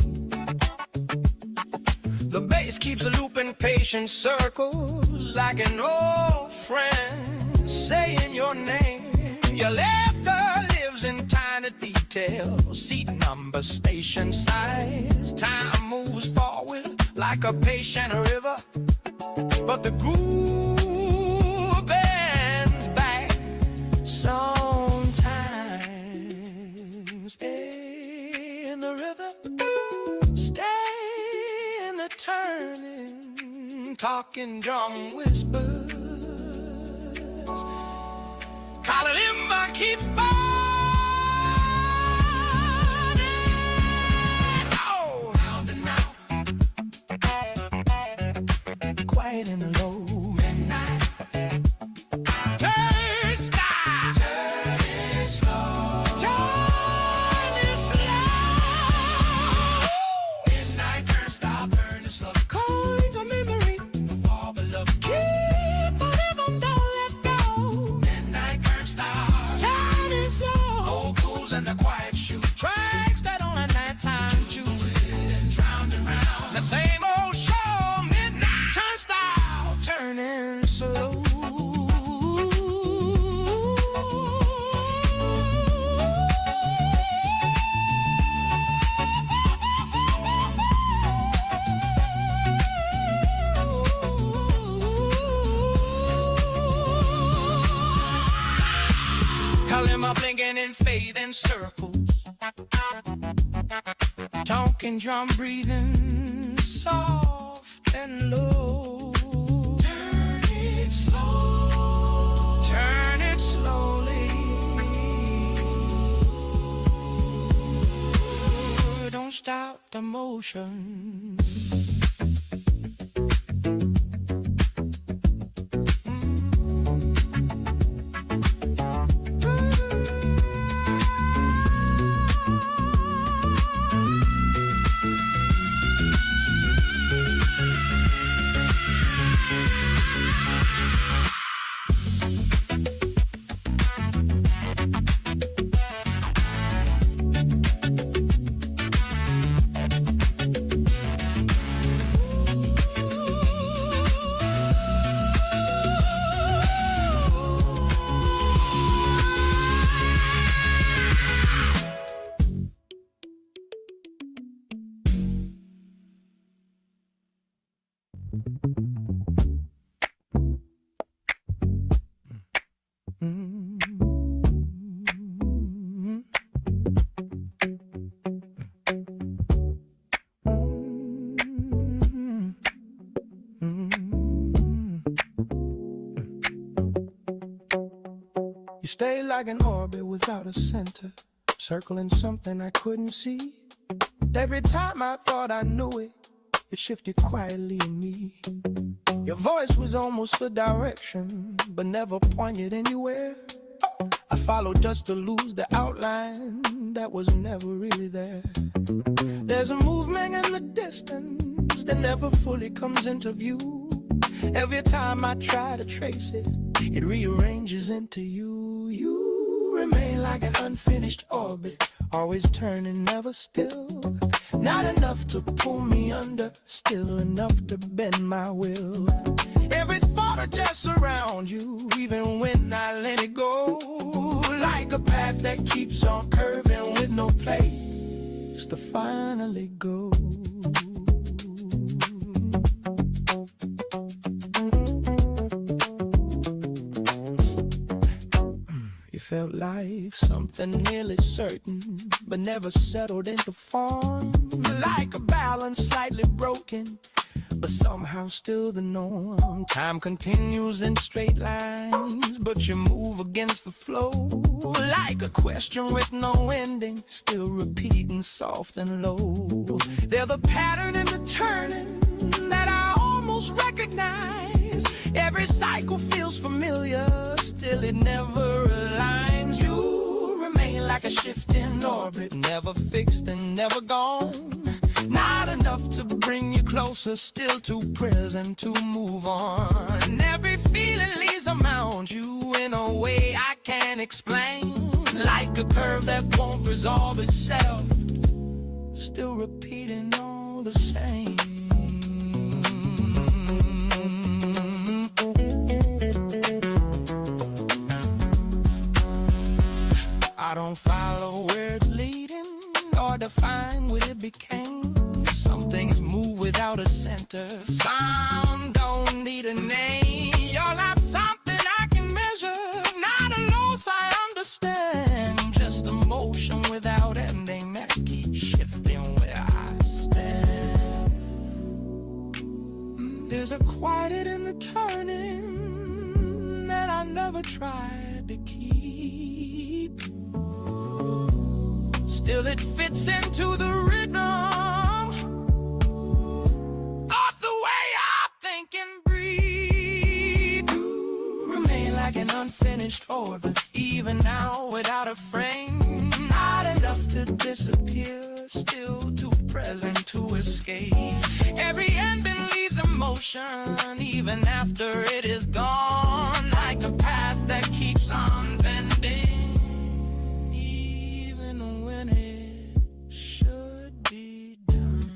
The bass keeps looping patient circles like an old friend saying your name. Your laughter lives in tiny details, seat number, station size. Time moves forward like a patient river, but the groove bends back sometimes. Stay in the rhythm, stay turning, talking drum whispers. Kalimba keeps burning. Oh, round and round, quiet and low. Midnight turnstile, turning slow, turning slow. Midnight turnstile, turning slow. Coins of memory fall below. Keep the rhythm, don't let go. Midnight turnstile, turning slow. Old ghouls and the quiet shoot, tracks that only nighttime choose. Round and round, the same old show. Midnight turnstile, turning slow. Kalimba blinking in fading circles, talking drum breathing soft and low. Turn it slow, turn it slowly. Don't stop the motion. You stay like an orbit without a center, circling something I couldn't see. Every time I thought I knew it, it shifted quietly in me. Your voice was almost a direction, but never pointed anywhere. I followed just to lose the outline that was never really there. There's a movement in the distance, news that never fully comes into view. Every time I try to trace it, it rearranges into you. You remain like an unfinished orbit, always turning, never still. Not enough to pull me under, still enough to bend my will. Every thought adjusts around you, even when I let it go. Like a path that keeps on curving with no place to finally go. You felt like something nearly certain, but never settled into form. Like a balance slightly broken, but somehow still the norm. Time continues in straight lines, but you move against the flow. Like a question with no ending, still repeating soft and low. They're the pattern and the turning that I almost recognize. Every cycle feels familiar, still it never aligns. You remain like a shifting orbit, never fixed and never gone. Not enough to bring you closer, still too present to move on. And every feeling leaves around you in a way I can't explain. Like a curve that won't resolve itself, still repeating all the same. I don't follow where it's leading or define what it became. Some things move without a center, some don't need a name. You're not something I can measure, not a loss I understand. Just emotion without ending that keeps shifting where I stand. There's a quiet in the turning that I never tried to keep. Still it fits into the rhythm of the way I think and breathe. You remain like an unfinished orbit, even now without a frame. Not enough to disappear, still too present to escape. Every ending leaves emotion, even after it is gone. Like a path that keeps on bending, when it should be done.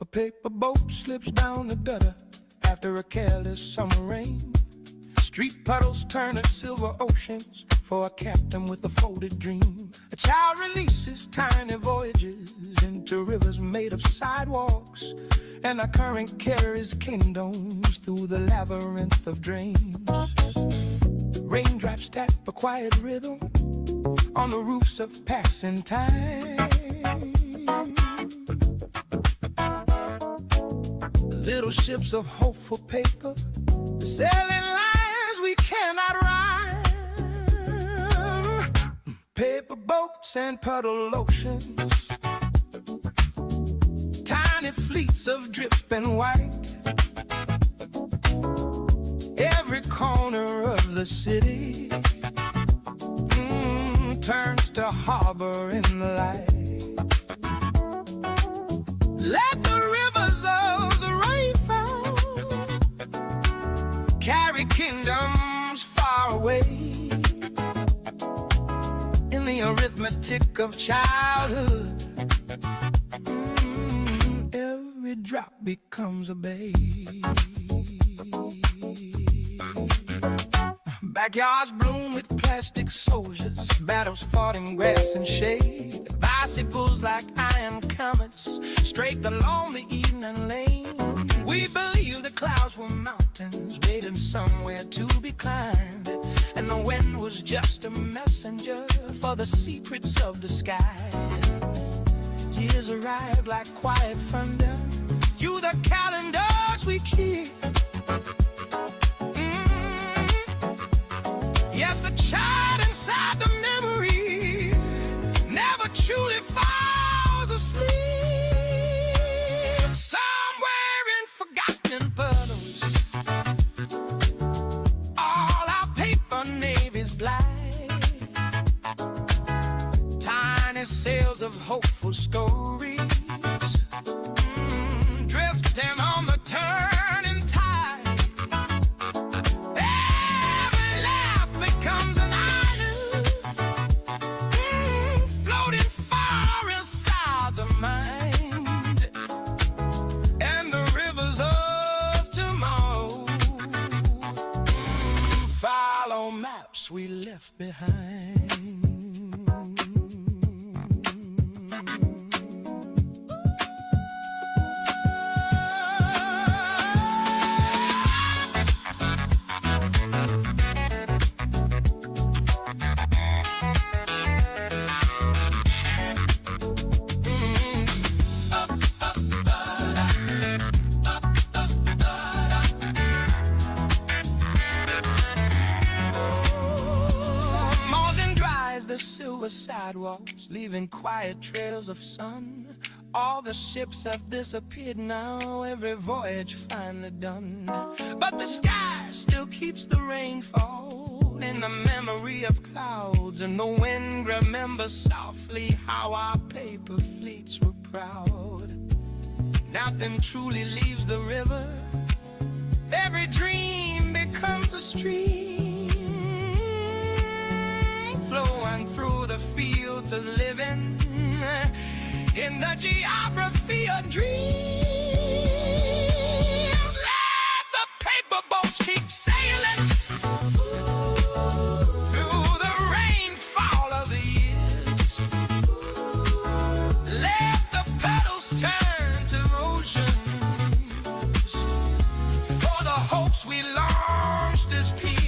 A paper boat slips down the gutter after a careless summer rain. Street puddles turn to silver oceans for a captain with a folded dream. A child releases tiny voyages into rivers made of sidewalks, and a current carries kingdoms through the labyrinth of dreams. Raindrops tap a quiet rhythm on the roofs of passing time. Little ships of hopeful paper, sailing lines we cannot rhyme. Paper boats and puddle oceans, tiny fleets of dripping white. Every corner of the city turns to harbor in the light. Let the rivers of the rainfall carry kingdoms far away. In the arithmetic of childhood, every drop becomes a bay. Backyards bloom with plastic soldiers, battles fought in grass and shade. bicycles like iron comets straight along the evening lane. We believed the clouds were mountains waiting somewhere to be climbed, and the wind was just a messenger for the secrets of the sky. Years arrived like quiet thunder through the calendars we keep. Yet the child inside the memory never truly falls asleep. Somewhere in forgotten puddles, all our paper navies blind. Tiny sails of hopeful stories, drifting on the turning tide. Every laugh becomes an island, floating far inside the mind. And the rivers of tomorrow follow maps we left behind. The silver sidewalks, leaving quiet trails of sun. All the ships have disappeared now, every voyage finally done. But the sky still keeps the rainfall in the memory of clouds, and the wind remembers softly how our paper fleets were proud. Nothing truly leaves the river, every dream becomes a stream, flowing through the fields of living in the geography of dreams. Let the paper boats keep sailing through the rainfall of the years. Let the petals turn to oceans for the hopes we launched as peers.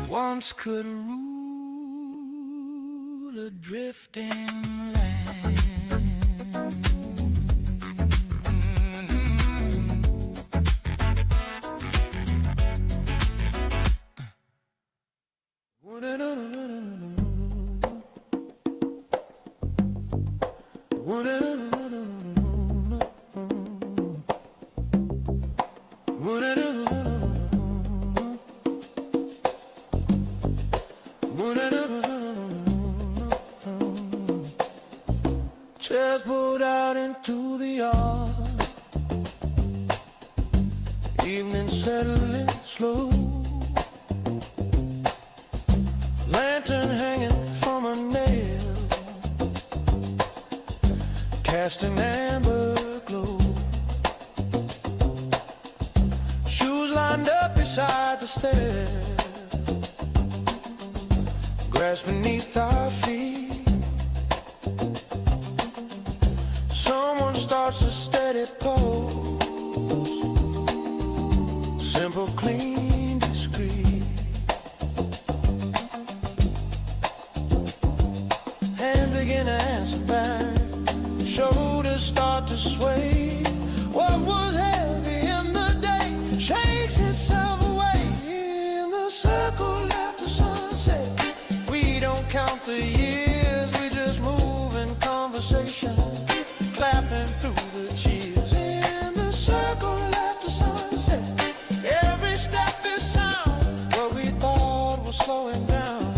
Once could rule a drifting land. Chairs pulled out into the yard, evening settling slow, lantern hanging from a nail, casting amber glow. Shoes lined up beside the stair, grass beneath our feet. Someone starts a steady pose, simple, clean, discreet. Hands begin to answer back, shoulders start to sway. What was heavy in the day shakes itself away. In the circle after sunset, we don't count the years, we just move in conversation, clapping through the cheers. In the circle after sunset, every step is sound. What we thought was slowing down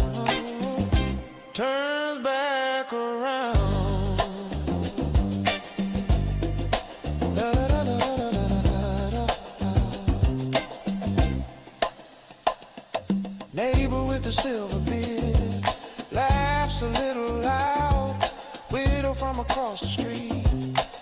turns back around. Neighbor with the silver beard laughs a little loud. across the street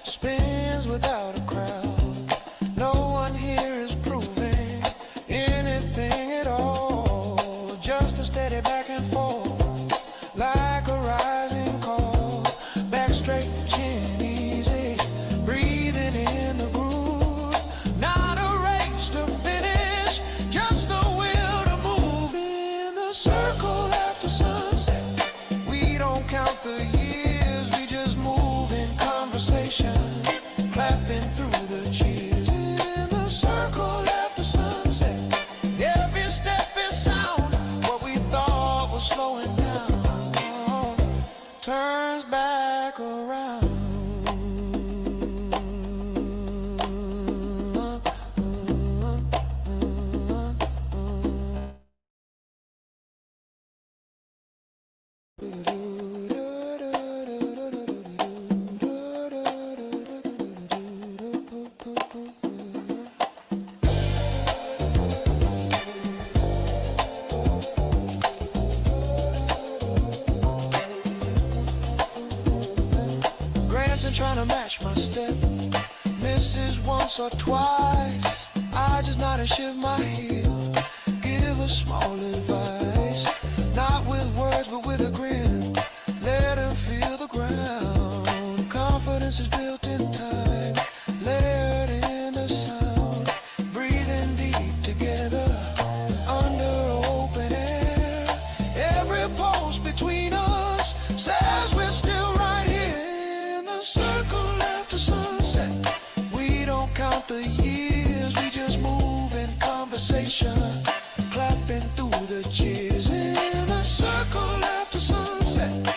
spins without a crowd. No one here is proving anything at all. Just a steady back and forth, like a rising call. Back straight, chin easy, breathing in the groove. Not a race to finish, just a will to move in the circle after sunset. We don't count the years, we just move in conversation, clapping through the cheers in the circle after sunset. Every step is sound, what we thought was slowing down turns back around. Glancing, trying to match my step, misses once or twice. I just nod and shift my heel, give a small advice, not with words but with a grin. Let him feel the ground. Confidence is built in time, layered in the sound. Breathing deep together under open air. Every pulse between us says we're still right here in the circle after sunset. We don't count the years, we just move in conversation, clapping through the cheers in the circle after sunset.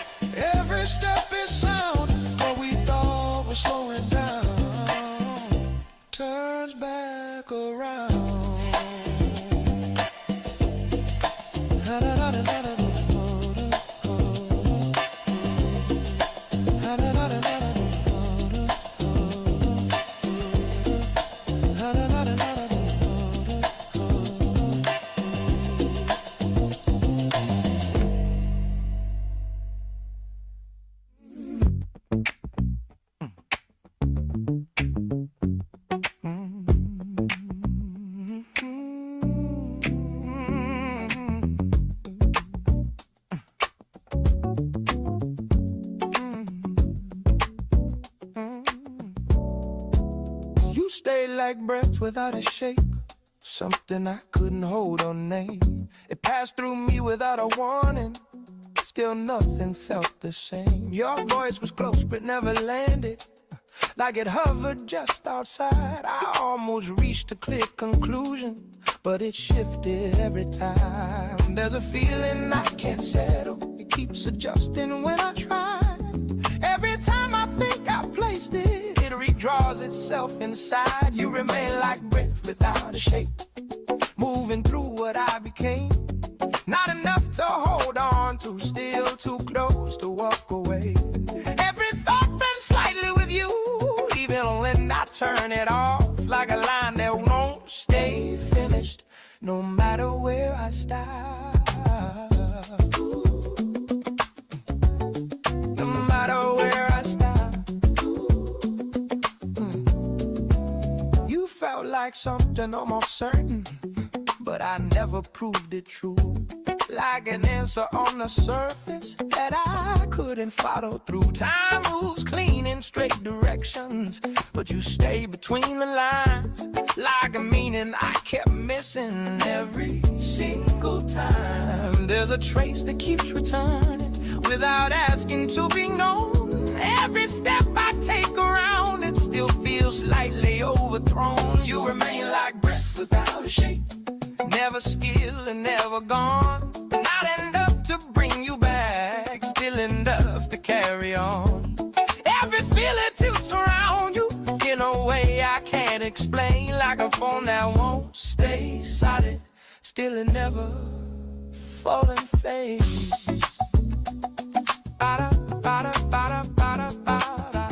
Every step is sound, what we thought was slowing down turns back around. You stay like breath without a shake, something I couldn't hold or name. It passed through me without a warning, still nothing felt the same. Your voice was close but never landed, like it hovered just outside. I almost reached a clear conclusion, but it shifted every time. There's a feeling I can't settle, it keeps adjusting when I try. Every time I think I've placed it, it redraws itself inside. You remain like breath without a shape, moving through what I became. Not enough to hold on to, still too close to walk away. Every thought bends slightly with you, even when I turn it off, like a line that won't stay finished, no matter where I stop. No matter where I stop. You felt like something almost certain, but I never proved it true. Like an answer on the surface that I couldn't follow through. Time moves clean in straight directions, but you stay between the lines, like a meaning I kept missing every single time. There's a trace that keeps returning without asking to be known. Every step I take around, it still feels slightly overthrown. You remain like breath without a shape, never skilled and never gone. Not enough to bring you back, still enough to carry on. Every feeling tilts around you in a way I can't explain, like a phone that won't stay solid, still it never falling face. Ba-da, ba-da, ba-da, ba-da, ba-da.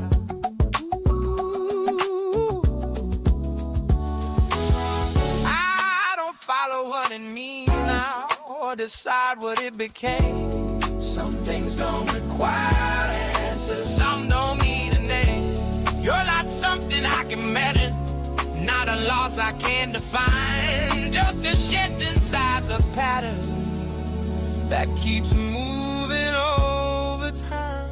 I don't follow what it means now, or decide what it became. Some things don't require answers, some don't need loss I can't define, just a shift inside the pattern that keeps moving over time.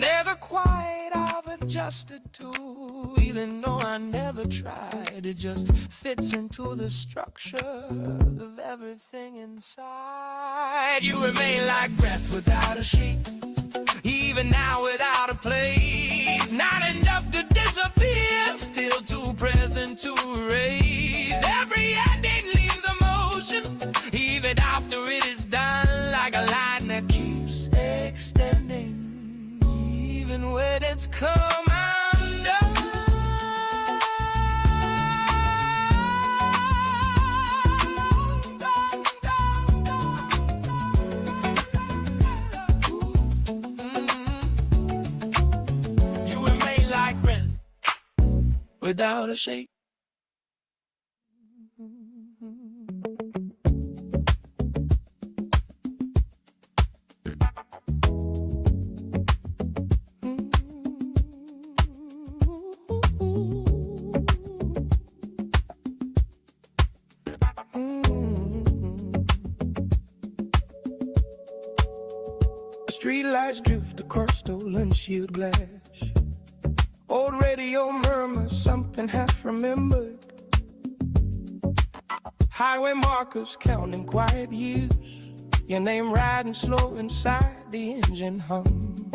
There's a quiet I've adjusted to, even though I never tried. It just fits into the structure of everything inside. You remain like breath without a shape, even now without a place. Not enough to disappear, still too present to erase. Every ending leaves emotion, even after it is done, like a line that keeps extending, even when it's come undone. You remain like breath without a shake. Streetlights drift across stolen shield glass. Old radio murmurs something half remembered. Highway markers counting quiet years. Your name riding slow inside the engine hum.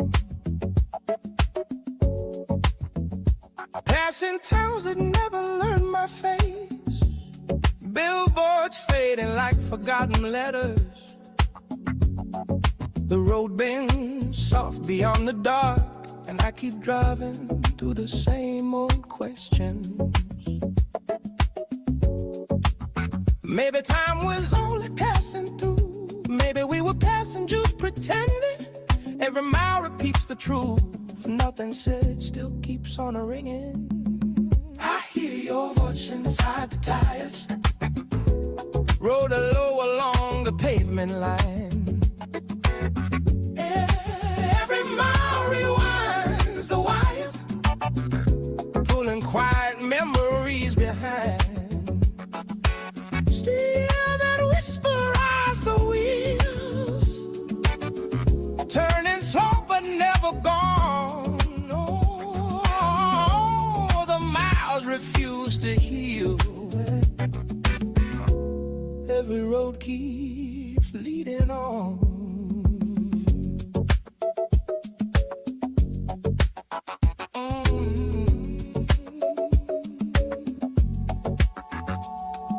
Passing towns that never learned my face. Billboards fading like forgotten letters. The road bends soft beyond the dark, and I keep driving through the same old questions. Maybe time was only passing through. Maybe we were passengers pretending. Every mile repeats the truth. Nothing said still keeps on ringing. I hear your voice inside the tires. Rolling low along the pavement line. Every mile rewinds the wire, pulling quiet memories behind. Still that whisper rides the wheels, turning slow but never gone. Oh, the miles refuse to heal. Every road keeps leading on.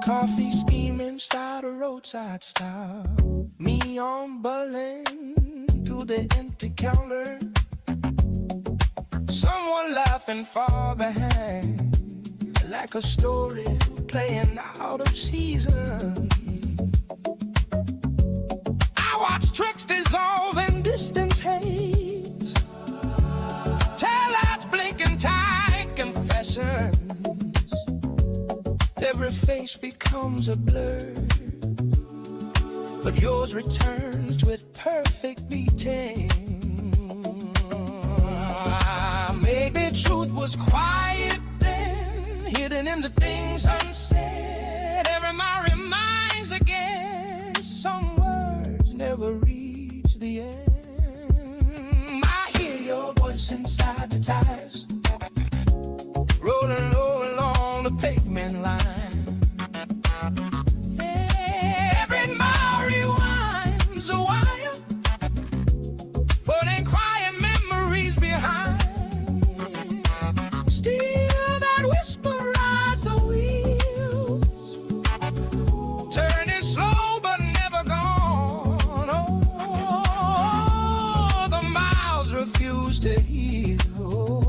Coffee steaming, start a roadside stop. Me on Berlin through the empty counter. Someone laughing far behind, like a story playing out of season. I watch tricks dissolve in distance haze. Taillights blinking tight confessions. Every face becomes a blur, but yours returns with perfect beating. Maybe truth was quiet then, hidden in the things unsaid. Every mile reminds again, some words never reach the end. I hear your voice inside the tires, rolling low along the pavement line. Every mile rewinds a wire, putting quiet memories behind. Still that whisper rides the wheels, turning slow but never gone. Oh, the miles refuse to heal.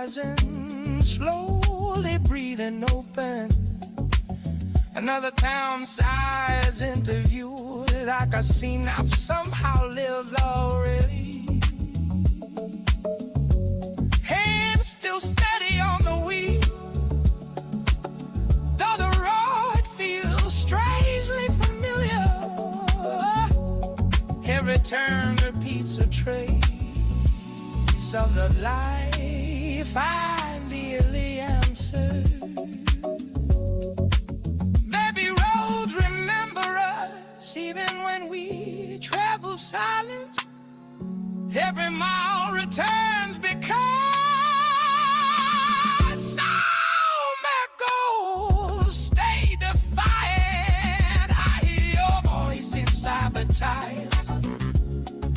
eyes and slowly breathing open. Another town size interview, like a scene I've somehow lived already. Hands still steady on the wheel, though the road feels strangely familiar. Every turn repeats a trace of the life I nearly answered. Baby roads remember us even when we travel silent. Every mile returns because some goals stay defiant. I hear your voice inside the tires,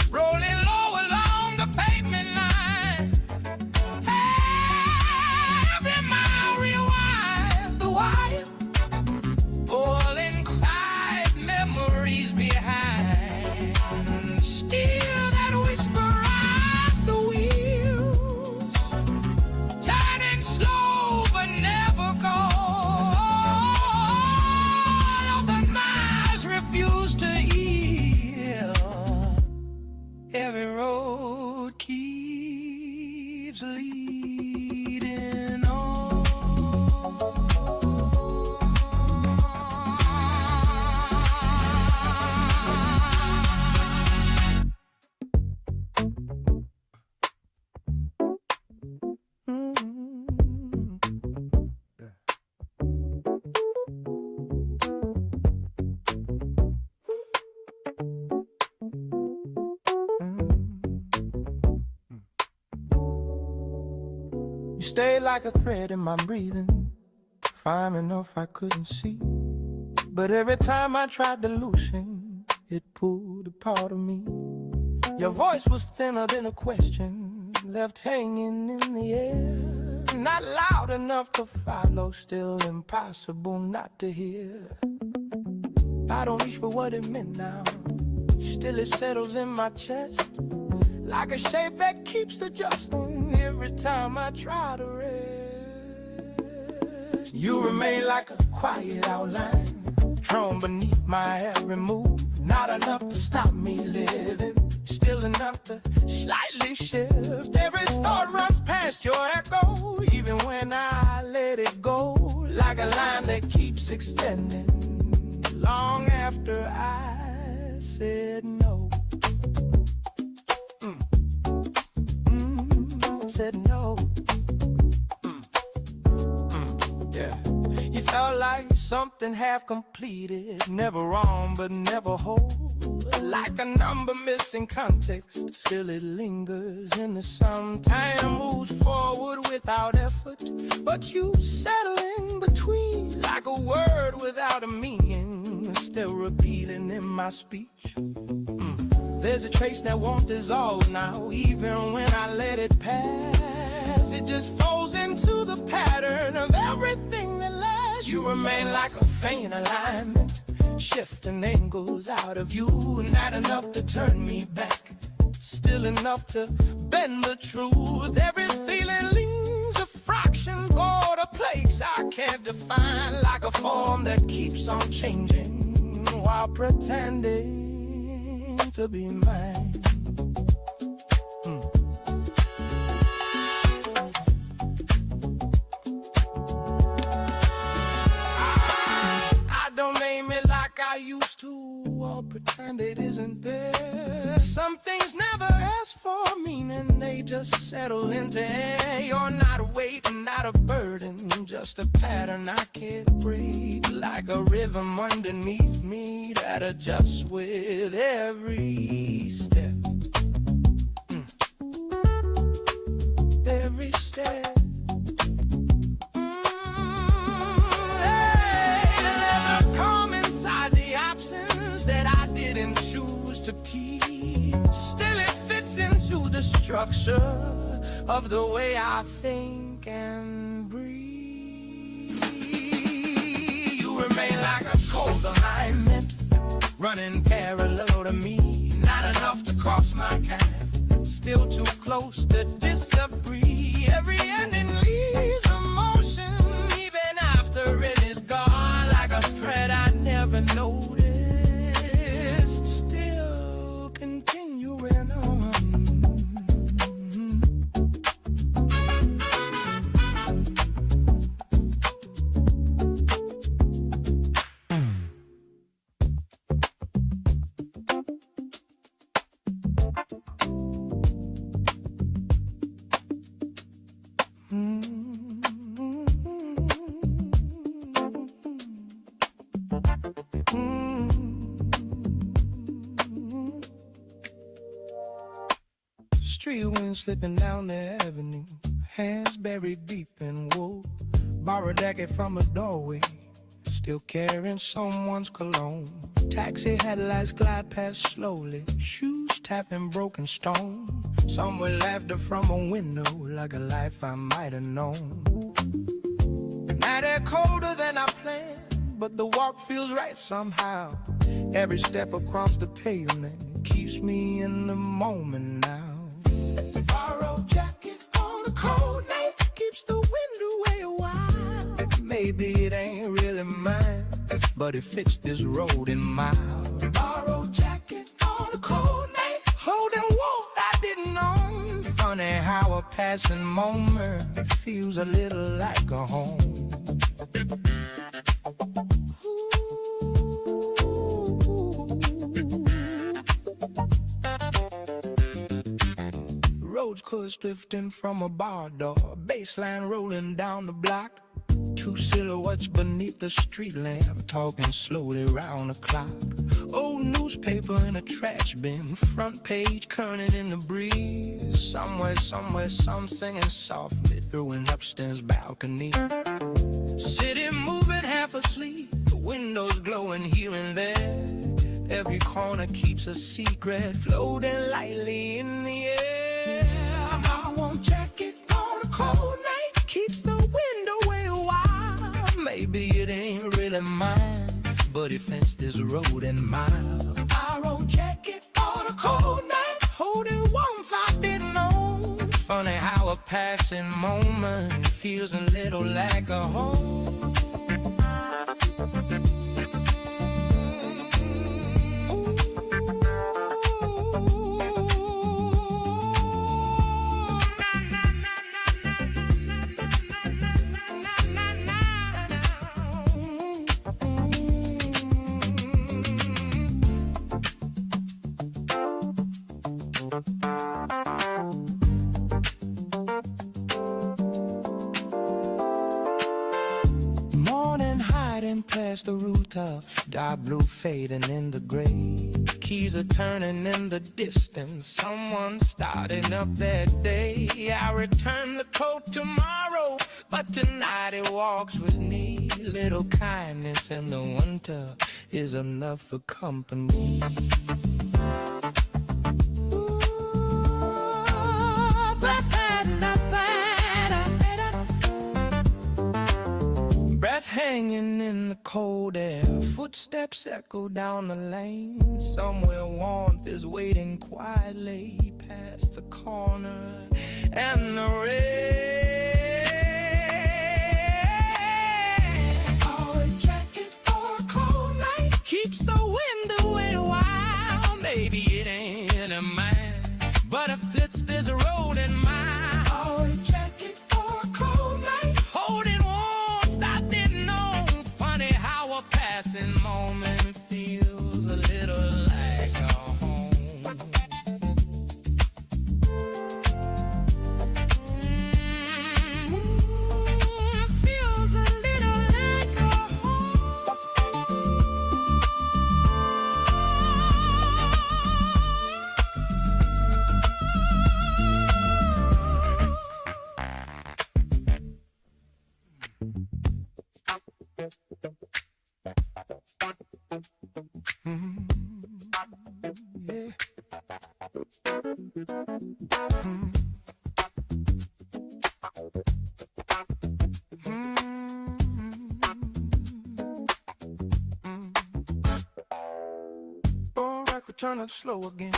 rolling low along the pavement line. Every mile rewinds the wire, pulling quiet memories behind. Still that whisper rides the wheels, turning slow but never gone. The knives refuse to heal. Every road keeps leading on. You stayed like a thread in my breathing, fine enough I couldn't see. But every time I tried to loosen, it pulled a part of me. Your voice was thinner than a question, left hanging in the air. Not loud enough to follow, still impossible not to hear. I don't reach for what it meant now, still it settles in my chest, like a shape that keeps adjusting every time I try to rest. You remain like a quiet outline, drawn beneath my every move. Not enough to stop me living, still enough to slightly shift. Every thought runs past your echo, even when I let it go. Like a line that keeps extending, long after I said no. Said no. Yeah. You felt like something half completed, never wrong but never whole. Like a number missing context, still it lingers in the sum. Time moves forward without effort, but you settle in between. Like a word without a meaning, still repeating in my speech. There's a trace that won't dissolve now, even when I let it pass. It just falls into the pattern of everything that lasts. You remain like a faint alignment, shifting angles out of you. Not enough to turn me back, still enough to bend the truth. Every feeling leans a fraction, border places I can't define. Like a form that keeps on changing while pretending to be mine. I don't name it like I used to, or pretend it isn't there. Some things never ask for meaning, they just settle into air. You're not a weight, not a burden, just a pattern I can't break. Like a rhythm underneath me that adjusts with every step. Every step. Hey, let the calm inside the absence that I didn't choose to keep. Still it fits into the structure of the way I think and breathe. You remain like a cold alignment, running parallel to me. Not enough to cross my path, still too close to disagree. Every ending leaves emotion, even after it is gone, like a thread I never noticed, still continuing on. Street wind slipping down the avenue, hands buried deep in wool. Borrowed jacket from a doorway, still carrying someone's cologne. Taxi headlights glide past slowly, shoes tapping broken stone. Someone laughter from a window, like a life I might have known. Now they're colder than I planned, but the walk feels right somehow. Every step across the pavement keeps me in the moment now. Borrowed jacket on a cold night keeps the wind away a while. Maybe it ain't really mine, but it fits this road in mile. Borrowed jacket on a cold night, holding warmth I didn't own. Funny how a passing moment feels a little like a home. Roach cause drifting from a bar door, baseline rolling down the block. Two silhouettes beneath the street lamp, talking slowly round the clock. Old newspaper in a trash bin, front page curling in the breeze. Somewhere, some singing softly through an upstairs balcony. City moving half asleep, the windows glowing here and there. Every corner keeps a secret, floating lightly in the air. I won't jacket on a cold night, keeps the wind away a while. Maybe it ain't really mine, but it fenced this road in mile. I won't jacket on a cold night, holding warmth I didn't know. Funny how a passing moment feels a little like a home. Past the rooftop, dark blue fading in the gray. Keys are turning in the distance, someone starting up that day. I return the coat tomorrow, but tonight it walks with me. Little kindness in the winter is enough for company. Breath hanging in the cold air, footsteps echo down the lane. Somewhere warmth is waiting quietly past the corner and the rain. Oh, a jacket or a cold night keeps the wind away a while. Maybe it ain't a mine, but it fits this road in mine. Oh, a jacket or a cold night, holding warmth I didn't know. Funny how a passing moment feels a little like a home. Feels a little like a yeah. All right, we're turning slow again.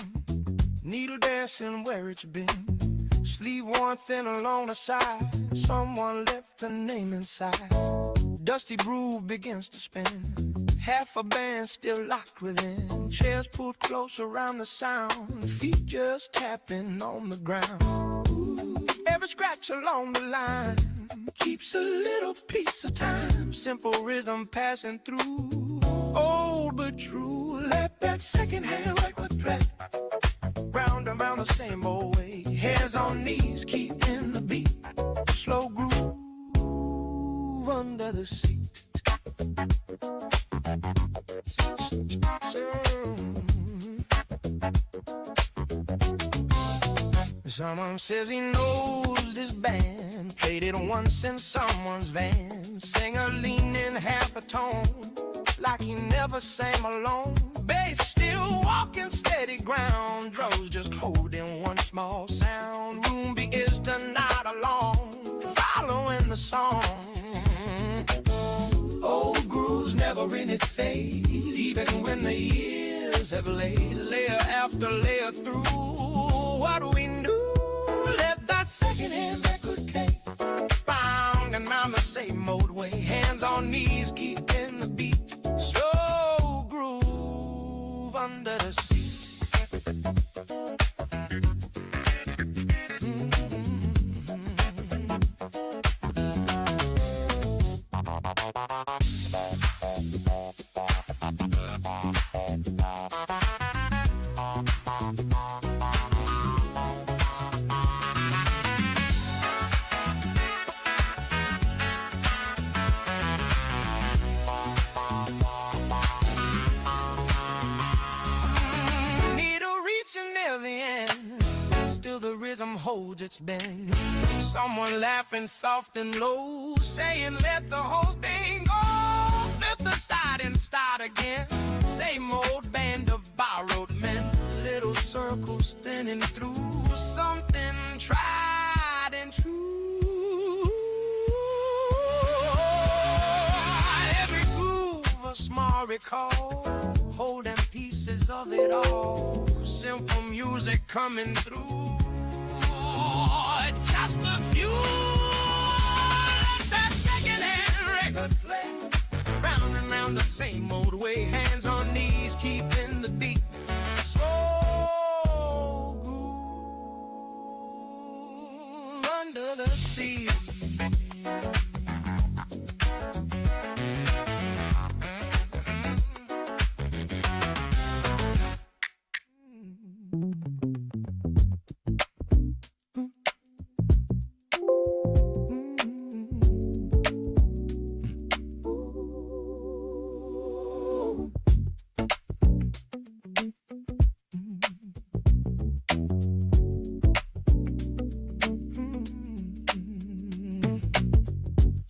Needle dashing where it's been. Just leave one thin along the side. Someone left a name inside. Dusty groove begins to spin. Half a band still locked within. Chairs pulled close around the sound. Feet just tapping on the ground. Every scratch along the line keeps a little piece of time. Simple rhythm passing through. Old but true. Let that second-hand record play. Round and round the same old way. Hands on knees, keeping the beat. Slow groove under the seat. Someone says he knows this band. Played it once in someone's van. Singer leaning half a tone, like he never sang alone. Bass still walking steady ground. Drums just holding one small sound. Room begins to nod along, following the song. Old grooves never really fade, even when the years have laid layer after layer through. What do we do? Let that second-hand record play. Round and round the same old way. Hands on knees, keeping the beat. Slow groove under the seat. The rhythm holds its bend. Someone laughing soft and low, saying let the whole thing go. Flip the side and start again. Same old band of borrowed men. Little circles thinning through. Something tried and true. Every groove a small recall, holding pieces of it all. Simple music coming through. Just a few. Let that second-hand record play. Round and round the same old way. Hands on knees, keeping the beat. Slow groove under the sea.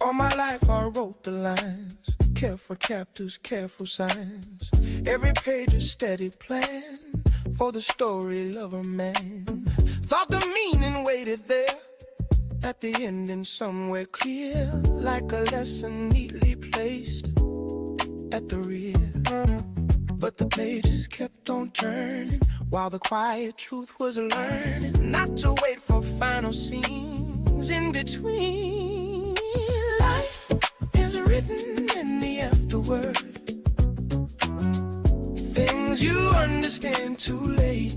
All my life I wrote the lines, careful captors, careful signs. Every page a steady plan for the story of a man. Thought the meaning waited there, at the ending somewhere clear, like a lesson neatly placed at the rear. But the pages kept on turning, while the quiet truth was learning not to wait for final scenes in between. Life is written in the afterword, things you understand too late.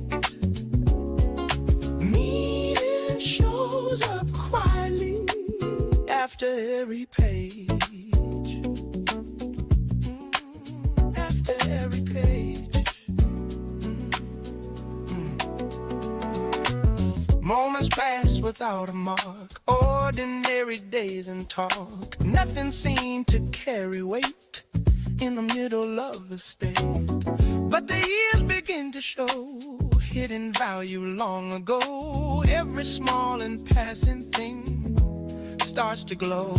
Meaning shows up quietly after every page. After every page. Moments passed without a mark, ordinary days and talk. Nothing seemed to carry weight in the middle of the state. But the years begin to show hidden value long ago. Every small and passing thing starts to glow.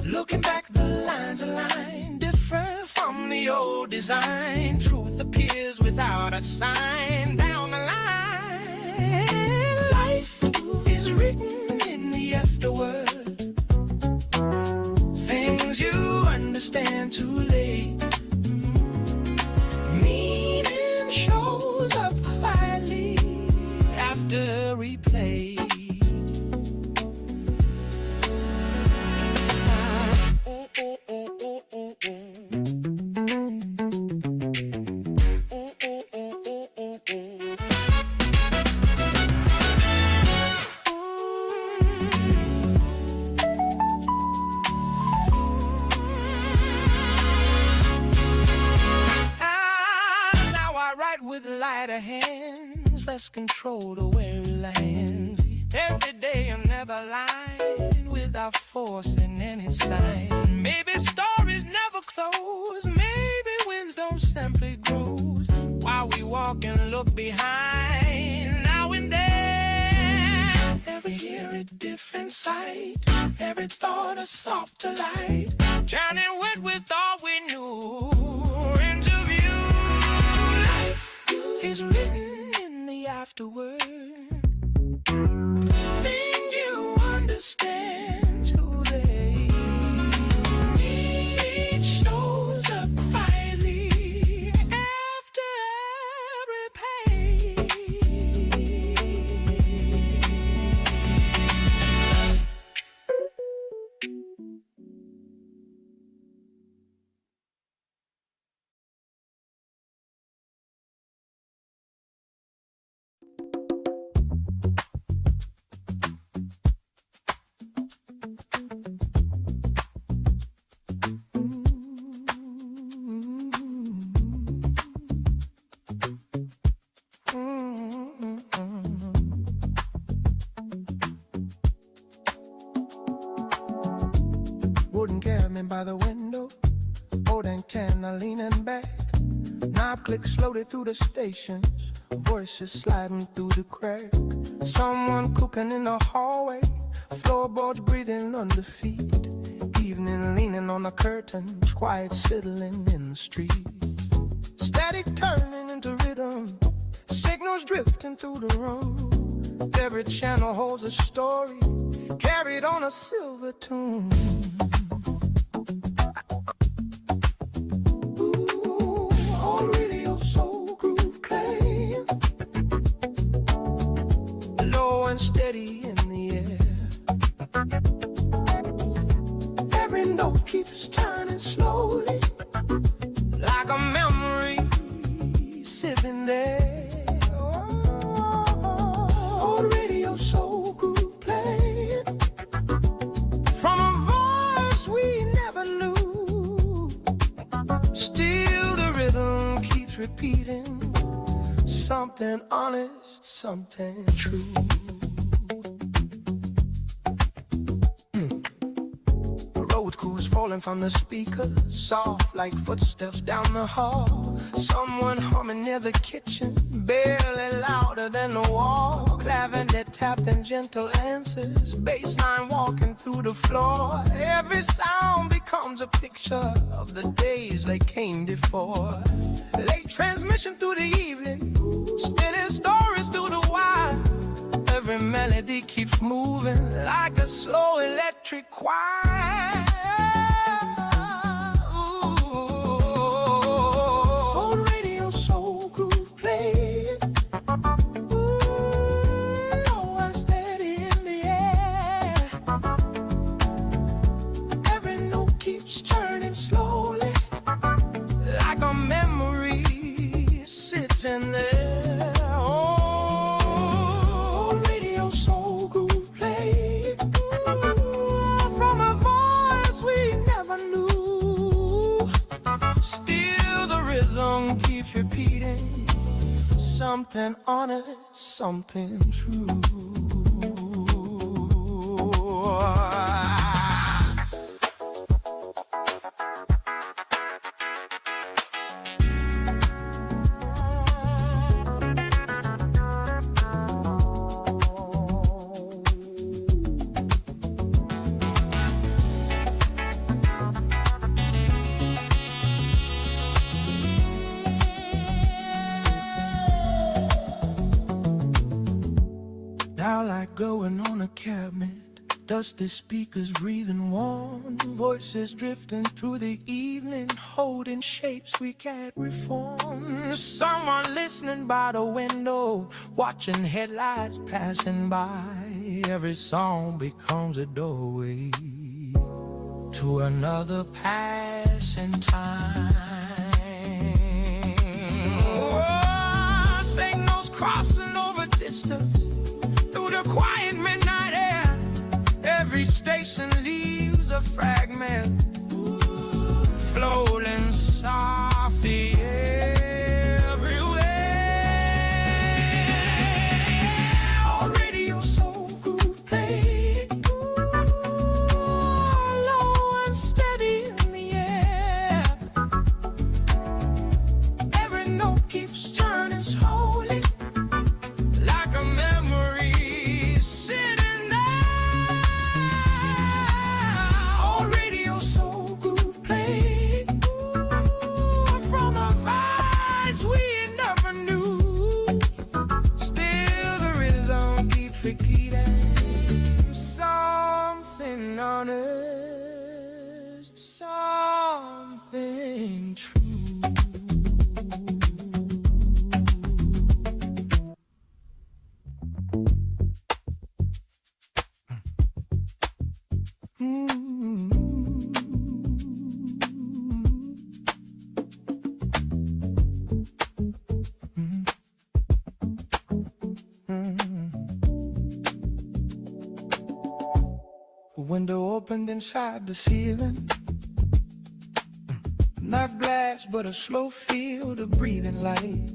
Looking back, the lines align, different from the old design. Truth appears without a sign down the line. Life is written in the afterword, things you understand too late. Meaning shows up quietly after every page. lighter hands, less control to where it lands. Every day I'm never lying without forcing any sign. Maybe stories never close, maybe wisdom simply grows while we walk and look behind. Now and then, every year a different sight, every thought a softer light, drowning with all we knew. Interview, life is written in the afterword. Think you understand today. Need shows up quietly after every page. Wooden cabin by the window, old antenna leaning back. Knob clicks slowly through the stations, voices sliding through the crack. Someone cooking in the hallway, floorboards breathing under feet. Evening leaning on the curtains, quiet settling in the street. Static turning into rhythm, signals drifting through the room. Every channel holds a story, carried on a silver tune. Ooh, old radio soul groove playing, low and steady in the air. Every note keeps turning slowly, like a memory sitting there. Old radio soul groove playing, from a voice we never knew. Still the rhythm keeps repeating, something honest, something true. Road crews falling from the speakers, soft like footsteps down the hall. Someone humming near the kitchen, barely louder than the wall. Clavinet tapped in gentle answers, bassline walking through the floor. Every sound becomes a picture of the days they came before. Late transmission through the evening, spinning stories through the wire. Every melody keeps moving like a slow electric choir. Old radio soul groove playing, low and steady in the air. Every note keeps turning slowly, like a memory sitting there. Old radio soul groove playing, from a voice we never knew. Still the rhythm keeps repeating, something honest, something true. Now like glowing on a cabinet, dusty speakers breathing warm, voices drifting through the evening, holding shapes we can't reform. Someone listening by the window, watching headlights passing by. Every song becomes a doorway to another passing time. Oh, signals crossing over distance through the quiet midnight air. Every station leaves a fragment, floating softly everywhere. honest, something true. Window opened inside the ceiling. Not glass, but a slow field of breathing light.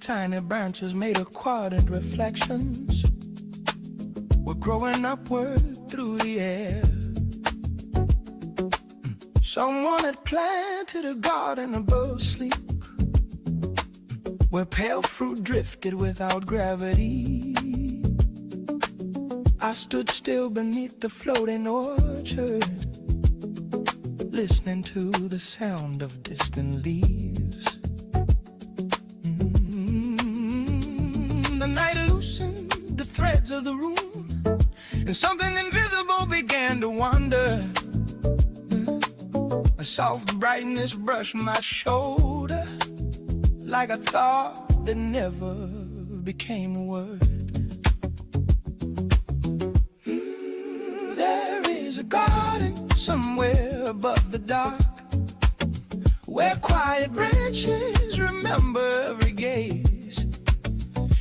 Tiny branches made of quadrant reflections were growing upward through the air. Someone had planted a garden above sleep, where pale fruit drifted without gravity. I stood still beneath the floating orchard, listening to the sound of distant leaves. The night loosened the threads of the room, and something invisible began to wander. A soft brightness brushed my shoulder, like a thought that never became a word. There is a garden somewhere above the dark, where quiet branches remember every gaze.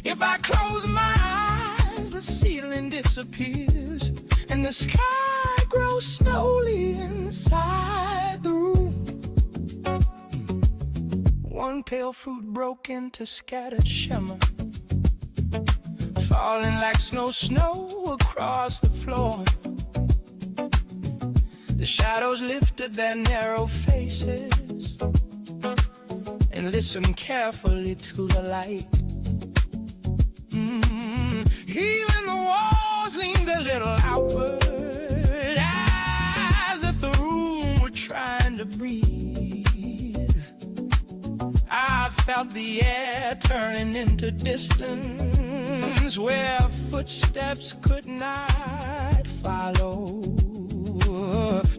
If I close my eyes, the ceiling disappears, and the sky grows slowly inside the room. One pale fruit broke into scattered shimmer, falling like snow across the floor. The shadows lifted their narrow faces and listened carefully to the light. Even the walls leaned a little outward, as if the room were trying to breathe. I felt the air turning into distance, where footsteps could not follow.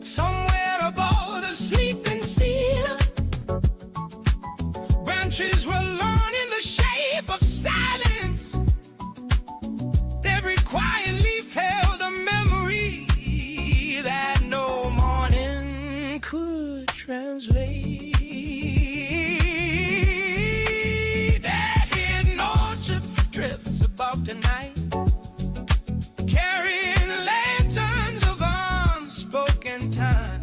Somewhere above the sleeping cedar, branches were learning the shape of silence. Every quiet leaf held a memory that no morning could translate. That hidden orchard drifts about tonight, carrying lanterns of unspoken time.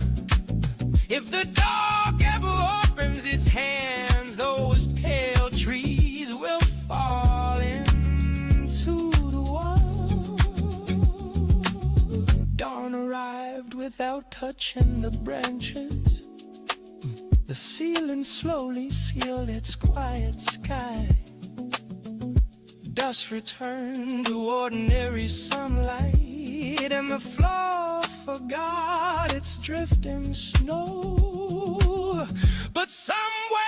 If the dark ever opens its hands, those pale trees will fall into the wall. Dawn arrived without touching the branches. The ceiling slowly sealed its quiet sky. Dusk returned to ordinary sunlight, and the floor forgot its drifting snow. But somewhere